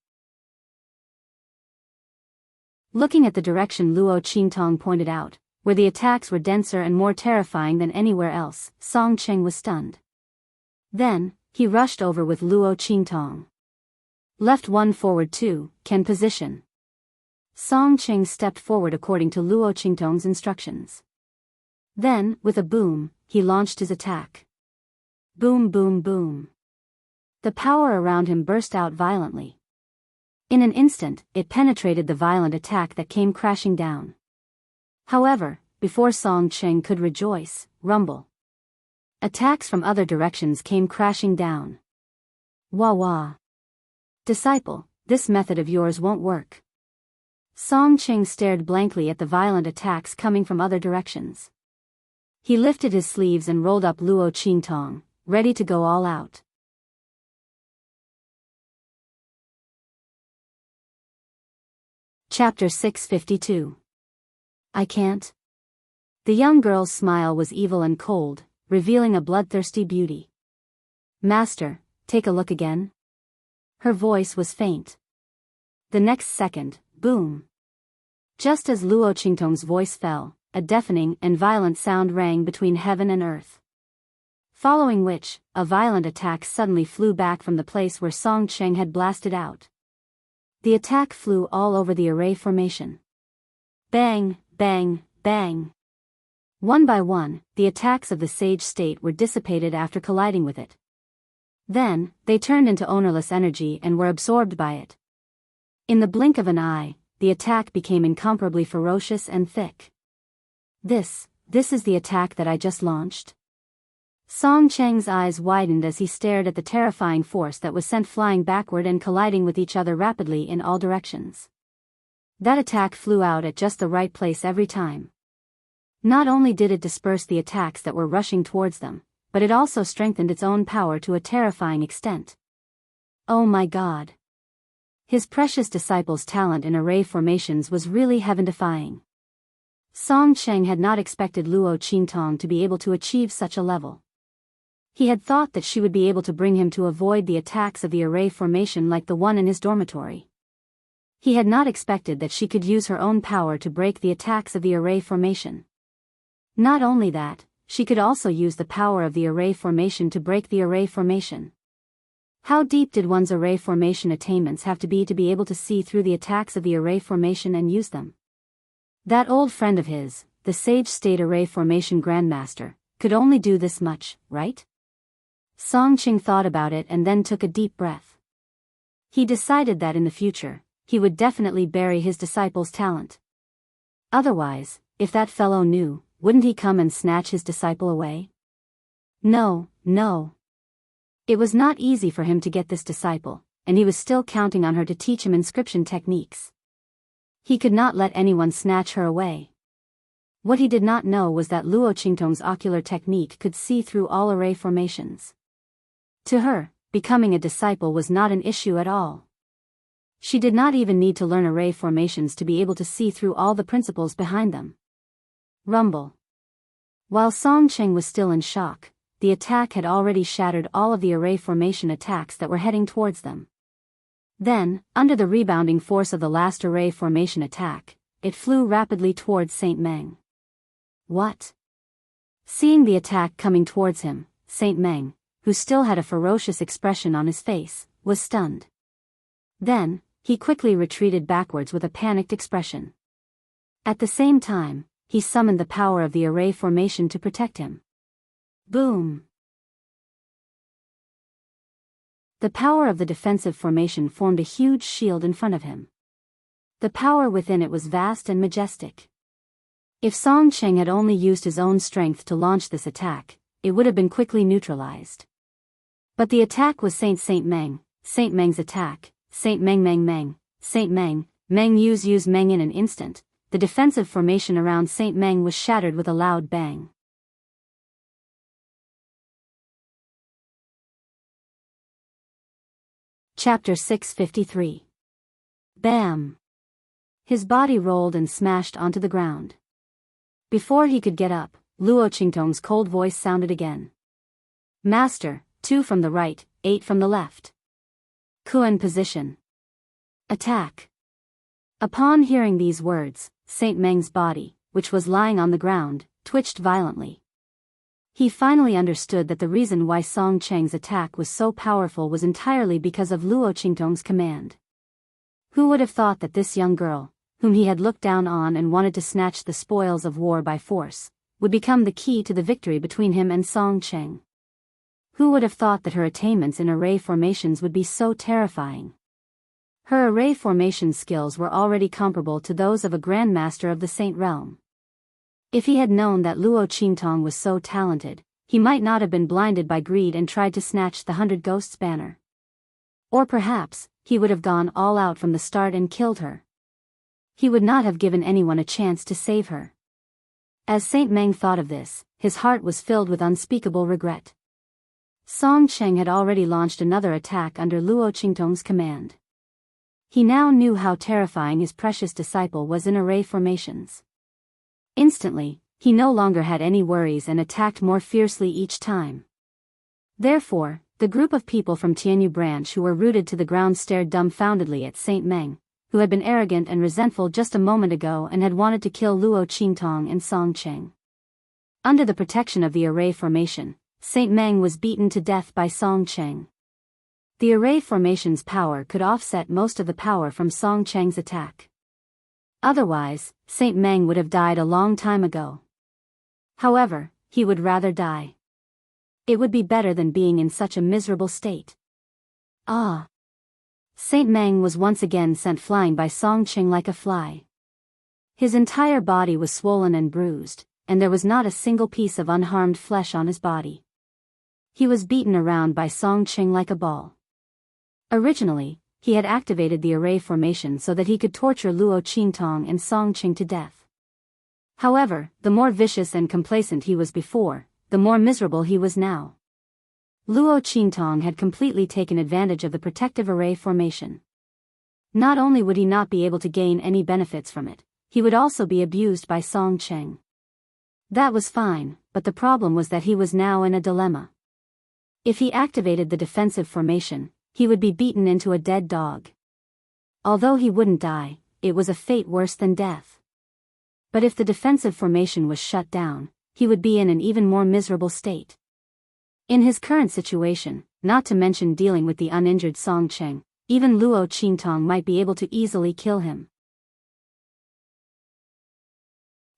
Looking at the direction Luo Qingtong pointed out, where the attacks were denser and more terrifying than anywhere else, Song Cheng was stunned. Then, he rushed over with Luo Qingtong. Left 1 forward 2, can position. Song Cheng stepped forward according to Luo Qingtong's instructions. Then, with a boom, he launched his attack. Boom boom boom. The power around him burst out violently. In an instant, it penetrated the violent attack that came crashing down. However, before Song Cheng could rejoice, rumble. Attacks from other directions came crashing down. Wah wah. Disciple, this method of yours won't work. Song Cheng stared blankly at the violent attacks coming from other directions. He lifted his sleeves and rolled up Luo Qingtong, ready to go all out. Chapter 652. I can't. The young girl's smile was evil and cold, revealing a bloodthirsty beauty. Master, take a look again. Her voice was faint. The next second, boom. Just as Luo Qingtong's voice fell, a deafening and violent sound rang between heaven and earth. Following which, a violent attack suddenly flew back from the place where Song Cheng had blasted out. The attack flew all over the array formation. Bang, bang, bang. One by one, the attacks of the sage state were dissipated after colliding with it. Then, they turned into ownerless energy and were absorbed by it. In the blink of an eye, the attack became incomparably ferocious and thick. This is the attack that I just launched? Song Cheng's eyes widened as he stared at the terrifying force that was sent flying backward and colliding with each other rapidly in all directions. That attack flew out at just the right place every time. Not only did it disperse the attacks that were rushing towards them, but it also strengthened its own power to a terrifying extent. Oh my God! His precious disciple's talent in array formations was really heaven-defying. Song Cheng had not expected Luo Qingtong to be able to achieve such a level. He had thought that she would be able to bring him to avoid the attacks of the array formation like the one in his dormitory. He had not expected that she could use her own power to break the attacks of the array formation. Not only that, she could also use the power of the array formation to break the array formation. How deep did one's array formation attainments have to be able to see through the attacks of the array formation and use them? That old friend of his, the Sage State Array Formation Grandmaster, could only do this much, right? Song Cheng thought about it and then took a deep breath. He decided that in the future, he would definitely bury his disciple's talent. Otherwise, if that fellow knew, wouldn't he come and snatch his disciple away? No. It was not easy for him to get this disciple, and he was still counting on her to teach him inscription techniques. He could not let anyone snatch her away. What he did not know was that Luo Qingtong's ocular technique could see through all array formations. To her, becoming a disciple was not an issue at all. She did not even need to learn array formations to be able to see through all the principles behind them. Rumble. While Song Cheng was still in shock, the attack had already shattered all of the array formation attacks that were heading towards them. Then, under the rebounding force of the last array formation attack, it flew rapidly towards Saint Meng. What? Seeing the attack coming towards him, Saint Meng, who still had a ferocious expression on his face, was stunned. Then, he quickly retreated backwards with a panicked expression. At the same time, he summoned the power of the array formation to protect him. Boom! The power of the defensive formation formed a huge shield in front of him. The power within it was vast and majestic. If Song Cheng had only used his own strength to launch this attack, it would have been quickly neutralized. But the attack was Saint Meng's attack, Saint Meng, Saint Meng use Meng in an instant. The defensive formation around Saint Meng was shattered with a loud bang. Chapter 653. Bam! His body rolled and smashed onto the ground. Before he could get up, Luo Qingtong's cold voice sounded again. Master, 2 from the right, 8 from the left. Kuan position. Attack. Upon hearing these words, Saint Meng's body, which was lying on the ground, twitched violently. He finally understood that the reason why Song Cheng's attack was so powerful was entirely because of Luo Qingtong's command. Who would have thought that this young girl, whom he had looked down on and wanted to snatch the spoils of war by force, would become the key to the victory between him and Song Cheng? Who would have thought that her attainments in array formations would be so terrifying? Her array formation skills were already comparable to those of a grandmaster of the Saint Realm. If he had known that Luo Qingtong was so talented, he might not have been blinded by greed and tried to snatch the 100 Ghosts banner. Or perhaps, he would have gone all out from the start and killed her. He would not have given anyone a chance to save her. As Saint Meng thought of this, his heart was filled with unspeakable regret. Song Cheng had already launched another attack under Luo Qingtong's command. He now knew how terrifying his precious disciple was in array formations. Instantly, he no longer had any worries and attacked more fiercely each time. Therefore, the group of people from Tianyu branch who were rooted to the ground stared dumbfoundedly at Saint Meng, who had been arrogant and resentful just a moment ago and had wanted to kill Luo Qingtong and Song Cheng. Under the protection of the array formation, Saint Meng was beaten to death by Song Cheng. The array formation's power could offset most of the power from Song Cheng's attack. Otherwise, Saint Meng would have died a long time ago. However, he would rather die. It would be better than being in such a miserable state. Ah! Saint Meng was once again sent flying by Song Cheng like a fly. His entire body was swollen and bruised, and there was not a single piece of unharmed flesh on his body. He was beaten around by Song Cheng like a ball. Originally, he had activated the array formation so that he could torture Luo Qingtong and Song Cheng to death. However, the more vicious and complacent he was before, the more miserable he was now. Luo Qingtong had completely taken advantage of the protective array formation. Not only would he not be able to gain any benefits from it, he would also be abused by Song Cheng. That was fine, but the problem was that he was now in a dilemma. If he activated the defensive formation, he would be beaten into a dead dog. Although he wouldn't die, it was a fate worse than death. But if the defensive formation was shut down, he would be in an even more miserable state. In his current situation, not to mention dealing with the uninjured Song Cheng, even Luo Qingtong might be able to easily kill him.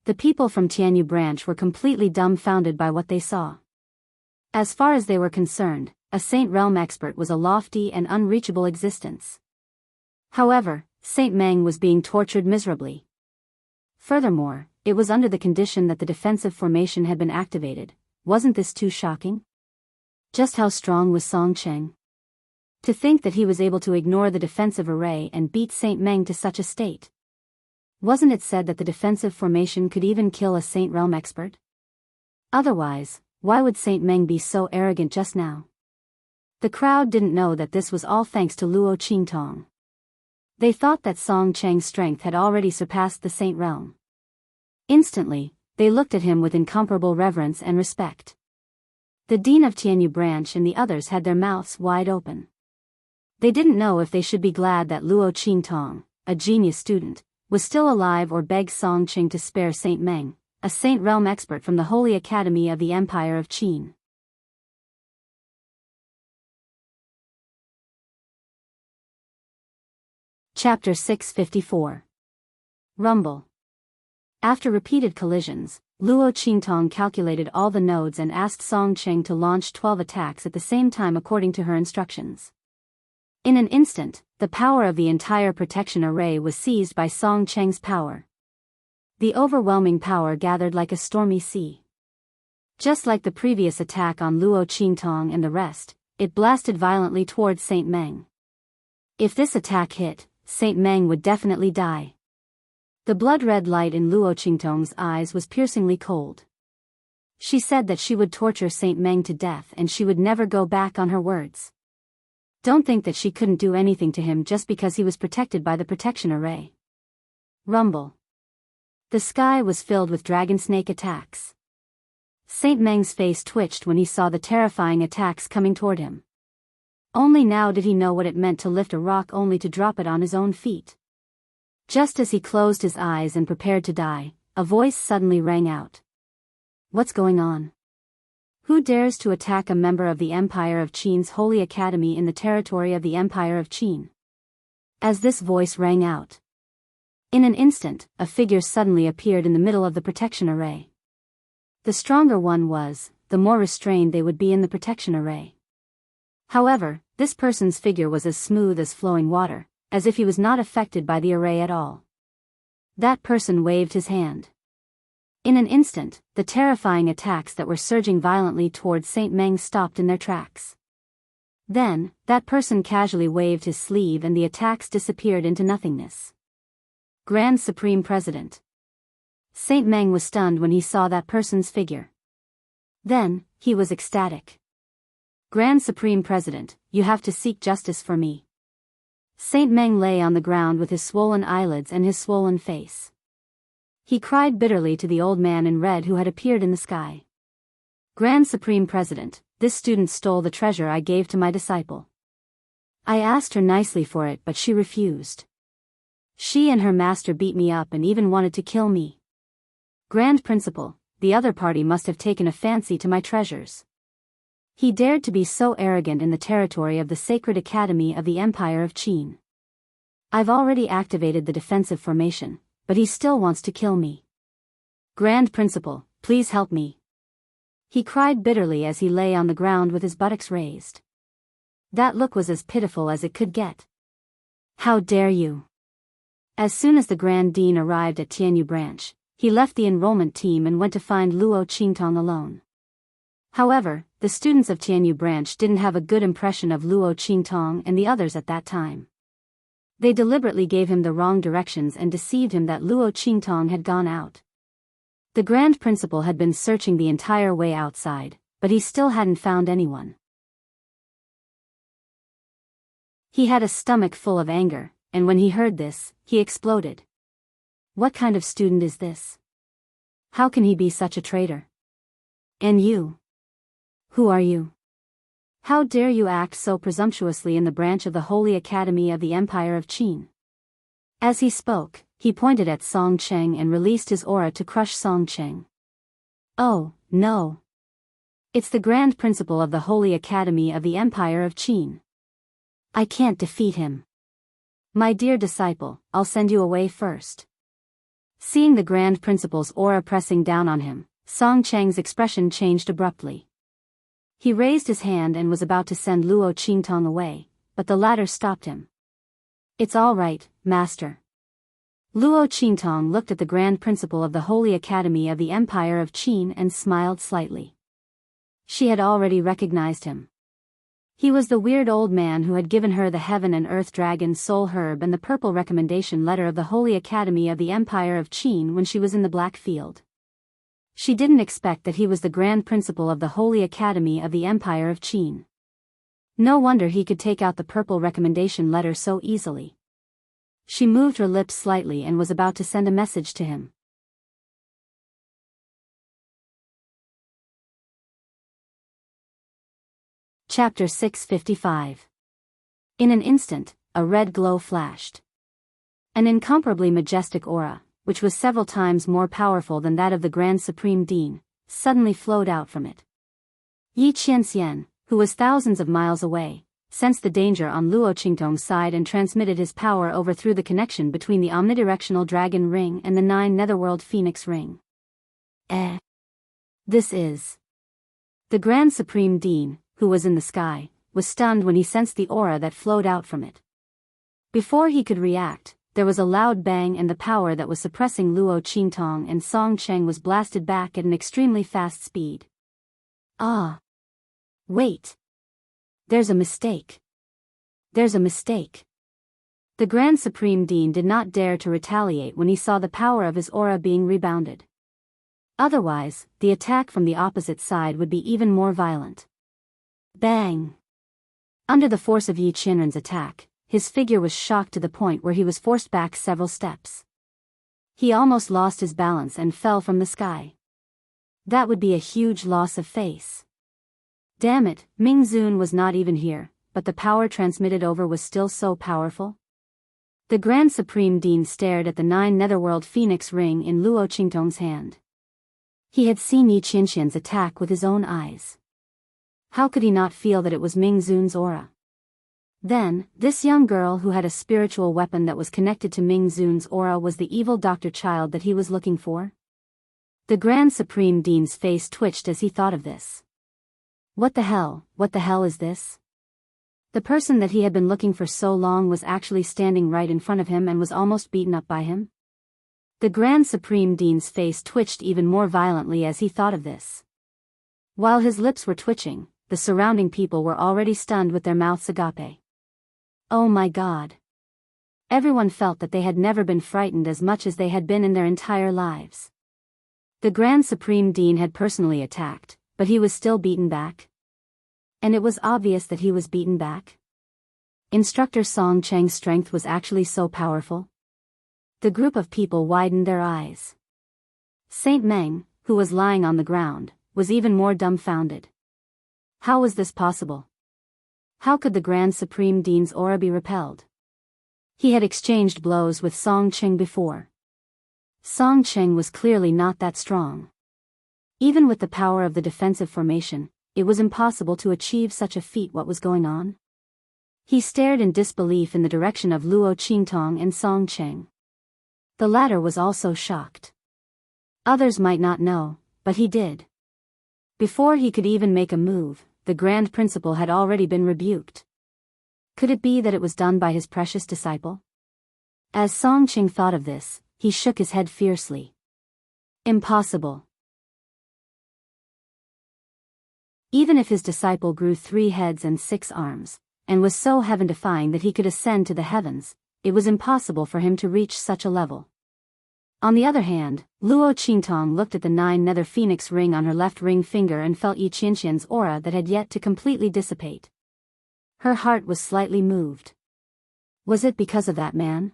The people from Tianyu branch were completely dumbfounded by what they saw. As far as they were concerned, a Saint Realm expert was a lofty and unreachable existence. However, Saint Meng was being tortured miserably. Furthermore, it was under the condition that the defensive formation had been activated. Wasn't this too shocking? Just how strong was Song Cheng? To think that he was able to ignore the defensive array and beat Saint Meng to such a state. Wasn't it said that the defensive formation could even kill a Saint Realm expert? Otherwise, why would Saint Meng be so arrogant just now? The crowd didn't know that this was all thanks to Luo Qingtong. They thought that Song Cheng's strength had already surpassed the Saint Realm. Instantly, they looked at him with incomparable reverence and respect. The dean of Tianyu branch and the others had their mouths wide open. They didn't know if they should be glad that Luo Qingtong, a genius student, was still alive or beg Song Cheng to spare Saint Meng, a Saint Realm expert from the Holy Academy of the Empire of Qin. Chapter 654. Rumble. After repeated collisions, Luo Qingtong calculated all the nodes and asked Song Cheng to launch 12 attacks at the same time according to her instructions. In an instant, the power of the entire protection array was seized by Song Cheng's power. The overwhelming power gathered like a stormy sea. Just like the previous attack on Luo Qingtong and the rest, it blasted violently towards Saint Meng. If this attack hit, Saint Meng would definitely die. The blood-red light in Luo Qingtong's eyes was piercingly cold. She said that she would torture Saint Meng to death and she would never go back on her words. Don't think that she couldn't do anything to him just because he was protected by the protection array. Rumble. The sky was filled with dragon snake attacks. Saint Meng's face twitched when he saw the terrifying attacks coming toward him. Only now did he know what it meant to lift a rock only to drop it on his own feet. Just as he closed his eyes and prepared to die, a voice suddenly rang out. What's going on? Who dares to attack a member of the Empire of Qin's Holy Academy in the territory of the Empire of Qin? As this voice rang out, in an instant, a figure suddenly appeared in the middle of the protection array. The stronger one was, the more restrained they would be in the protection array. However, this person's figure was as smooth as flowing water, as if he was not affected by the array at all. That person waved his hand. In an instant, the terrifying attacks that were surging violently towards Saint Meng stopped in their tracks. Then, that person casually waved his sleeve and the attacks disappeared into nothingness. Grand Supreme President. Saint Meng was stunned when he saw that person's figure. Then, he was ecstatic. Grand Supreme President, you have to seek justice for me. Saint Meng lay on the ground with his swollen eyelids and his swollen face. He cried bitterly to the old man in red who had appeared in the sky. Grand Supreme President, this student stole the treasure I gave to my disciple. I asked her nicely for it, but she refused. She and her master beat me up and even wanted to kill me. Grand Principal, the other party must have taken a fancy to my treasures. He dared to be so arrogant in the territory of the Sacred Academy of the Empire of Qin. I've already activated the defensive formation, but he still wants to kill me. Grand Principal, please help me. He cried bitterly as he lay on the ground with his buttocks raised. That look was as pitiful as it could get. How dare you! As soon as the Grand Dean arrived at Tianyu Branch, he left the enrollment team and went to find Luo Qingtong alone. However, the students of Tianyu Branch didn't have a good impression of Luo Qingtong and the others at that time. They deliberately gave him the wrong directions and deceived him that Luo Qingtong had gone out. The Grand Principal had been searching the entire way outside, but he still hadn't found anyone. He had a stomach full of anger, and when he heard this, he exploded. What kind of student is this? How can he be such a traitor? And you? Who are you? How dare you act so presumptuously in the branch of the Holy Academy of the Empire of Qin? As he spoke, he pointed at Song Cheng and released his aura to crush Song Cheng. Oh, no. It's the Grand Principal of the Holy Academy of the Empire of Qin. I can't defeat him. My dear disciple, I'll send you away first. Seeing the Grand Principal's aura pressing down on him, Song Cheng's expression changed abruptly. He raised his hand and was about to send Luo Qingtong away, but the latter stopped him. It's all right, Master. Luo Qingtong looked at the Grand Principal of the Holy Academy of the Empire of Qin and smiled slightly. She had already recognized him. He was the weird old man who had given her the Heaven and Earth Dragon Soul Herb and the purple recommendation letter of the Holy Academy of the Empire of Qin when she was in the Black Field. She didn't expect that he was the Grand Principal of the Holy Academy of the Empire of Qin. No wonder he could take out the purple recommendation letter so easily. She moved her lips slightly and was about to send a message to him. Chapter 655. In an instant, a red glow flashed. An incomparably majestic aura, which was several times more powerful than that of the Grand Supreme Dean, suddenly flowed out from it. Yi Qianxian, who was thousands of miles away, sensed the danger on Luo Qingtong's side and transmitted his power over through the connection between the omnidirectional dragon ring and the 9 netherworld phoenix ring. This is... The Grand Supreme Dean, who was in the sky, was stunned when he sensed the aura that flowed out from it. Before he could react, there was a loud bang and the power that was suppressing Luo Qingtong and Song Cheng was blasted back at an extremely fast speed. Ah! Wait! There's a mistake. There's a mistake. The Grand Supreme Dean did not dare to retaliate when he saw the power of his aura being rebounded. Otherwise, the attack from the opposite side would be even more violent. Bang! Under the force of Yi Qianren's attack, his figure was shocked to the point where he was forced back several steps. He almost lost his balance and fell from the sky. That would be a huge loss of face. Damn it, Ming Zun was not even here, but the power transmitted over was still so powerful. The Grand Supreme Dean stared at the 9 netherworld phoenix ring in Luo Qingtong's hand. He had seen Yi Qianxian's attack with his own eyes. How could he not feel that it was Ming Zun's aura? Then, this young girl who had a spiritual weapon that was connected to Ming Zun's aura was the evil doctor child that he was looking for? The Grand Supreme Dean's face twitched as he thought of this. What the hell is this? The person that he had been looking for so long was actually standing right in front of him and was almost beaten up by him? The Grand Supreme Dean's face twitched even more violently as he thought of this. While his lips were twitching, the surrounding people were already stunned with their mouths agape. Oh my God. Everyone felt that they had never been frightened as much as they had been in their entire lives. The Grand Supreme Dean had personally attacked, but he was still beaten back. And it was obvious that he was beaten back. Instructor Song Cheng's strength was actually so powerful. The group of people widened their eyes. Saint Meng, who was lying on the ground, was even more dumbfounded. How was this possible? How could the Grand Supreme Dean's aura be repelled? He had exchanged blows with Song Cheng before. Song Cheng was clearly not that strong. Even with the power of the defensive formation, it was impossible to achieve such a feat. What was going on? He stared in disbelief in the direction of Luo Qingtong and Song Cheng. The latter was also shocked. Others might not know, but he did. Before he could even make a move, the Grand Principal had already been rebuked. Could it be that it was done by his precious disciple? As Song Cheng thought of this, he shook his head fiercely. Impossible. Even if his disciple grew 3 heads and 6 arms, and was so heaven-defying that he could ascend to the heavens, it was impossible for him to reach such a level. On the other hand, Luo Qingtong looked at the 9 nether phoenix ring on her left ring finger and felt Yi Qianxian's aura that had yet to completely dissipate. Her heart was slightly moved. Was it because of that man?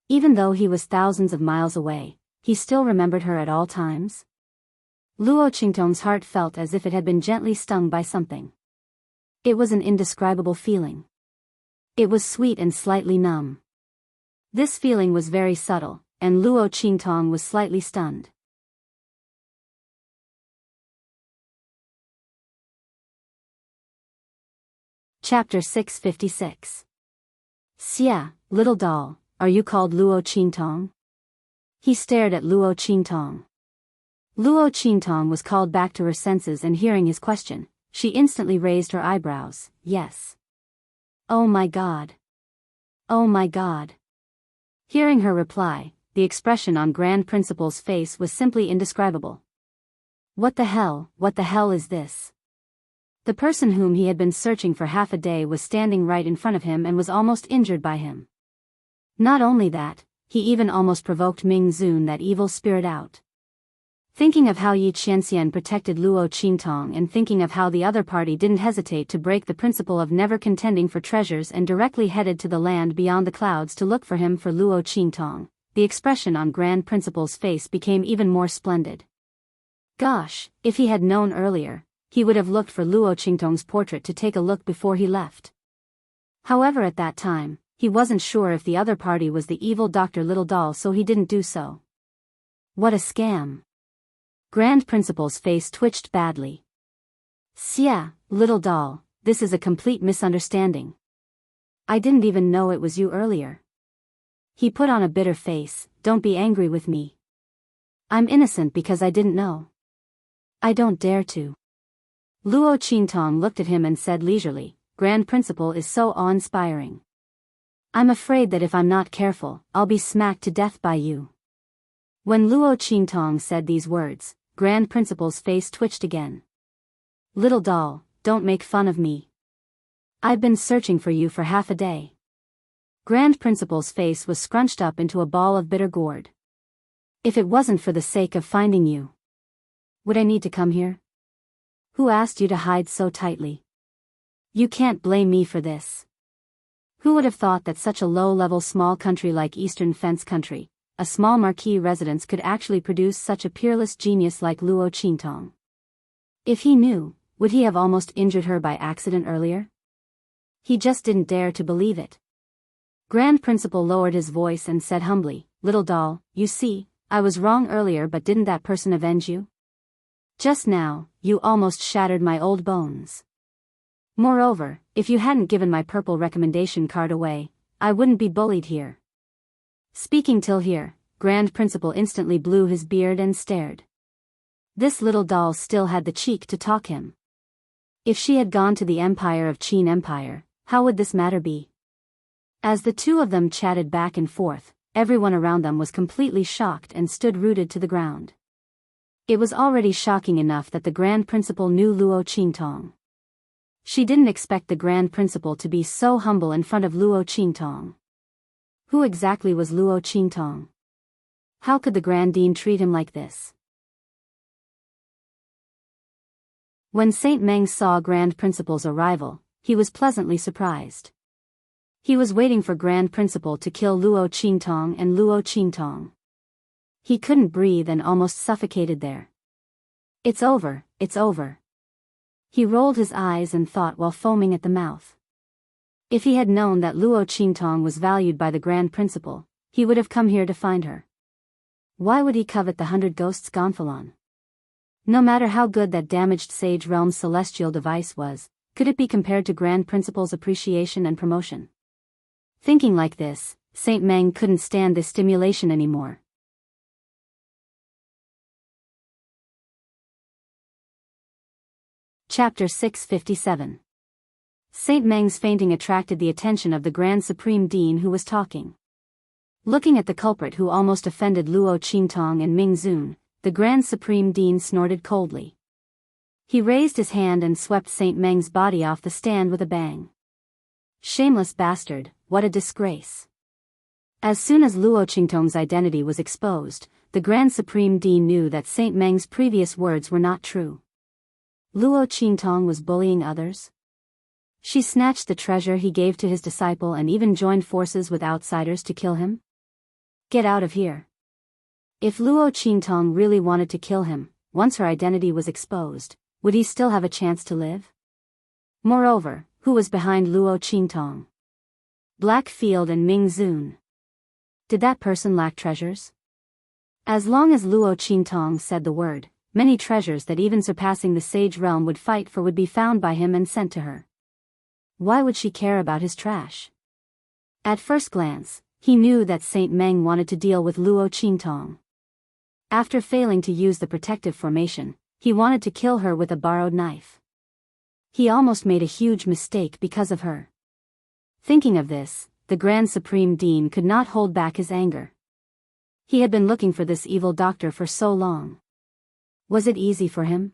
Even though he was thousands of miles away, he still remembered her at all times. Luo Qingtong's heart felt as if it had been gently stung by something. It was an indescribable feeling. It was sweet and slightly numb. This feeling was very subtle, and Luo Qingtong was slightly stunned. Chapter 656. Xia, little doll, are you called Luo Qingtong? He stared at Luo Qingtong. Luo Qingtong was called back to her senses, and hearing his question, she instantly raised her eyebrows. Yes. Oh my God. Oh my God. Hearing her reply, the expression on Grand Principal's face was simply indescribable. What the hell is this? The person whom he had been searching for half a day was standing right in front of him and was almost injured by him. Not only that, he even almost provoked Ming Zun, that evil spirit, out. Thinking of how Yi Qianxian protected Luo Qingtong and thinking of how the other party didn't hesitate to break the principle of never contending for treasures and directly headed to the land beyond the clouds to look for him for Luo Qingtong, the expression on Grand Principal's face became even more splendid. Gosh, if he had known earlier, he would have looked for Luo Qingtong's portrait to take a look before he left. However, at that time, he wasn't sure if the other party was the evil Dr. Little Doll, so he didn't do so. What a scam. Grand Principal's face twitched badly. Xia, little doll, this is a complete misunderstanding. I didn't even know it was you earlier. He put on a bitter face. Don't be angry with me. I'm innocent because I didn't know. I don't dare to. Luo Qingtong looked at him and said leisurely, Grand Principal is so awe-inspiring. I'm afraid that if I'm not careful, I'll be smacked to death by you. When Luo Qingtong said these words, Grand Principal's face twitched again. Little doll, don't make fun of me. I've been searching for you for half a day. Grand Principal's face was scrunched up into a ball of bitter gourd. If it wasn't for the sake of finding you, would I need to come here? Who asked you to hide so tightly? You can't blame me for this. Who would have thought that such a low-level small country like Eastern Fence Country, a small marquis residence, could actually produce such a peerless genius like Luo Qingtong? If he knew, would he have almost injured her by accident earlier? He just didn't dare to believe it. Grand Principal lowered his voice and said humbly, Little doll, you see, I was wrong earlier, but didn't that person avenge you? Just now, you almost shattered my old bones. Moreover, if you hadn't given my purple recommendation card away, I wouldn't be bullied here. Speaking till here, Grand Principal instantly blew his beard and stared. This little doll still had the cheek to talk him. If she had gone to the Empire of Qin Empire, how would this matter be? As the two of them chatted back and forth, everyone around them was completely shocked and stood rooted to the ground. It was already shocking enough that the Grand Principal knew Luo Qingtong. She didn't expect the Grand Principal to be so humble in front of Luo Qingtong. Who exactly was Luo Qingtong? How could the Grand Dean treat him like this? When Saint Meng saw Grand Principal's arrival, he was pleasantly surprised. He was waiting for Grand Principal to kill Luo Qingtong and Luo Qingtong. He couldn't breathe and almost suffocated there. It's over, it's over. He rolled his eyes and thought while foaming at the mouth. If he had known that Luo Qingtong was valued by the Grand Principal, he would have come here to find her. Why would he covet the 100 Ghosts Gonfalon? No matter how good that damaged Sage Realm's celestial device was, could it be compared to Grand Principal's appreciation and promotion? Thinking like this, Saint Meng couldn't stand this stimulation anymore. Chapter 657. Saint Meng's fainting attracted the attention of the Grand Supreme Dean who was talking. Looking at the culprit who almost offended Luo Qingtong and Ming Zun, the Grand Supreme Dean snorted coldly. He raised his hand and swept Saint Meng's body off the stand with a bang. Shameless bastard, what a disgrace. As soon as Luo Qingtong's identity was exposed, the Grand Supreme Dean knew that Saint Meng's previous words were not true. Luo Qingtong was bullying others? She snatched the treasure he gave to his disciple and even joined forces with outsiders to kill him? Get out of here. If Luo Qingtong really wanted to kill him, once her identity was exposed, would he still have a chance to live? Moreover, who was behind Luo Qingtong? Blackfield and Ming Zun. Did that person lack treasures? As long as Luo Qingtong said the word, many treasures that even surpassing the Sage Realm would fight for would be found by him and sent to her. Why would she care about his trash? At first glance, he knew that Saint Meng wanted to deal with Luo Qingtong. After failing to use the protective formation, he wanted to kill her with a borrowed knife. He almost made a huge mistake because of her. Thinking of this, the Grand Supreme Dean could not hold back his anger. He had been looking for this evil doctor for so long. Was it easy for him?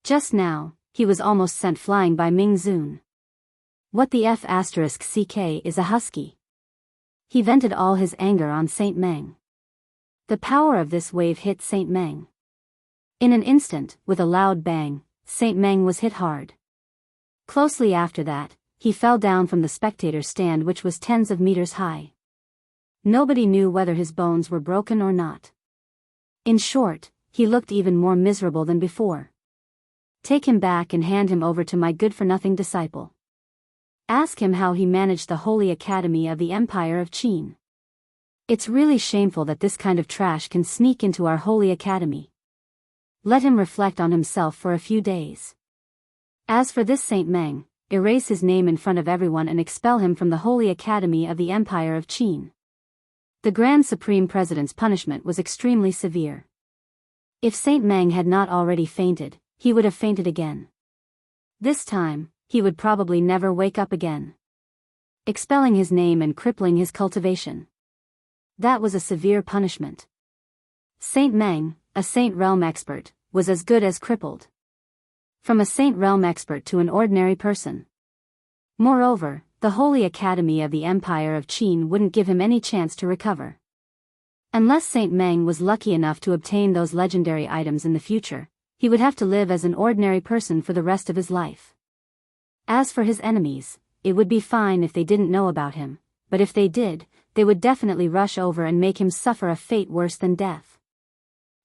Just now, he was almost sent flying by Ming Zun. What the F***ck is a husky. He vented all his anger on Saint Meng. The power of this wave hit Saint Meng. In an instant, with a loud bang, Saint Meng was hit hard. Closely after that, he fell down from the spectator stand which was tens of meters high. Nobody knew whether his bones were broken or not. In short, he looked even more miserable than before. Take him back and hand him over to my good-for-nothing disciple. Ask him how he managed the Holy Academy of the Empire of Qin. It's really shameful that this kind of trash can sneak into our Holy Academy. Let him reflect on himself for a few days. As for this Saint Meng, erase his name in front of everyone and expel him from the Holy Academy of the Empire of Qin. The Grand Supreme President's punishment was extremely severe. If Saint Meng had not already fainted, he would have fainted again. This time, he would probably never wake up again. Expelling his name and crippling his cultivation. That was a severe punishment. Saint Meng, a Saint Realm expert, was as good as crippled. From a Saint Realm expert to an ordinary person. Moreover, the Holy Academy of the Empire of Qin wouldn't give him any chance to recover. Unless Saint Meng was lucky enough to obtain those legendary items in the future, he would have to live as an ordinary person for the rest of his life. As for his enemies, it would be fine if they didn't know about him, but if they did, they would definitely rush over and make him suffer a fate worse than death.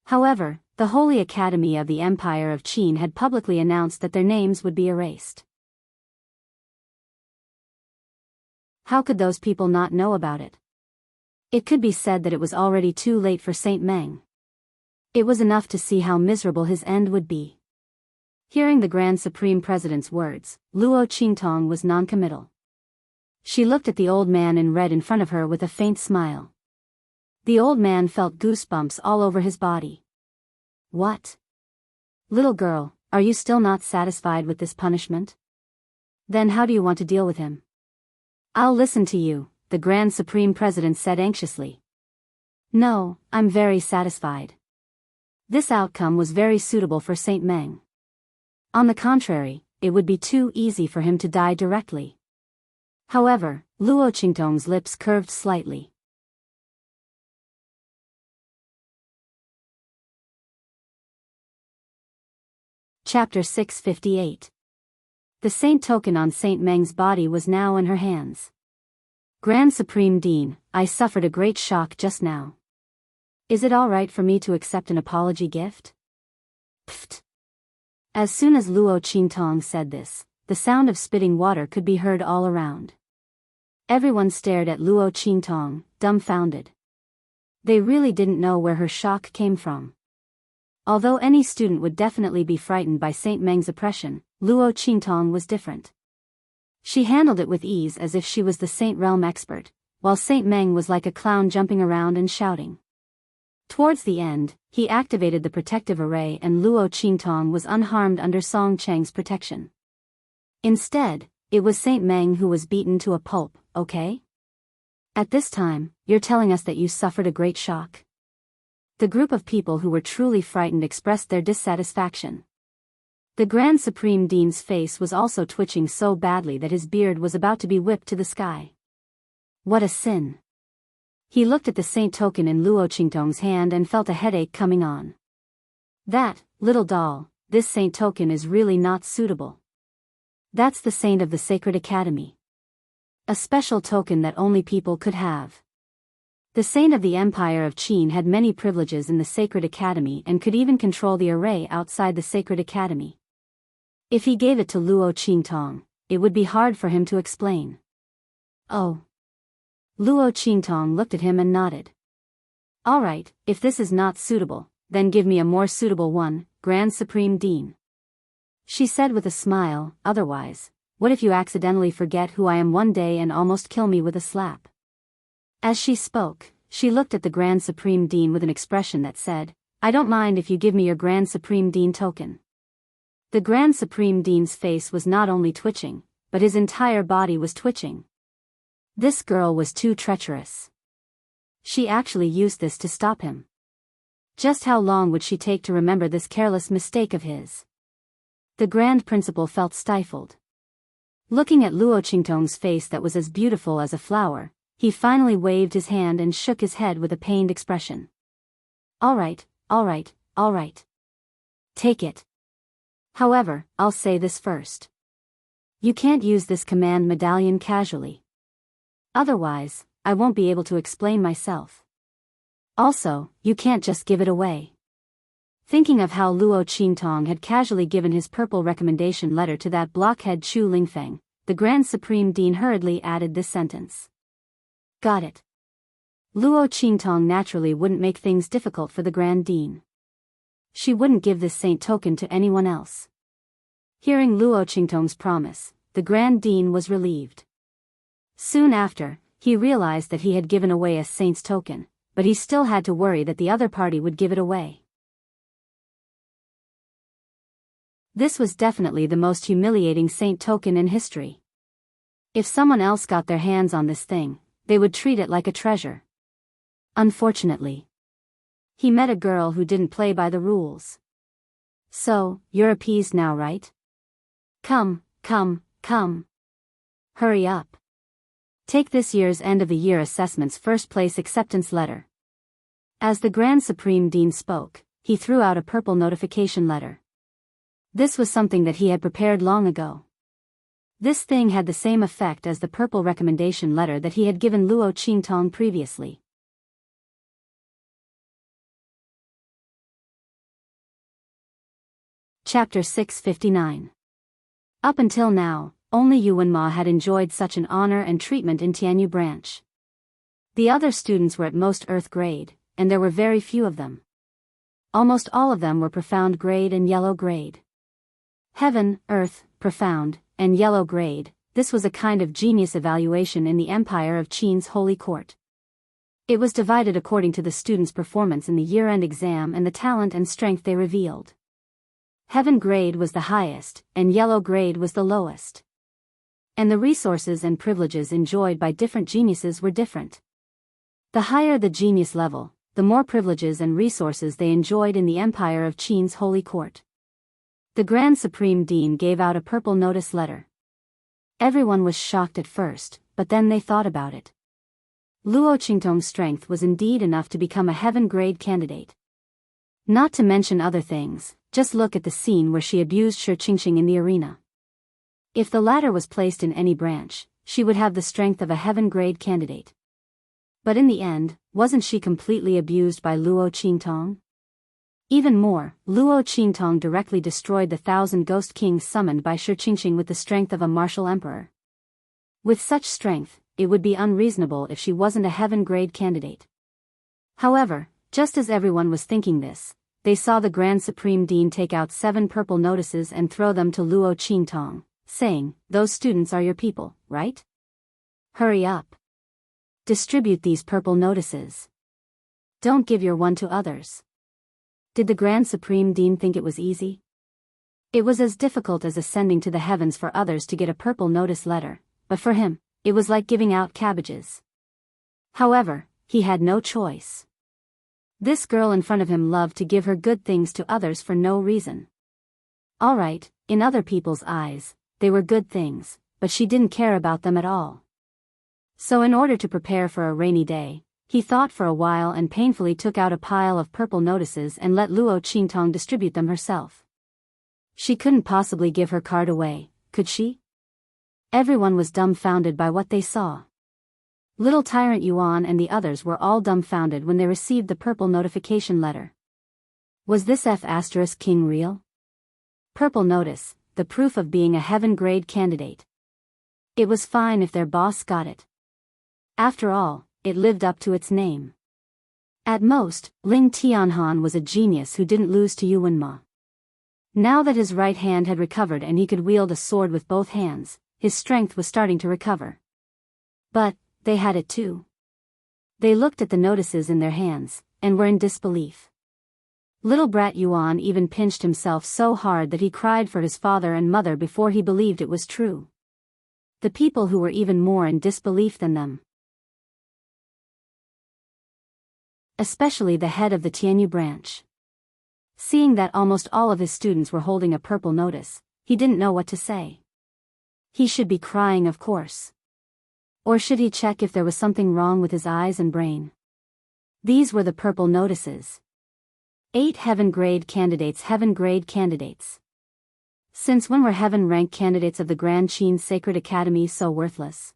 However, the Holy Academy of the Empire of Qin had publicly announced that their names would be erased. How could those people not know about it? It could be said that it was already too late for Saint Meng. It was enough to see how miserable his end would be. Hearing the Grand Supreme President's words, Luo Qingtong was non-committal. She looked at the old man in red in front of her with a faint smile. The old man felt goosebumps all over his body. What? Little girl, are you still not satisfied with this punishment? Then how do you want to deal with him? I'll listen to you, the Grand Supreme President said anxiously. No, I'm very satisfied. This outcome was very suitable for Saint Meng. On the contrary, it would be too easy for him to die directly. However, Luo Qingtong's lips curved slightly. Chapter 658. The saint token on Saint Meng's body was now in her hands. Grand Supreme Dean, I suffered a great shock just now. Is it all right for me to accept an apology gift? Pfft. As soon as Luo Qingtong said this, the sound of spitting water could be heard all around. Everyone stared at Luo Qingtong, dumbfounded. They really didn't know where her shock came from. Although any student would definitely be frightened by Saint Meng's oppression, Luo Qingtong was different. She handled it with ease as if she was the Saint Realm expert, while Saint Meng was like a clown jumping around and shouting. Towards the end, he activated the protective array and Luo Qingtong was unharmed under Song Cheng's protection. Instead, it was Saint Meng who was beaten to a pulp, okay? At this time, you're telling us that you suffered a great shock? The group of people who were truly frightened expressed their dissatisfaction. The Grand Supreme Dean's face was also twitching so badly that his beard was about to be whipped to the sky. What a sin! He looked at the saint token in Luo Qingtong's hand and felt a headache coming on. That, little doll, this saint token is really not suitable. That's the saint of the Sacred Academy. A special token that only people could have. The saint of the Empire of Qin had many privileges in the Sacred Academy and could even control the array outside the Sacred Academy. If he gave it to Luo Qingtong, it would be hard for him to explain. Oh. Luo Qingtong looked at him and nodded. All right, if this is not suitable, then give me a more suitable one, Grand Supreme Dean. She said with a smile, otherwise, what if you accidentally forget who I am one day and almost kill me with a slap? As she spoke, she looked at the Grand Supreme Dean with an expression that said, I don't mind if you give me your Grand Supreme Dean token. The Grand Supreme Dean's face was not only twitching, but his entire body was twitching. This girl was too treacherous. She actually used this to stop him. Just how long would she take to remember this careless mistake of his? The Grand Principal felt stifled. Looking at Luo Qingtong's face that was as beautiful as a flower, he finally waved his hand and shook his head with a pained expression. All right, all right, all right. Take it. However, I'll say this first. You can't use this command medallion casually. Otherwise, I won't be able to explain myself. Also, you can't just give it away. Thinking of how Luo Qingtong had casually given his purple recommendation letter to that blockhead Chu Lingfeng, the Grand Supreme Dean hurriedly added this sentence. Got it. Luo Qingtong naturally wouldn't make things difficult for the Grand Dean. She wouldn't give this saint token to anyone else. Hearing Luo Qingtong's promise, the Grand Dean was relieved. Soon after, he realized that he had given away a saint's token, but he still had to worry that the other party would give it away. This was definitely the most humiliating saint token in history. If someone else got their hands on this thing, they would treat it like a treasure. Unfortunately, he met a girl who didn't play by the rules. So, you're appeased now, right? Come, come, come. Hurry up. Take this year's end-of-the-year assessment's first-place acceptance letter. As the Grand Supreme Dean spoke, he threw out a purple notification letter. This was something that he had prepared long ago. This thing had the same effect as the purple recommendation letter that he had given Luo Qingtong previously. Chapter 659. Up until now, only Yuan Ma had enjoyed such an honor and treatment in Tianyu branch. The other students were at most Earth grade, and there were very few of them. Almost all of them were Profound grade and Yellow grade. Heaven, Earth, Profound, and Yellow grade, this was a kind of genius evaluation in the Empire of Qin's Holy Court. It was divided according to the students' performance in the year-end exam and the talent and strength they revealed. Heaven grade was the highest, and Yellow grade was the lowest. And the resources and privileges enjoyed by different geniuses were different. The higher the genius level, the more privileges and resources they enjoyed in the empire of Qin's holy court. The Grand Supreme Dean gave out a purple notice letter. Everyone was shocked at first, but then they thought about it. Luo Qingtong's strength was indeed enough to become a heaven-grade candidate. Not to mention other things, just look at the scene where she abused Shi Qingxing in the arena. If the latter was placed in any branch, she would have the strength of a heaven-grade candidate. But in the end, wasn't she completely abused by Luo Qingtong? Even more, Luo Qingtong directly destroyed the 1,000 ghost kings summoned by Shi Qingxing with the strength of a martial emperor. With such strength, it would be unreasonable if she wasn't a heaven-grade candidate. However, just as everyone was thinking this, they saw the Grand Supreme Dean take out 7 purple notices and throw them to Luo Qingtong, saying, "Those students are your people, right? Hurry up. Distribute these purple notices. Don't give your one to others." Did the Grand Supreme Dean think it was easy? It was as difficult as ascending to the heavens for others to get a purple notice letter, but for him, it was like giving out cabbages. However, he had no choice. This girl in front of him loved to give her good things to others for no reason. Alright, in other people's eyes, they were good things, but she didn't care about them at all. So in order to prepare for a rainy day, he thought for a while and painfully took out a pile of purple notices and let Luo Qingtong distribute them herself. She couldn't possibly give her card away, could she? Everyone was dumbfounded by what they saw. Little Tyrant Yuan and the others were all dumbfounded when they received the purple notification letter. Was this F*King real? Purple notice, the proof of being a heaven-grade candidate. It was fine if their boss got it. After all, it lived up to its name. At most, Ling Tianhan was a genius who didn't lose to Yuanma. Now that his right hand had recovered and he could wield a sword with both hands, his strength was starting to recover. But they had it too. They looked at the notices in their hands, and were in disbelief. Little brat Yuan even pinched himself so hard that he cried for his father and mother before he believed it was true. The people who were even more in disbelief than them. Especially the head of the Tianyu branch. Seeing that almost all of his students were holding a purple notice, he didn't know what to say. He should be crying, of course. Or should he check if there was something wrong with his eyes and brain? These were the purple notices. 8 heaven-grade candidates. Heaven-grade candidates. Since when were heaven-ranked candidates of the Grand Qin Sacred Academy so worthless?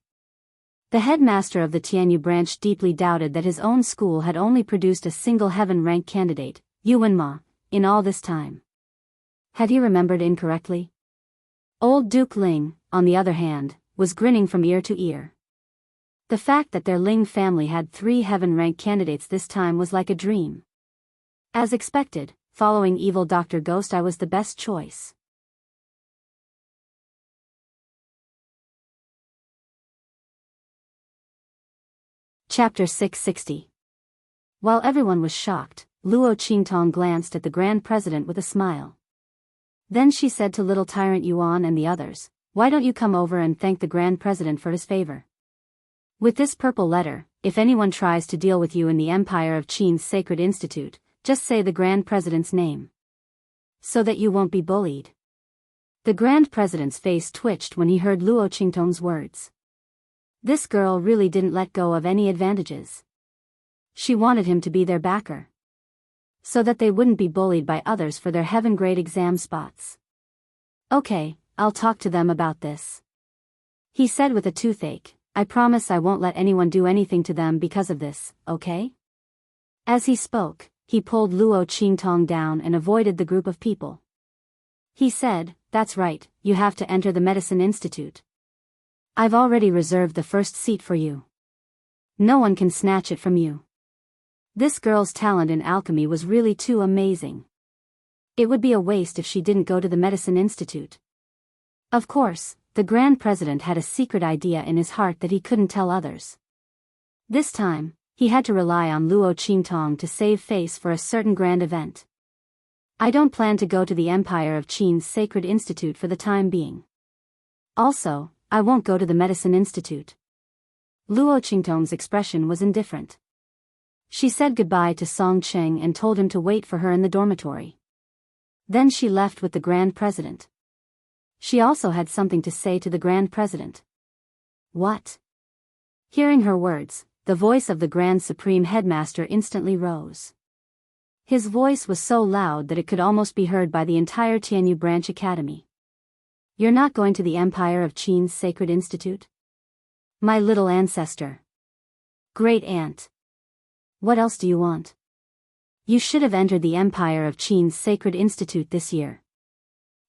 The headmaster of the Tianyu branch deeply doubted that his own school had only produced a single heaven-ranked candidate, Yuanma, in all this time. Had he remembered incorrectly? Old Duke Ling, on the other hand, was grinning from ear to ear. The fact that their Ling family had 3 heaven-ranked candidates this time was like a dream. As expected, following evil Dr. Ghost, I was the best choice. Chapter 660. While everyone was shocked, Luo Qingtong glanced at the Grand President with a smile. Then she said to Little Tyrant Yuan and the others, "Why don't you come over and thank the Grand President for his favor? With this purple letter, if anyone tries to deal with you in the Empire of Qin's Sacred Institute, just say the Grand President's name. So that you won't be bullied." The Grand President's face twitched when he heard Luo Qingtong's words. This girl really didn't let go of any advantages. She wanted him to be their backer, so that they wouldn't be bullied by others for their heaven-grade exam spots. "Okay, I'll talk to them about this," he said with a toothache. "I promise I won't let anyone do anything to them because of this, okay?" As he spoke, he pulled Luo Qingtong down and avoided the group of people. He said, "That's right, you have to enter the Medicine Institute. I've already reserved the first seat for you. No one can snatch it from you." This girl's talent in alchemy was really too amazing. It would be a waste if she didn't go to the Medicine Institute. Of course, the Grand President had a secret idea in his heart that he couldn't tell others. This time, he had to rely on Luo Qingtong to save face for a certain grand event. "I don't plan to go to the Empire of Qin's Sacred Institute for the time being. Also, I won't go to the Medicine Institute." Luo Qingtong's expression was indifferent. She said goodbye to Song Cheng and told him to wait for her in the dormitory. Then she left with the Grand President. She also had something to say to the Grand President. What? Hearing her words, the voice of the Grand Supreme Headmaster instantly rose. His voice was so loud that it could almost be heard by the entire Tianyu Branch Academy. You're not going to the Empire of Qin's Sacred Institute? My little ancestor. Great aunt. What else do you want? You should have entered the Empire of Qin's Sacred Institute this year.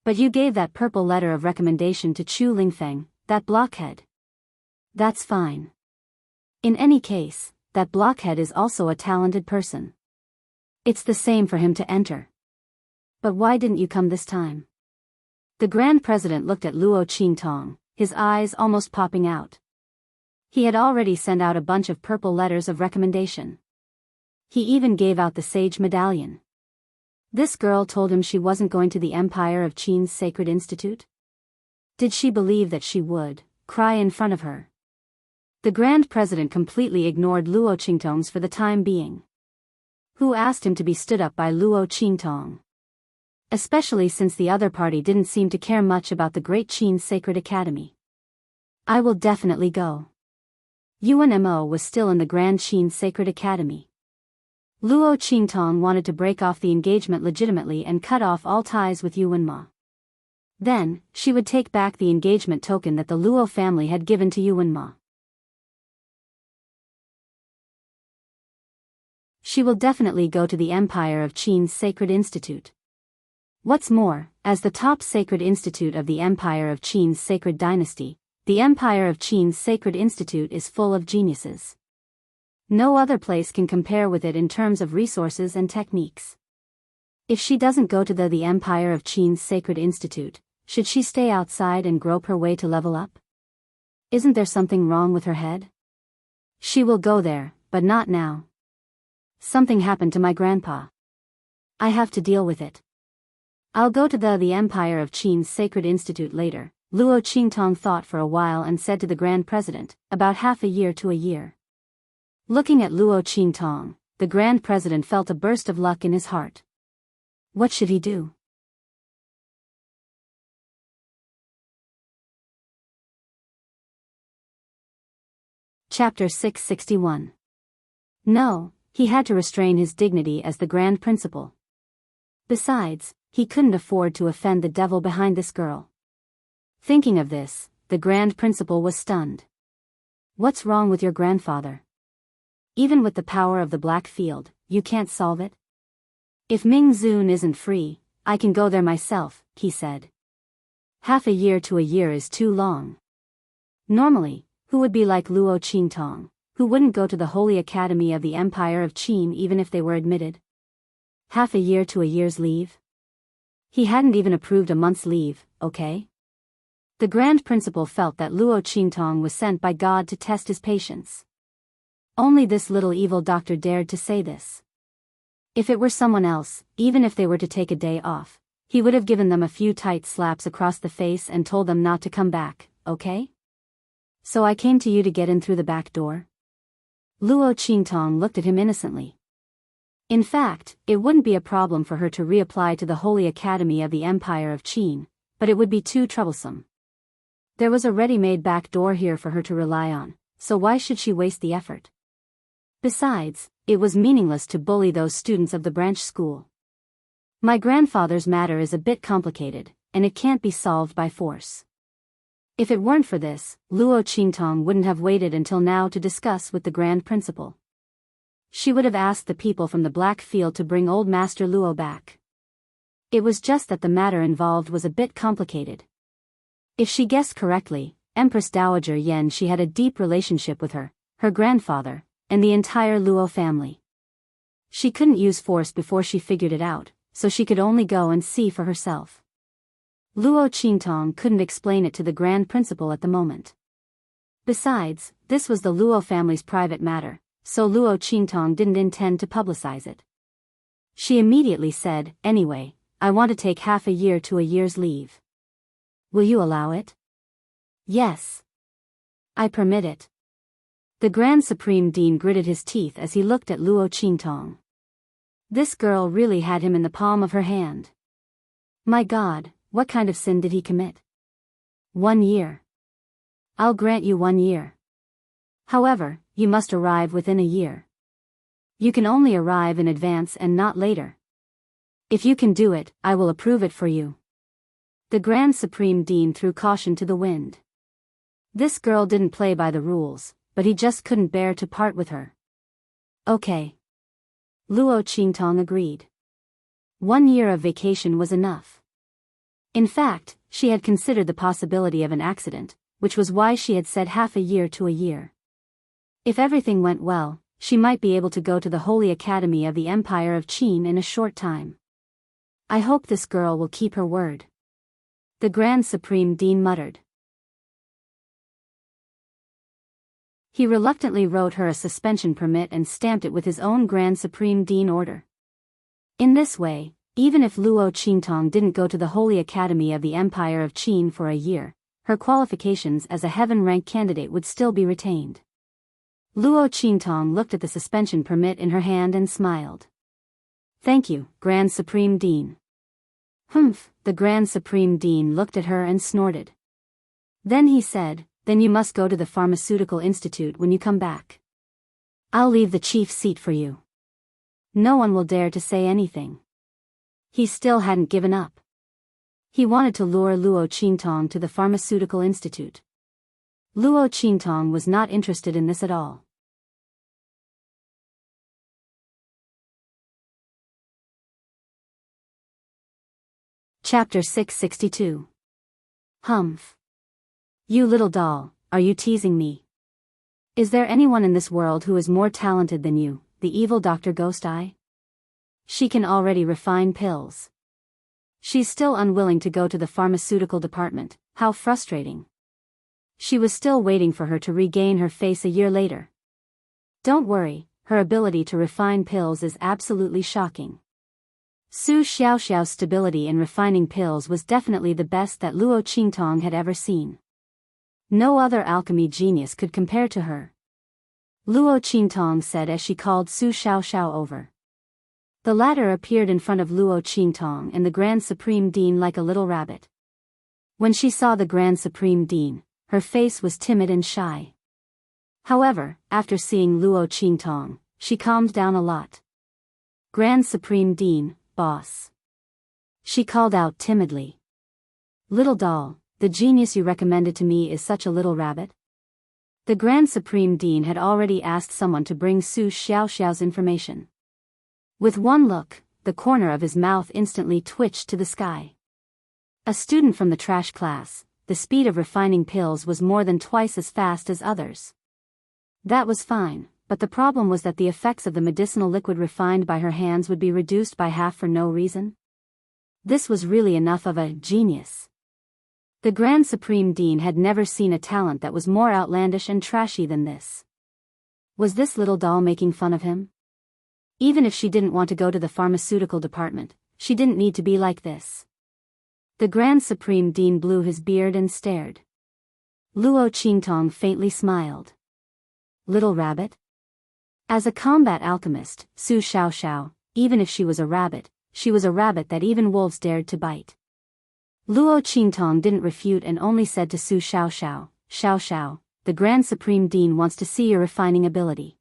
But you gave that purple letter of recommendation to Chu Lingfeng, that blockhead. That's fine. In any case, that blockhead is also a talented person. It's the same for him to enter. But why didn't you come this time? The Grand President looked at Luo Qingtong, his eyes almost popping out. He had already sent out a bunch of purple letters of recommendation. He even gave out the Sage Medallion. This girl told him she wasn't going to the Empire of Qin's Sacred Institute? Did she believe that she would cry in front of her? The Grand President completely ignored Luo Qingtong's for the time being. Who asked him to be stood up by Luo Qingtong? Especially since the other party didn't seem to care much about the Great Qin Sacred Academy. I will definitely go. Yuan Mo was still in the Grand Qin Sacred Academy. Luo Qingtong wanted to break off the engagement legitimately and cut off all ties with Yuan Ma. Then, she would take back the engagement token that the Luo family had given to Yuan Ma. She will definitely go to the Empire of Qin's Sacred Institute. What's more, as the top sacred institute of the Empire of Qin's Sacred Dynasty, the Empire of Qin's Sacred Institute is full of geniuses. No other place can compare with it in terms of resources and techniques. If she doesn't go to the Empire of Qin's Sacred Institute, should she stay outside and grope her way to level up? Isn't there something wrong with her head? She will go there, but not now. Something happened to my grandpa. I have to deal with it. I'll go to the Empire of Qin's Sacred Institute later, Luo Qingtong thought for a while and said to the Grand President, about half a year to a year. Looking at Luo Qingtong, the Grand President felt a burst of luck in his heart. What should he do? Chapter 661. No, he had to restrain his dignity as the Grand Principal. Besides, he couldn't afford to offend the devil behind this girl. Thinking of this, the Grand Principal was stunned. What's wrong with your grandfather? Even with the power of the Black Field, you can't solve it? If Ming Zun isn't free, I can go there myself, he said. Half a year to a year is too long. Normally, who would be like Luo Qingtong, who wouldn't go to the Holy Academy of the Empire of Qin even if they were admitted? Half a year to a year's leave? He hadn't even approved a month's leave, okay? The Grand Principal felt that Luo Qingtong was sent by God to test his patience. Only this little evil doctor dared to say this. If it were someone else, even if they were to take a day off, he would have given them a few tight slaps across the face and told them not to come back, okay? So I came to you to get in through the back door? Luo Qingtong looked at him innocently. In fact, it wouldn't be a problem for her to reapply to the Holy Academy of the Empire of Qin, but it would be too troublesome. There was a ready-made back door here for her to rely on, so why should she waste the effort? Besides, it was meaningless to bully those students of the branch school. My grandfather's matter is a bit complicated, and it can't be solved by force. If it weren't for this, Luo Qingtong wouldn't have waited until now to discuss with the Grand Principal. She would have asked the people from the Black Field to bring old Master Luo back. It was just that the matter involved was a bit complicated. If she guessed correctly, Empress Dowager Yan she had a deep relationship with her grandfather, and the entire Luo family. She couldn't use force before she figured it out, so she could only go and see for herself. Luo Qingtong couldn't explain it to the Grand Principal at the moment. Besides, this was the Luo family's private matter, so Luo Qingtong didn't intend to publicize it. She immediately said, anyway, I want to take half a year to a year's leave. Will you allow it? Yes. I permit it. The Grand Supreme Dean gritted his teeth as he looked at Luo Qingtong. This girl really had him in the palm of her hand. My God, what kind of sin did he commit? 1 year. I'll grant you 1 year. However, you must arrive within a year. You can only arrive in advance and not later. If you can do it, I will approve it for you. The Grand Supreme Dean threw caution to the wind. This girl didn't play by the rules, but he just couldn't bear to part with her. Okay. Luo Qingtong agreed. 1 year of vacation was enough. In fact, she had considered the possibility of an accident, which was why she had said half a year to a year. If everything went well, she might be able to go to the Holy Academy of the Empire of Qin in a short time. I hope this girl will keep her word. The Grand Supreme Dean muttered. He reluctantly wrote her a suspension permit and stamped it with his own Grand Supreme Dean order. In this way, even if Luo Qingtong didn't go to the Holy Academy of the Empire of Qin for a year, her qualifications as a heaven-rank candidate would still be retained. Luo Qingtong looked at the suspension permit in her hand and smiled. Thank you, Grand Supreme Dean. Humph, the Grand Supreme Dean looked at her and snorted. Then he said, then you must go to the Pharmaceutical Institute when you come back. I'll leave the chief seat for you. No one will dare to say anything. He still hadn't given up. He wanted to lure Luo Qingtong to the Pharmaceutical Institute. Luo Qingtong was not interested in this at all. Chapter 662. Humph. You little doll, are you teasing me? Is there anyone in this world who is more talented than you, the evil Dr. Ghost Eye? She can already refine pills. She's still unwilling to go to the pharmaceutical department, how frustrating. She was still waiting for her to regain her face a year later. Don't worry, her ability to refine pills is absolutely shocking. Su Xiaoxiao's stability in refining pills was definitely the best that Luo Qingtong had ever seen. No other alchemy genius could compare to her. Luo Qingtong said as she called Su Xiaoxiao over. The latter appeared in front of Luo Qingtong and the Grand Supreme Dean like a little rabbit. When she saw the Grand Supreme Dean, her face was timid and shy. However, after seeing Luo Qingtong, she calmed down a lot. Grand Supreme Dean, boss. She called out timidly. Little doll, the genius you recommended to me is such a little rabbit. The Grand Supreme Dean had already asked someone to bring Su Xiaoxiao's information. With one look, the corner of his mouth instantly twitched to the sky. A student from the trash class, the speed of refining pills was more than twice as fast as others. That was fine, but the problem was that the effects of the medicinal liquid refined by her hands would be reduced by half for no reason. This was really enough of a genius. The Grand Supreme Dean had never seen a talent that was more outlandish and trashy than this. Was this little doll making fun of him? Even if she didn't want to go to the pharmaceutical department, she didn't need to be like this. The Grand Supreme Dean blew his beard and stared. Luo Qingtong faintly smiled. Little rabbit? As a combat alchemist, Su Xiaoxiao, even if she was a rabbit that even wolves dared to bite. Luo Qingtong didn't refute and only said to Su Xiaoxiao, Xiaoxiao, the Grand Supreme Dean wants to see your refining ability.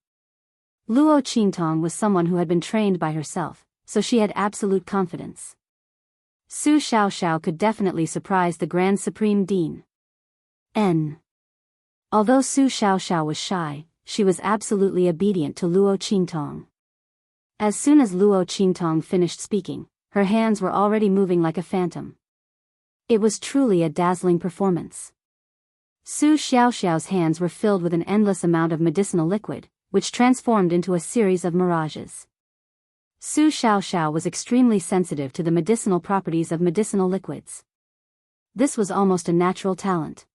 Luo Qingtong was someone who had been trained by herself, so she had absolute confidence. Su Xiaoxiao could definitely surprise the Grand Supreme Dean. Although Su Xiaoxiao was shy, she was absolutely obedient to Luo Qingtong. As soon as Luo Qingtong finished speaking, her hands were already moving like a phantom. It was truly a dazzling performance. Su Xiaoxiao's hands were filled with an endless amount of medicinal liquid, which transformed into a series of mirages. Su Xiaoxiao was extremely sensitive to the medicinal properties of medicinal liquids. This was almost a natural talent.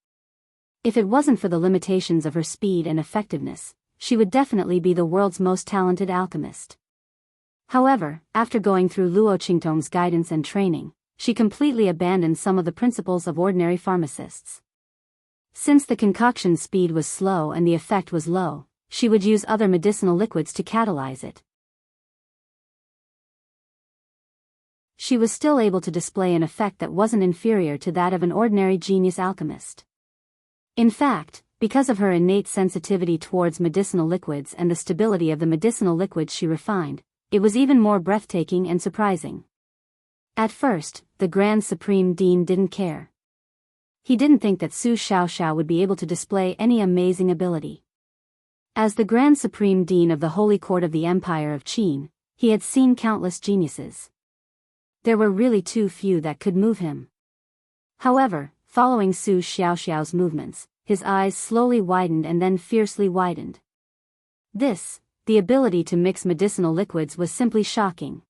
If it wasn't for the limitations of her speed and effectiveness, she would definitely be the world's most talented alchemist. However, after going through Luo Qingtong's guidance and training, she completely abandoned some of the principles of ordinary pharmacists. Since the concoction speed was slow and the effect was low, she would use other medicinal liquids to catalyze it. She was still able to display an effect that wasn't inferior to that of an ordinary genius alchemist. In fact, because of her innate sensitivity towards medicinal liquids and the stability of the medicinal liquids she refined, it was even more breathtaking and surprising. At first, the Grand Supreme Dean didn't care. He didn't think that Su Xiaoxiao would be able to display any amazing ability. As the Grand Supreme Dean of the Holy Court of the Empire of Qin, he had seen countless geniuses. There were really too few that could move him. However, following Su Xiaoxiao's movements, his eyes slowly widened and then fiercely widened. The ability to mix medicinal liquids was simply shocking.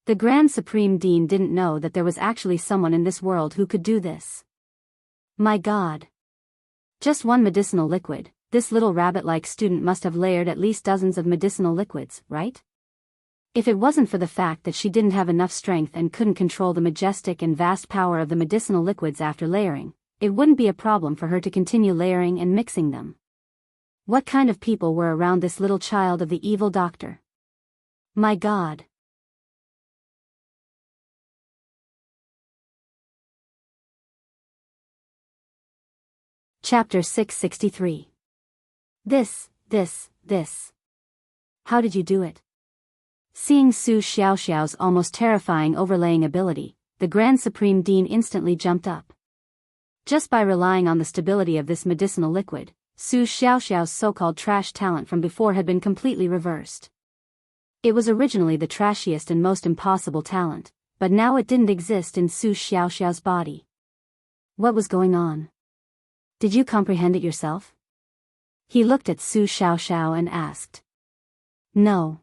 The Grand Supreme Dean didn't know that there was actually someone in this world who could do this. My God! Just one medicinal liquid, this little rabbit-like student must have layered at least dozens of medicinal liquids, right? If it wasn't for the fact that she didn't have enough strength and couldn't control the majestic and vast power of the medicinal liquids after layering, it wouldn't be a problem for her to continue layering and mixing them. What kind of people were around this little child of the evil doctor? My God! Chapter 663. This. How did you do it? Seeing Su Xiaoxiao's almost terrifying overlaying ability, the Grand Supreme Dean instantly jumped up. Just by relying on the stability of this medicinal liquid, Su Xiaoxiao's so-called trash talent from before had been completely reversed. It was originally the trashiest and most impossible talent, but now it didn't exist in Su Xiaoxiao's body. What was going on? Did you comprehend it yourself? He looked at Su Xiaoxiao and asked. No.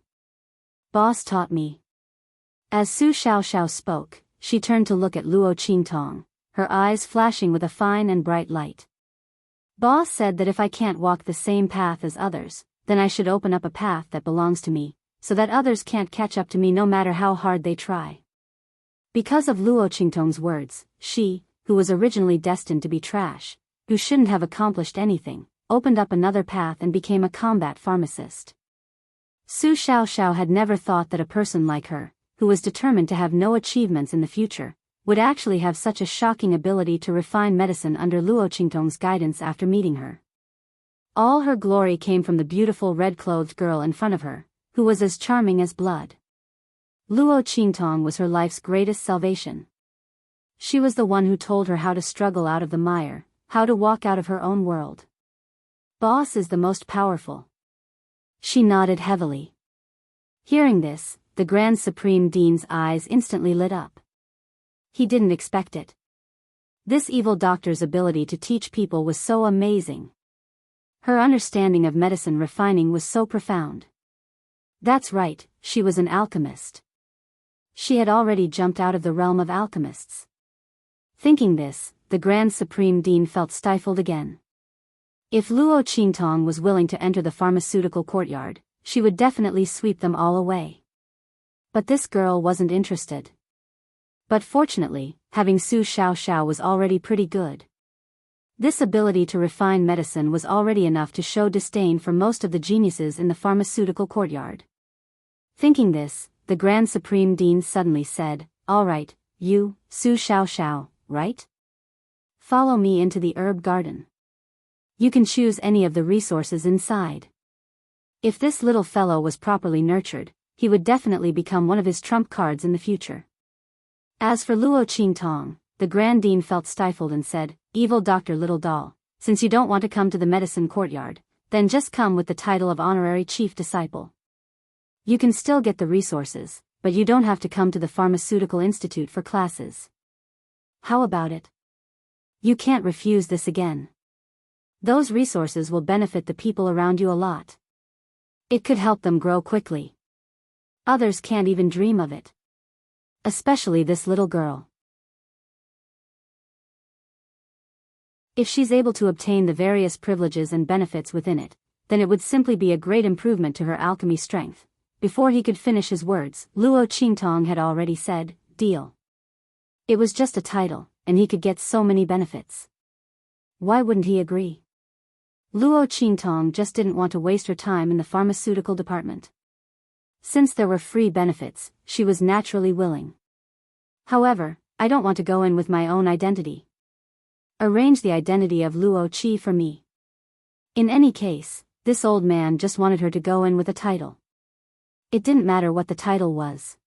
Boss taught me. As Su Xiaoxiao spoke, she turned to look at Luo Qingtong, her eyes flashing with a fine and bright light. Boss said that if I can't walk the same path as others, then I should open up a path that belongs to me, so that others can't catch up to me no matter how hard they try. Because of Luo Qingtong's words, she, who was originally destined to be trash, who shouldn't have accomplished anything, opened up another path and became a combat pharmacist. Su Xiaoxiao had never thought that a person like her, who was determined to have no achievements in the future, would actually have such a shocking ability to refine medicine under Luo Qingtong's guidance after meeting her. All her glory came from the beautiful red-clothed girl in front of her, who was as charming as blood. Luo Qingtong was her life's greatest salvation. She was the one who told her how to struggle out of the mire, how to walk out of her own world. Boss is the most powerful. She nodded heavily. Hearing this, the Grand Supreme Dean's eyes instantly lit up. He didn't expect it. This evil doctor's ability to teach people was so amazing. Her understanding of medicine refining was so profound. That's right, she was an alchemist. She had already jumped out of the realm of alchemists. Thinking this, the Grand Supreme Dean felt stifled again. If Luo Qingtong was willing to enter the pharmaceutical courtyard, she would definitely sweep them all away. But this girl wasn't interested. But fortunately, having Su Xiaoxiao was already pretty good. This ability to refine medicine was already enough to show disdain for most of the geniuses in the pharmaceutical courtyard. Thinking this, the Grand Supreme Dean suddenly said, "All right, you, Su Xiaoxiao, right? Follow me into the herb garden. You can choose any of the resources inside. If this little fellow was properly nurtured, he would definitely become one of his trump cards in the future." As for Luo Qingtong, the Grand Dean felt stifled and said, "Evil Dr. Little Doll, since you don't want to come to the medicine courtyard, then just come with the title of honorary chief disciple. You can still get the resources, but you don't have to come to the Pharmaceutical Institute for classes. How about it? You can't refuse this again. Those resources will benefit the people around you a lot. It could help them grow quickly. Others can't even dream of it. Especially this little girl. If she's able to obtain the various privileges and benefits within it, then it would simply be a great improvement to her alchemy strength." Before he could finish his words, Luo Qingtong had already said, "Deal." It was just a title, and he could get so many benefits. Why wouldn't he agree? Luo Qingtong just didn't want to waste her time in the pharmaceutical department. Since there were free benefits, she was naturally willing. However, I don't want to go in with my own identity. Arrange the identity of Luo Qi for me. In any case, this old man just wanted her to go in with a title. It didn't matter what the title was.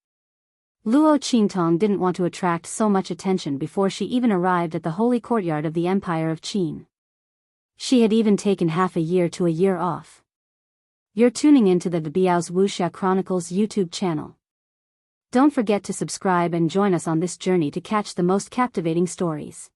Luo Qingtong didn't want to attract so much attention before she even arrived at the holy courtyard of the Empire of Qin. She had even taken half a year to a year off. You're tuning into the Biyao's Wuxia Chronicles YouTube channel. Don't forget to subscribe and join us on this journey to catch the most captivating stories.